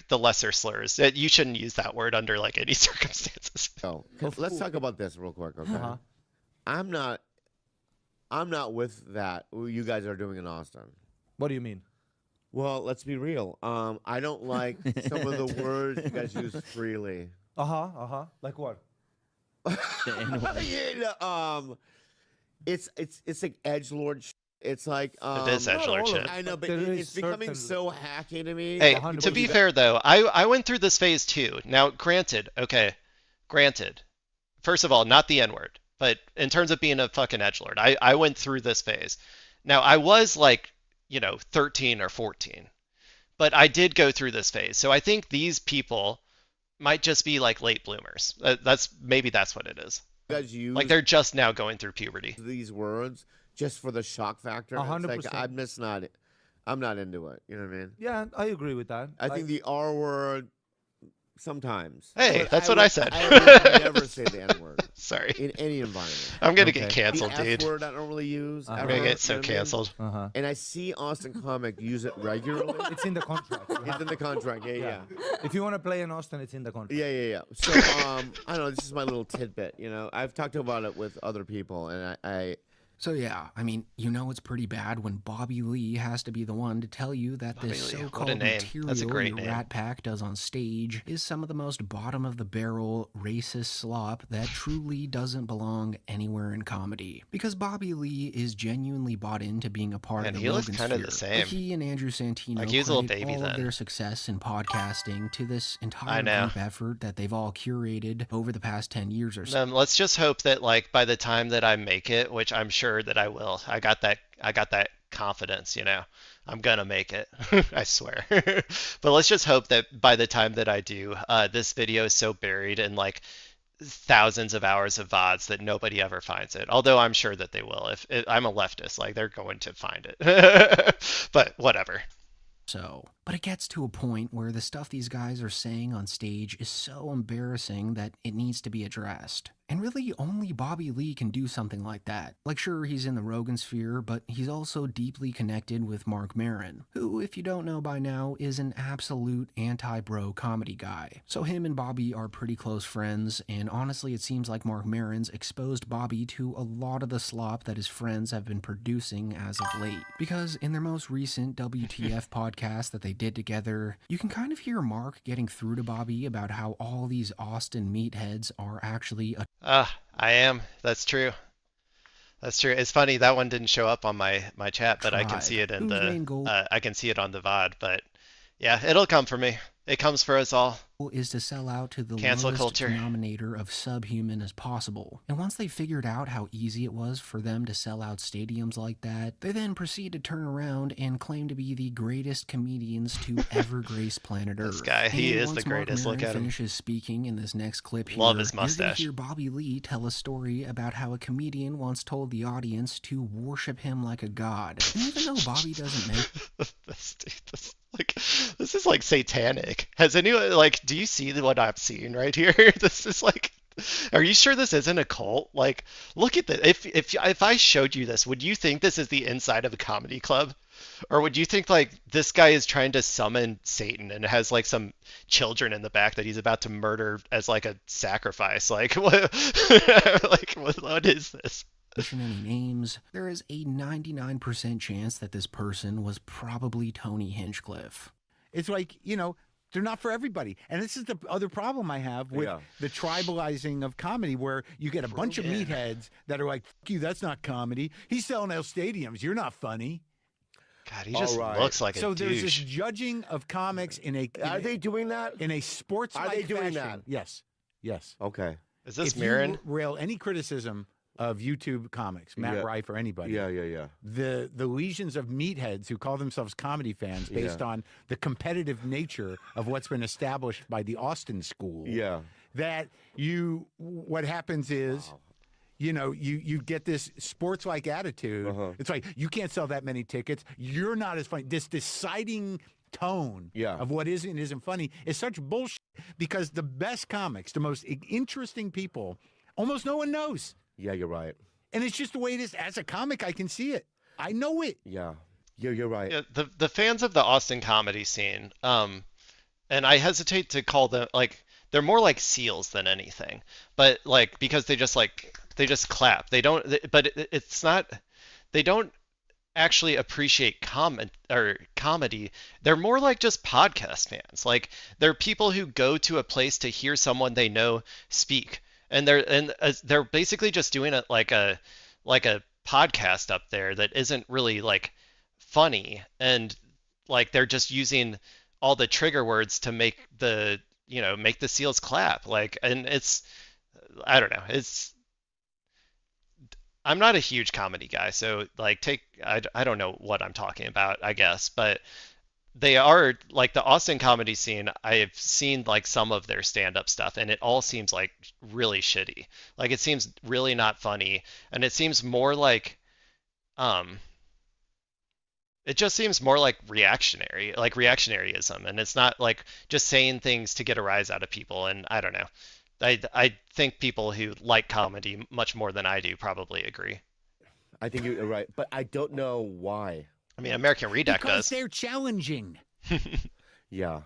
slurs. You shouldn't use that word under like any circumstances. Oh, let's talk about this real quick, okay? Uh-huh. I'm not with that. What you guys are doing in Austin. What do you mean? Well, let's be real. I don't like some of the words you guys use freely. Like what? It's like edgelord. It's like It is edgelord shit. I know, but There it's is becoming certain- so hacky to me. Hey, Yeah, to be fair though, I went through this phase too. Now, granted, first of all, not the N-word, but in terms of being a fucking edgelord, I went through this phase. Now, I was like, 13 or 14, but I did go through this phase. So I think these people might just be like late bloomers. Maybe that's what it is. You guys use Like they're just now going through puberty. these words just for the shock factor. It's 100%. like, I'm not into it. You know what I mean? Yeah, I agree with that. I think the R word sometimes. Hey, But that's what I said. I would never say the N word. Sorry. In any environment. I'm gonna get canceled, the dude. F word I don't really use. I'm ever, gonna you get so know what I mean? canceled. And I see Austin Comic use it regularly. It's in the contract. It's in the contract. Yeah. If you want to play in Austin, it's in the contract. Yeah. So I don't know. This is my little tidbit. I've talked about it with other people, and I So yeah, I mean, it's pretty bad when Bobby Lee has to be the one to tell you that Bobby this Lee, what a so-called name. material That's a great your name. Rat Pack does on stage is some of the most bottom-of-the-barrel racist slop that truly doesn't belong anywhere in comedy. Because Bobby Lee is genuinely bought into being a part And of the he looks kind of the Rogansphere. same. Like, he and Andrew Santino Like, he was a little credit baby all of then. their success in podcasting to this I entire know. group effort that they've all curated over the past 10 years or so. Let's just hope that like by the time that I make it, which I'm sure that I will, I got that confidence, I'm gonna make it. I swear. But let's just hope that by the time that I do, this video is so buried in like thousands of hours of VODs that nobody ever finds it. Although I'm sure that they will. If I'm a leftist, like they're going to find it. But whatever. But it gets to a point where the stuff these guys are saying on stage is so embarrassing that it needs to be addressed. And really, only Bobby Lee can do something like that. Like, sure, he's in the Rogansphere, but he's also deeply connected with Mark Maron, who, if you don't know by now, is an absolute anti-bro comedy guy. So him and Bobby are pretty close friends, and honestly, it seems like Mark Maron's exposed Bobby to a lot of the slop that his friends have been producing as of late. Because in their most recent WTF podcast that they did together, you can kind of hear Mark getting through to Bobby about how all these Austin meatheads are actually I am. That's true. That's true. It's funny that one didn't show up on my chat, but I can see it in Whose main the goal- I can see it on the VOD. But yeah, it'll come for me. It comes for us all. Is to sell out to the Cancel lowest culture. denominator of subhuman as possible. And once they figured out how easy it was for them to sell out stadiums like that, they then proceed to turn around and claim to be the greatest comedians to ever grace planet Earth. This guy, he and is once the greatest. Mark Look Maron at him. finishes speaking in this next clip here, Love his you're gonna mustache. hear Bobby Lee tell a story about how a comedian once told the audience to worship him like a god. And even though Bobby doesn't make This is like satanic. Has anyone do you see what I'm seeing right here? This is like, are you sure this isn't a cult? Like, look at this. If I showed you this, would you think this is the inside of a comedy club? Or would you think like this guy is trying to summon Satan and has like some children in the back that he's about to murder as like a sacrifice? Like what what is this? mention any names, there is a 99% chance that this person was probably Tony Hinchcliffe. It's like, you know, they're not for everybody. And this is the other problem I have with the tribalizing of comedy, where you get a bunch of meatheads that are like, "Fuck you, that's not comedy. He's selling out stadiums. You're not funny." God, he just looks like a so there's douche. this judging of comics in a. Are they doing that? In a sports-like Are they doing fashion. that? Yes. Yes. Okay. Is this if Mirren? you rail any criticism of YouTube comics, Matt Rife or anybody. Yeah. The legions of meatheads who call themselves comedy fans based on the competitive nature of what's been established by the Austin School. Yeah. That what happens is, you know, you get this sports-like attitude. It's like, you can't sell that many tickets. You're not as funny. This deciding tone of what is and isn't funny is such bullshit, because the best comics, the most interesting people, almost no one knows. Yeah, you're right. And it's just the way it is. As a comic, I can see it. I know it. Yeah. You're right. Yeah, the fans of the Austin comedy scene, and I hesitate to call them they're more like SEALs than anything, but because they just clap. They don't, it's not, they don't actually appreciate comedy. They're more like just podcast fans. Like, they're people who go to a place to hear someone they know speak. And they're basically just doing it like a podcast up there that isn't really like funny, and like they're just using all the trigger words to make the SEALs clap. And I don't know. I'm not a huge comedy guy, so I don't know what I'm talking about, I guess, but they are like the Austin comedy scene. I've seen some of their stand-up stuff, and it all seems like really shitty. Like, it seems really not funny, and it seems more like it just seems more like reactionaryism, and it's not like just saying things to get a rise out of people. And I don't know. I think people who like comedy much more than I do probably agree. I think you're right, but I don't know why. I mean, American Redact because does. they're challenging. Yeah.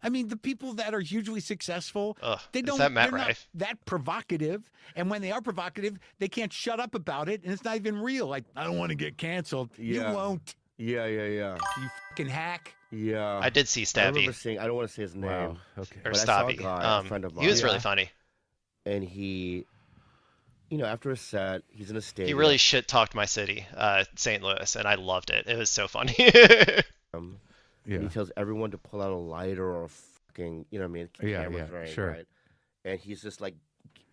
I mean, the people that are hugely successful, is that Matt they're not Rife? that provocative. And when they are provocative, they can't shut up about it, and it's not even real. Like, I don't want to get canceled. Yeah. You won't. Yeah. You fucking hack. Yeah. I did see Stabby. I remember seeing, I don't want to say his name. Wow. Okay. Or but I saw a Stabby. guy, a friend of mine. He was really funny. And he, after a set, he's in a stadium. He really shit-talked my city, St. Louis, and I loved it. It was so funny. And he tells everyone to pull out a lighter or a fucking, camera frame, sure. right? And he's just like,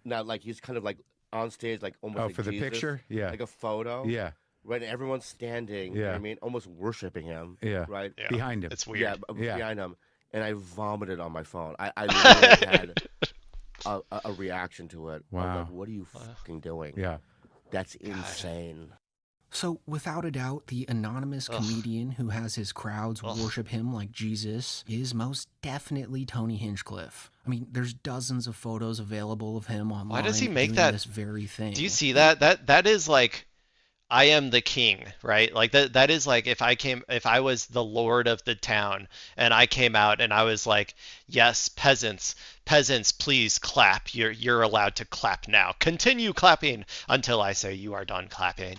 not like, he's kind of like on stage, like almost like for the Jesus, picture? Yeah. like a photo. Yeah. Right, and everyone's standing, you know what I mean, almost worshiping him. Yeah. Right? Yeah. Behind him. It's weird. Yeah, behind him. And I vomited on my phone. I literally had a reaction to it. Wow. I'm like, what are you fucking doing? Yeah. That's insane. So, without a doubt, the anonymous comedian who has his crowds worship him like Jesus is most definitely Tony Hinchcliffe. I mean, there's dozens of photos available of him online. Why does he make doing that this very thing? Do you see that? That is like, I am the king, right? Like that is like if I was the lord of the town and I came out and I was like, yes, peasants, please clap. You're allowed to clap now. Continue clapping until I say you are done clapping.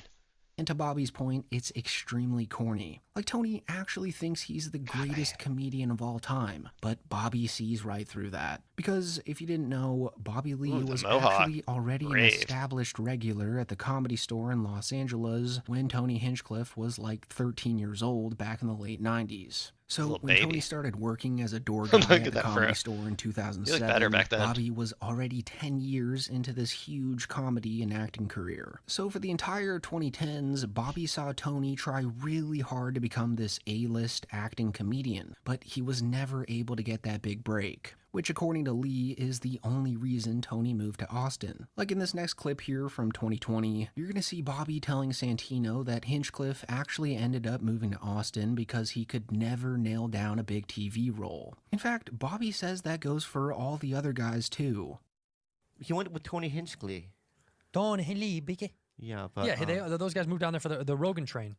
And to Bobby's point, it's extremely corny. Like, Tony actually thinks he's the greatest comedian of all time, but Bobby sees right through that. Because if you didn't know, Bobby Lee was actually already an established regular at the Comedy Store in Los Angeles when Tony Hinchcliffe was like 13 years old back in the late 90s. So Little when Tony baby. started working as a door Look guy at at the that Comedy fro. Store in You look 2007, better back then. Bobby was already 10 years into this huge comedy and acting career. So for the entire 2010s, Bobby saw Tony try really hard to become this A-list acting comedian, but he was never able to get that big break, which according to Lee is the only reason Tony moved to Austin. Like in this next clip here from 2020, you're gonna see Bobby telling Santino that Hinchcliffe actually ended up moving to Austin because he could never nail down a big TV role. In fact, Bobby says that goes for all the other guys too. He went with Tony Hinchcliffe. Tony Hinchcliffe. Yeah, but Yeah, those guys moved down there for the Rogan train.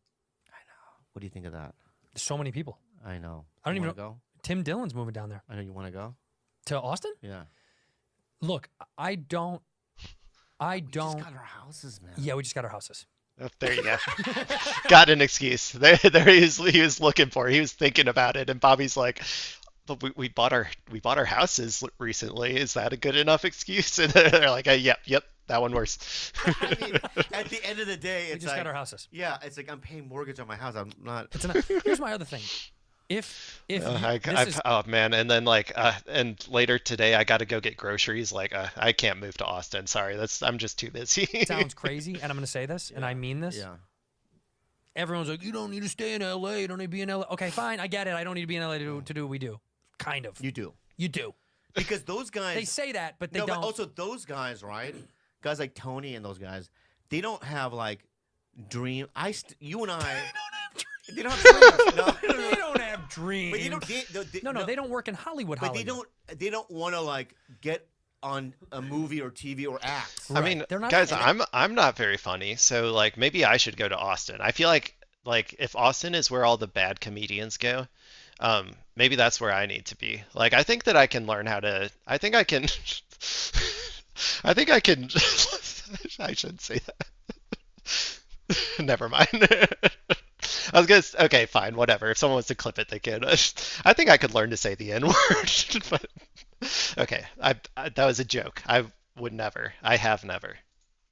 what do you think of that? There's so many people. I know. I don't You even wanna know. go? Tim Dillon's moving down there. I know you want to go. To Austin? Yeah. Look, I don't. We just got our houses, man. Yeah, we just got our houses. Oh, there you go. Got an excuse. There he was looking for. He was thinking about it, and Bobby's like, "But we bought our houses recently. Is that a good enough excuse?" And they're like, "Yep, that one works." I mean, at the end of the day, We it's just like, got our houses. Yeah, it's like I'm paying mortgage on my house. I'm not. Here's my other thing. If Oh man, and then and later today I got to go get groceries. I can't move to Austin. Sorry, I'm just too busy. it sounds crazy, and I'm going to say this, and I mean this. Yeah. Everyone's like, you don't need to stay in LA. You don't need to be in LA. Okay, fine, I get it. I don't need to be in LA to do what we do. Kind of. You do. You do. Because those guys. They say that, but they no, don't. But also those guys, right? Guys like Tony and those guys, they don't have like dream. You and I. They don't have dreams. No, They don't have dreams. But they don't. They don't work in Hollywood. But they don't want to like get on a movie or TV or act. I mean, guys, I'm not very funny, so maybe I should go to Austin. I feel like if Austin is where all the bad comedians go, maybe that's where I need to be. I think that I can learn how to. I think I can. I think I can. I shouldn't say that. Never mind. I was gonna. Okay, fine, whatever. If someone wants to clip it, they can. I think I could learn to say the N-word. But okay, that was a joke. I would never. I have never.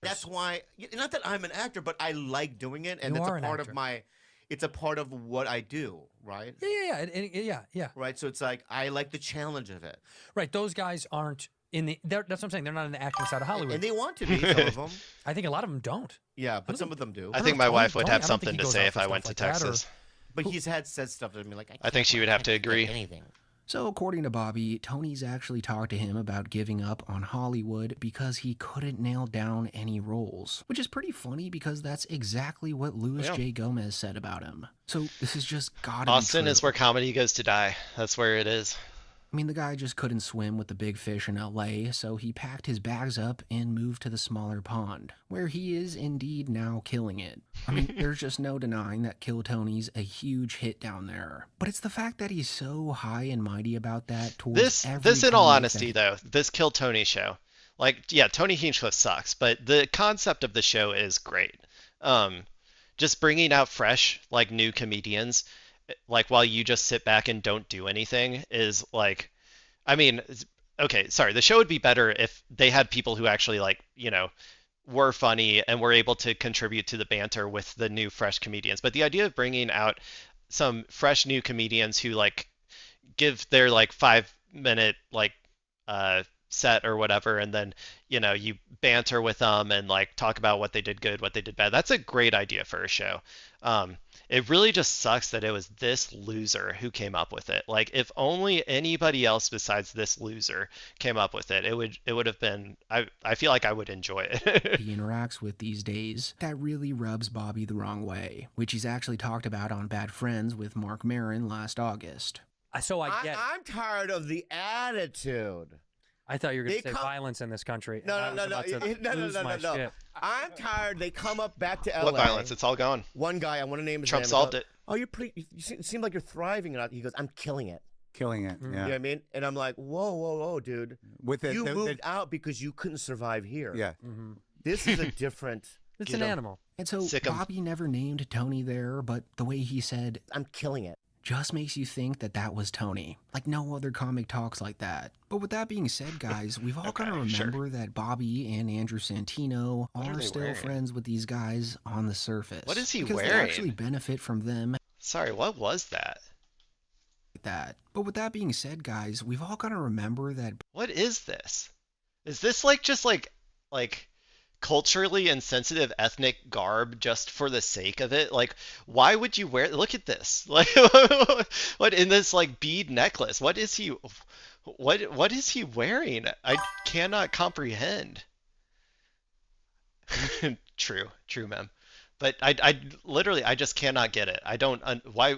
That's why. Not that I'm an actor, but I like doing it, and You it's are a an part actor. of my. It's a part of what I do, right? Yeah. Right. So it's like I like the challenge of it. Right. Those guys aren't in the. That's what I'm saying. They're not in the acting side of Hollywood. And they want to be, some of them. I think a lot of them don't. Yeah, but some of them do. I think my wife would have something to say if I went to Texas. But he's said stuff to me like. I think she would have to agree. Anything. So according to Bobby, Tony's actually talked to him about giving up on Hollywood because he couldn't nail down any roles, which is pretty funny because that's exactly what Louis J. Gomez said about him. So this is just gotta Austin be true. is where comedy goes to die. That's where it is. I mean, the guy just couldn't swim with the big fish in LA, so he packed his bags up and moved to the smaller pond, where he is indeed now killing it. I mean, there's just no denying that Kill Tony's a huge hit down there. But it's the fact that he's so high and mighty about that towards This in all honesty though, this Kill Tony show, Tony Hinchcliffe sucks, but the concept of the show is great. Just bringing out fresh, new comedians, while you just sit back and don't do anything is okay, sorry, the show would be better if they had people who actually were funny and were able to contribute to the banter with the new fresh comedians. But the idea of bringing out some fresh new comedians who give their 5-minute set or whatever, and then you banter with them and talk about what they did good, what they did bad. That's a great idea for a show. It really just sucks that it was this loser who came up with it. If only anybody else besides this loser came up with it, it would have been. I feel like I would enjoy it. he interacts with these days, that really rubs Bobby the wrong way, which he's actually talked about on Bad Friends with Mark Maron last August. I'm tired of the attitude. I thought you were going to say violence in this country. No. I'm tired. They come up back to LA. What violence? It's all gone. One guy, I want to name his Trump name. solved it. Oh, you seem like you're thriving. He goes, I'm killing it. Killing it. Yeah. You know what I mean? And I'm like, whoa, dude. You moved out because you couldn't survive here. Yeah. Mm-hmm. This is a different. It's an animal. And so Bobby never named Tony there, but the way he said, I'm killing it, just makes you think that was Tony. No other comic talks like that. But with that being said, guys, we've all got to remember that Bobby and Andrew Santino are still friends with these guys on the surface. What is he because wearing? They actually benefit from them. Sorry, what was that? like that. But with that being said, guys, we've all got to remember that. What is this? Is this like just like culturally insensitive ethnic garb just for the sake of it? Like, why would you wear? Look at this. Like, what in this like bead necklace? What is he? What is he wearing? I cannot comprehend. True, ma'am. But I literally I just cannot get it. I don't why.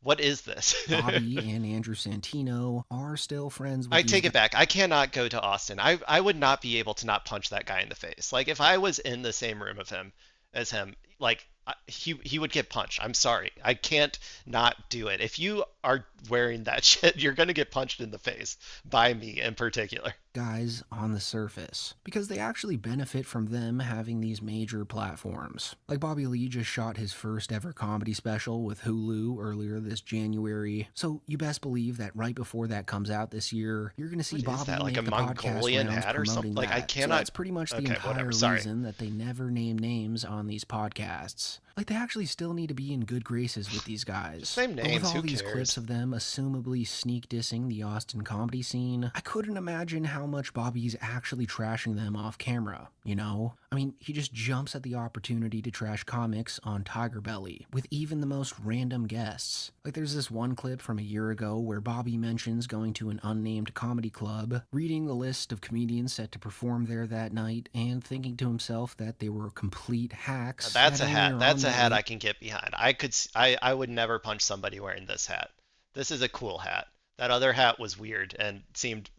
What is this? Bobby and Andrew Santino are still friends with I these take it back. I cannot go to Austin. I would not be able to not punch that guy in the face. Like if I was in the same room of him as him, like he would get punched. I'm sorry. I can't not do it. If you are wearing that shit, you're going to get punched in the face by me in particular. guys on the surface, because they actually benefit from them having these major platforms. Like Bobby Lee just shot his first ever comedy special with Hulu earlier this January, so you best believe that right before that comes out this year, you're going to see What is Bobby that, like make a the Mongolian podcast rounds hat or something? promoting Like, I that. cannot- So that's pretty much the Okay, entire whatever, sorry. reason that they never name names on these podcasts. Like, they actually still need to be in good graces with these guys. Just name But names, with all who these cares? clips of them assumably sneak dissing the Austin comedy scene, I couldn't imagine how much Bobby's actually trashing them off camera, you know? I mean, he just jumps at the opportunity to trash comics on Tiger Belly, with even the most random guests. Like, there's this one clip from a year ago where Bobby mentions going to an unnamed comedy club, reading the list of comedians set to perform there that night, and thinking to himself that they were complete hacks. Now, that's that a only hat. are That's on a that hat night. I can get behind. I would never punch somebody wearing this hat. This is a cool hat. That other hat was weird and seemed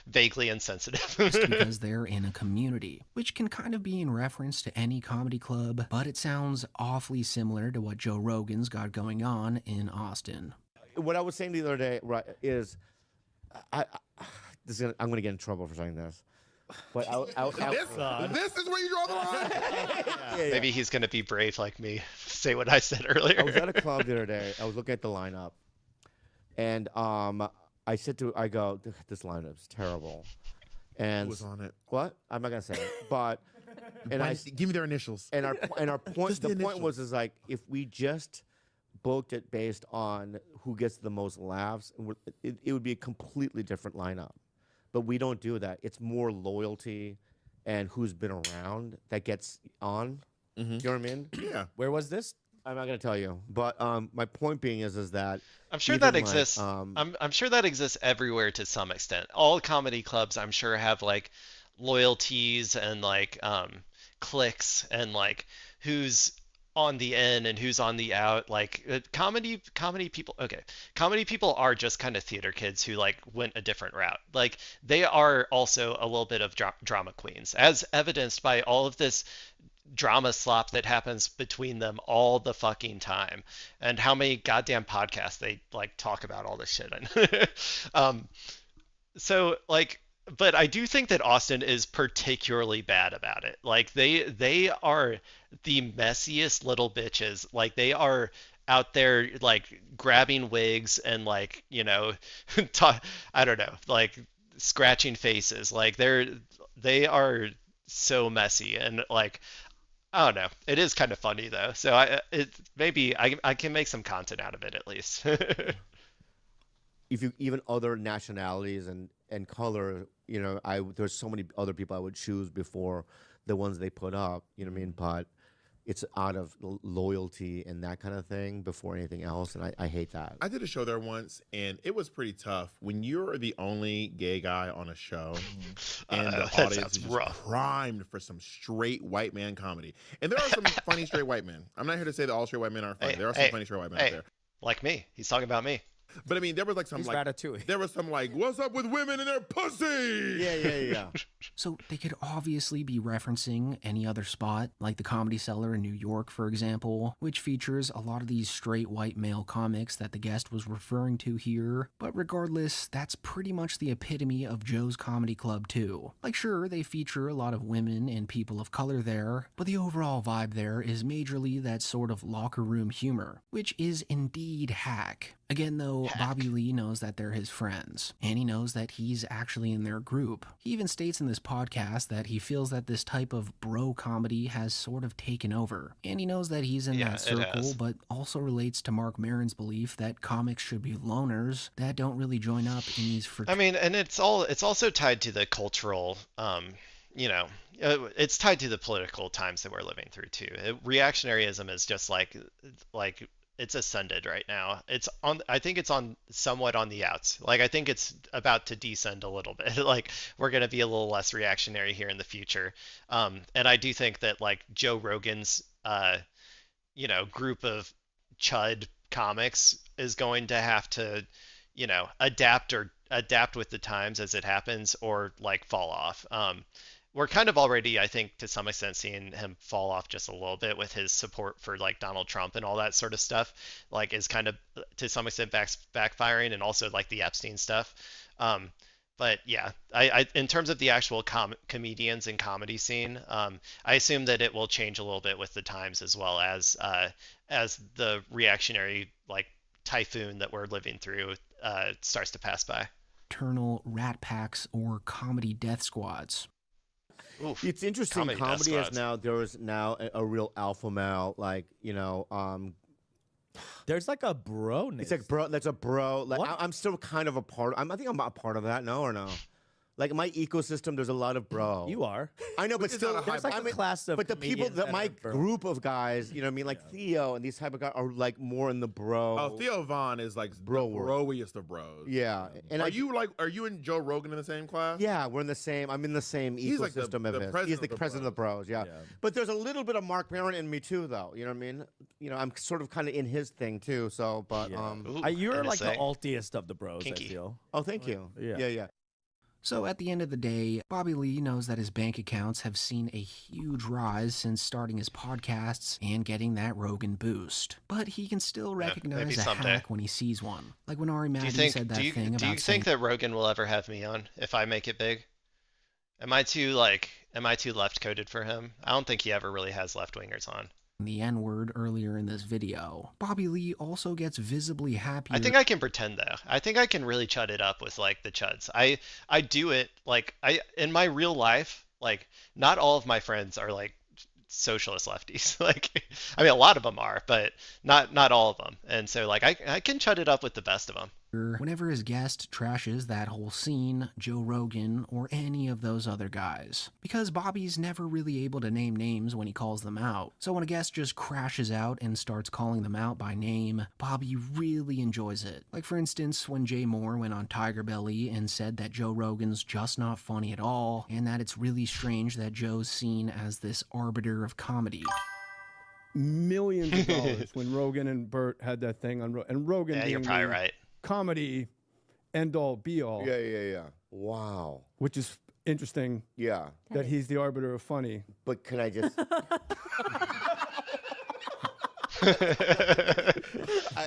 vaguely insensitive. Just because they're in a community, which can kind of be in reference to any comedy club, but it sounds awfully similar to what Joe Rogan's got going on in Austin. What I was saying the other day, right, is I'm going to get in trouble for saying this. But This is where you draw the line. Maybe he's gonna be brave like me. Say what I said earlier. I was at a club the other day. I was looking at the lineup, and I go, this lineup's terrible. And Who was on it? What? I'm not gonna say it. But Give me their initials. And our point. Just The the point was initials. is like if we just booked it based on who gets the most laughs, it would be a completely different lineup. But we don't do that. It's more loyalty and who's been around that gets on. You know what I mean? Yeah. Where was this? I'm not gonna tell you. But my point being is that I'm sure even that like, exists. I'm sure that exists everywhere to some extent. All comedy clubs, I'm sure, have like loyalties and like cliques and like who's on the in and who's on the out. Like comedy people. Okay, comedy people are just kind of theater kids who like went a different route. Like they are also a little bit of drama queens, as evidenced by all of this drama slop that happens between them all the fucking time, and how many goddamn podcasts they like talk about all this shit. So like, but I do think that Austin is particularly bad about it. Like they are the messiest little bitches. Like they are out there like grabbing wigs and like, you know, I don't know, like scratching faces. Like they are so messy, and like I don't know. It is kind of funny though. So maybe I can make some content out of it at least. if you even other nationalities and color, you know, there's so many other people I would choose before the ones they put up. You know what I mean? But it's out of loyalty and that kind of thing before anything else, and I hate that. I did a show there once, and it was pretty tough. When you're the only gay guy on a show, and the that audience sounds is just rough. primed for some straight white man comedy, and there are some funny straight white men. I'm not here to say that all straight white men are funny. There are some funny straight white men out there. Like me. He's talking about me. But I mean, there was like some He's like Ratatouille. there was some like, what's up with women and their pussy? Yeah. So they could obviously be referencing any other spot, like the Comedy Cellar in New York, for example, which features a lot of these straight white male comics that the guest was referring to here. But regardless, that's pretty much the epitome of Joe's Comedy Club too. Like sure, they feature a lot of women and people of color there, but the overall vibe there is majorly that sort of locker room humor, which is indeed hack. Again, though, Bobby Lee knows that they're his friends, and he knows that he's actually in their group. He even states in this podcast that he feels that this type of bro comedy has sort of taken over, and he knows that he's in that circle, but also relates to Mark Maron's belief that comics should be loners that don't really join up in these I mean, and it's also tied to the cultural, you know, it's tied to the political times that we're living through too. Reactionaryism is just like it's ascended right now. I think it's on somewhat on the outs. Like I think it's about to descend a little bit. Like we're going to be a little less reactionary here in the future. And I do think that like Joe Rogan's you know, group of chud comics is going to have to, you know, adapt with the times as it happens or like fall off. We're kind of already, I think, to some extent seeing him fall off just a little bit with his support for like Donald Trump and all that sort of stuff, like is kind of to some extent backfiring, and also like the Epstein stuff. But yeah, I in terms of the actual comedians and comedy scene, I assume that it will change a little bit with the times as well as the reactionary like typhoon that we're living through starts to pass by. Eternal rat packs or comedy death squads. Oof. It's interesting. Comedy is now there is now a real alpha male, like you know. There's like a bro. It's like bro. That's a bro. Like I'm still kind of a part. I think I'm a part of that. No or no. Like in my ecosystem, there's a lot of bro. You are. I know, but still, there's like a class of. But the people that my bro. group of guys, you know what I mean, like Theo and these type of guys are like more in the bro. Oh, Theo Vaughn is like bro the broiest of bros. Yeah. And are you and Joe Rogan in the same class? Yeah, we're in the same. I'm in the same He's ecosystem like of it. He's the president of the bros. Yeah. But there's a little bit of Mark Maron in me too, though. You know what I mean? You know, I'm sort of kind of in his thing too. So, but you're like the altiest of the bros. Kinky. I feel. Oh, thank you. Yeah. So at the end of the day, Bobby Lee knows that his bank accounts have seen a huge rise since starting his podcasts and getting that Rogan boost. But he can still recognize a hack when he sees one. Like when Ari Madden said that thing about Do you think that Rogan will ever have me on if I make it big? Am I too left coded for him? I don't think he ever really has left wingers on. The N-word earlier in this video. Bobby Lee also gets visibly happier. I think I can pretend though. I think I can really chud it up with like the chuds. I do it like in my real life, like not all of my friends are like socialist lefties. Like I mean a lot of them are, but not all of them. And so like I can chud it up with the best of them. Whenever his guest trashes that whole scene, Joe Rogan, or any of those other guys. Because Bobby's never really able to name names when he calls them out. So when a guest just crashes out and starts calling them out by name, Bobby really enjoys it. Like for instance, when Jay Moore went on Tiger Belly and said that Joe Rogan's just not funny at all, and that it's really strange that Joe's seen as this arbiter of comedy. Millions of dollars when Rogan and Bert had that thing on and Rogan. Yeah, you're probably right. Comedy, end all be all. Yeah. Wow. Which is interesting. Yeah. That he's the arbiter of funny. But can I just?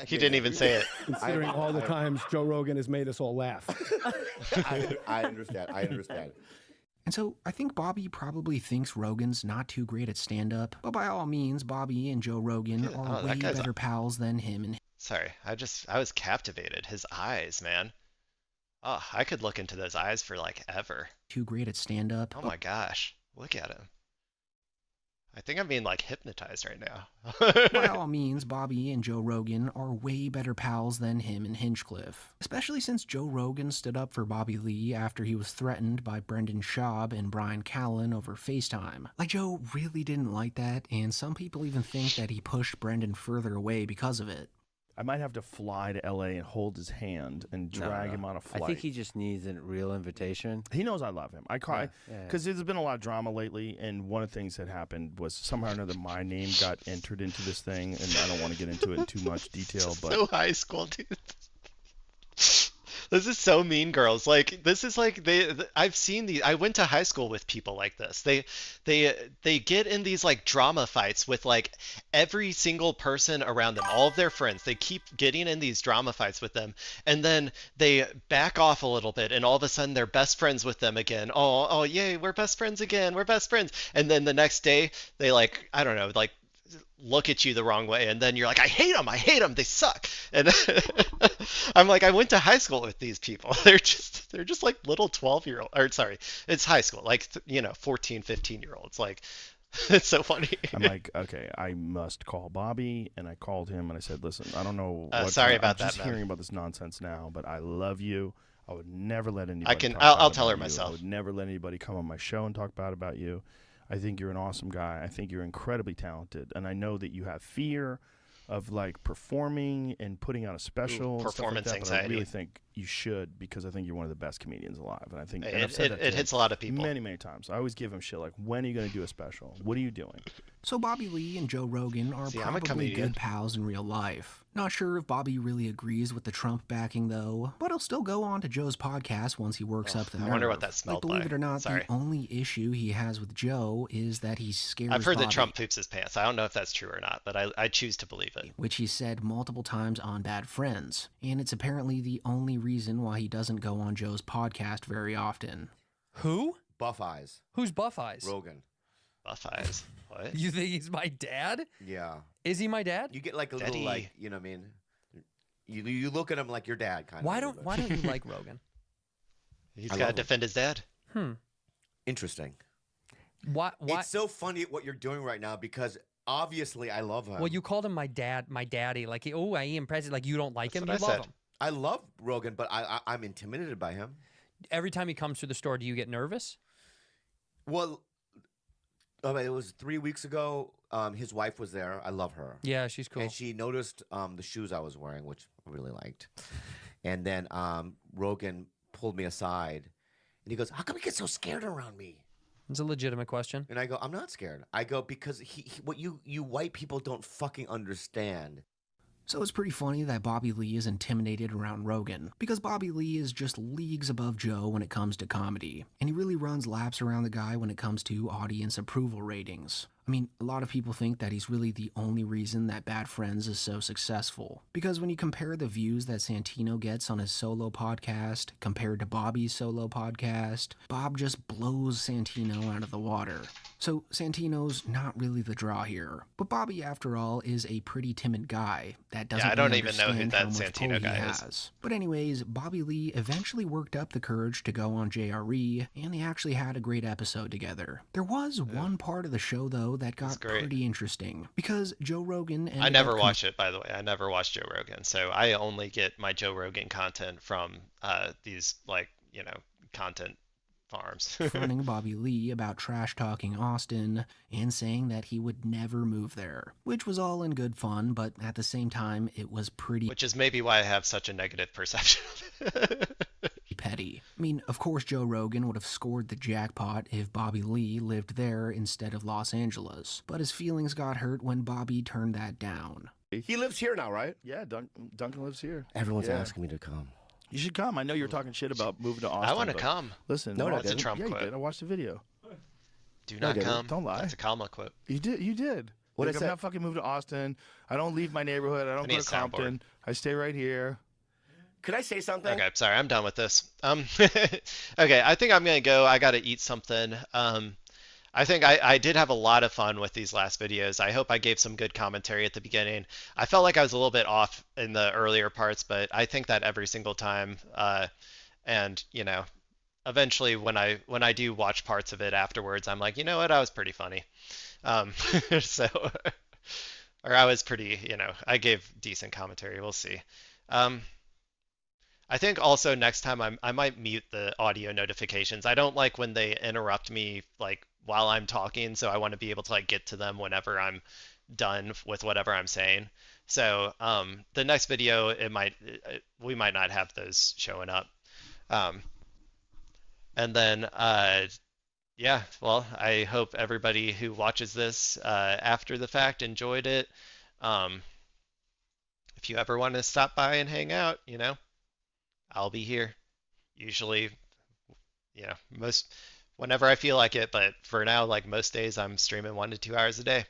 He didn't even say it. Considering all the times Joe Rogan has made us all laugh. I understand. And so I think Bobby probably thinks Rogan's not too great at stand-up, but by all means, Bobby and Joe Rogan are way better pals than him and Sorry, I was captivated. His eyes, man. Oh, I could look into those eyes for like ever. Too great at stand-up. Oh my gosh, look at him. I think I'm being like hypnotized right now. By all means, Bobby and Joe Rogan are way better pals than him and Hinchcliffe. Especially since Joe Rogan stood up for Bobby Lee after he was threatened by Brendan Schaub and Brian Callen over FaceTime. Like, Joe really didn't like that, and some people even think that he pushed Brendan further away because of it. I might have to fly to LA and hold his hand and drag him on a flight. I think he just needs a real invitation. He knows I love him. I cry because there's been a lot of drama lately, and one of the things that happened was somehow or another my name got entered into this thing, and I don't want to get into it in too much detail. But so high school, dude. This is so Mean Girls. Like this is like I've seen these. I went to high school with people like this. They get in these like drama fights with like every single person around them, all of their friends. They keep getting in these drama fights with them, and then they back off a little bit, and all of a sudden they're best friends with them again. Oh yay, we're best friends again. We're best friends. And then the next day they like I don't know like look at you the wrong way, and then you're like, I hate them, they suck. And I'm like, I went to high school with these people. They're just like little 12-year-old, or sorry, it's high school, like 14, 15-year-olds. Like, it's so funny. I'm like, okay, I must call Bobby, and I called him and I said, listen, I don't know what sorry about I'm that, just man. hearing about this nonsense now, but I love you. I would never let anybody. I'll tell her you. myself. I would never let anybody come on my show and talk bad about you. I think you're an awesome guy. I think you're incredibly talented, and I know that you have fear of like performing and putting on a special. Performance and stuff like that, anxiety. but I really think you should, because I think you're one of the best comedians alive, and I think and It- I've said it- that to it him hits a lot of people. many times. I always give him shit like, when are you going to do a special? What are you doing? So Bobby Lee and Joe Rogan are See, I'm a probably comedian. good pals in real life. Not sure if Bobby really agrees with the Trump backing though, but he'll still go on to Joe's podcast once he works up the nerve. I wonder what that smelled Like, believe like. it or not, Sorry. the only issue he has with Joe is that he scares I've heard Bobby, that Trump poops his pants. I don't know if that's true or not, but I choose to believe it. which he said multiple times on Bad Friends, and it's apparently the only reason why he doesn't go on Joe's podcast very often. Who? Buff Eyes. Who's Buff Eyes? Rogan. Buff Eyes. What? You think he's my dad? Yeah. Is he my dad? You get like a Daddy. little like, you know what I mean? You look at him like your dad kind Why of. don't you like Rogan? He's I got to love him. defend his dad. Interesting. Why? It's so funny what you're doing right now because obviously I love him. Well, you called him my dad, my daddy. Like, oh, I am president. Like, you don't like That's him. what You I love said. him. I love Rogan, but I'm intimidated by him. Every time he comes to the store, do you get nervous? Well, it was 3 weeks ago. His wife was there. I love her. Yeah, she's cool. And she noticed the shoes I was wearing, which I really liked. And then Rogan pulled me aside, and he goes, "How come you get so scared around me?" It's a legitimate question. And I go, "I'm not scared." I go, "Because what you white people don't fucking understand." So it's pretty funny that Bobby Lee is intimidated around Rogan, because Bobby Lee is just leagues above Joe when it comes to comedy, and he really runs laps around the guy when it comes to audience approval ratings. I mean, a lot of people think that he's really the only reason that Bad Friends is so successful, because when you compare the views that Santino gets on his solo podcast compared to Bobby's solo podcast, Bob just blows Santino out of the water. So Santino's not really the draw here, but Bobby, after all, is a pretty timid guy that doesn't I don't really even know who understand that how much Santino pull guy he is. has. But anyways, Bobby Lee eventually worked up the courage to go on JRE, and they actually had a great episode together. There was one part of the show, though, that got great. pretty interesting, because Joe Rogan I never watch it, by the way. I never watch Joe Rogan, so I only get my Joe Rogan content from these content farms. confronting Bobby Lee about trash-talking Austin and saying that he would never move there, which was all in good fun, but at the same time, it was pretty Which is maybe why I have such a negative perception. petty. I mean, of course Joe Rogan would have scored the jackpot if Bobby Lee lived there instead of Los Angeles, but his feelings got hurt when Bobby turned that down. He lives here now, right? Yeah, Duncan lives here. Everyone's Yeah. asking me to come. You should come. I know you're talking shit about moving to Austin. I want to but come. Listen, No, That's a didn't. Trump yeah, quote. You did. I watched the video. Do No, I not didn't. come. Don't lie. That's a Kalma quote. You did. You did. What Like, I I'm said- not fucking moving to Austin. I don't leave my neighborhood. I don't need go a to soundboard. Compton. I stay right here. Could I say something? Okay, sorry, I'm done with this. Okay, I think I'm gonna go. I gotta eat something. I think I did have a lot of fun with these last videos. I hope I gave some good commentary at the beginning. I felt like I was a little bit off in the earlier parts, but I think that every single time. And eventually when I do watch parts of it afterwards, I'm like, you know what, I was pretty funny. So, or I was pretty, I gave decent commentary. We'll see. I think also next time I might mute the audio notifications. I don't like when they interrupt me like while I'm talking, so I want to be able to like get to them whenever I'm done with whatever I'm saying. So the next video, we might not have those showing up. And then yeah, well, I hope everybody who watches this after the fact enjoyed it. If you ever want to stop by and hang out, I'll be here. Usually, whenever I feel like it, but for now, like most days, I'm streaming 1 to 2 hours a day.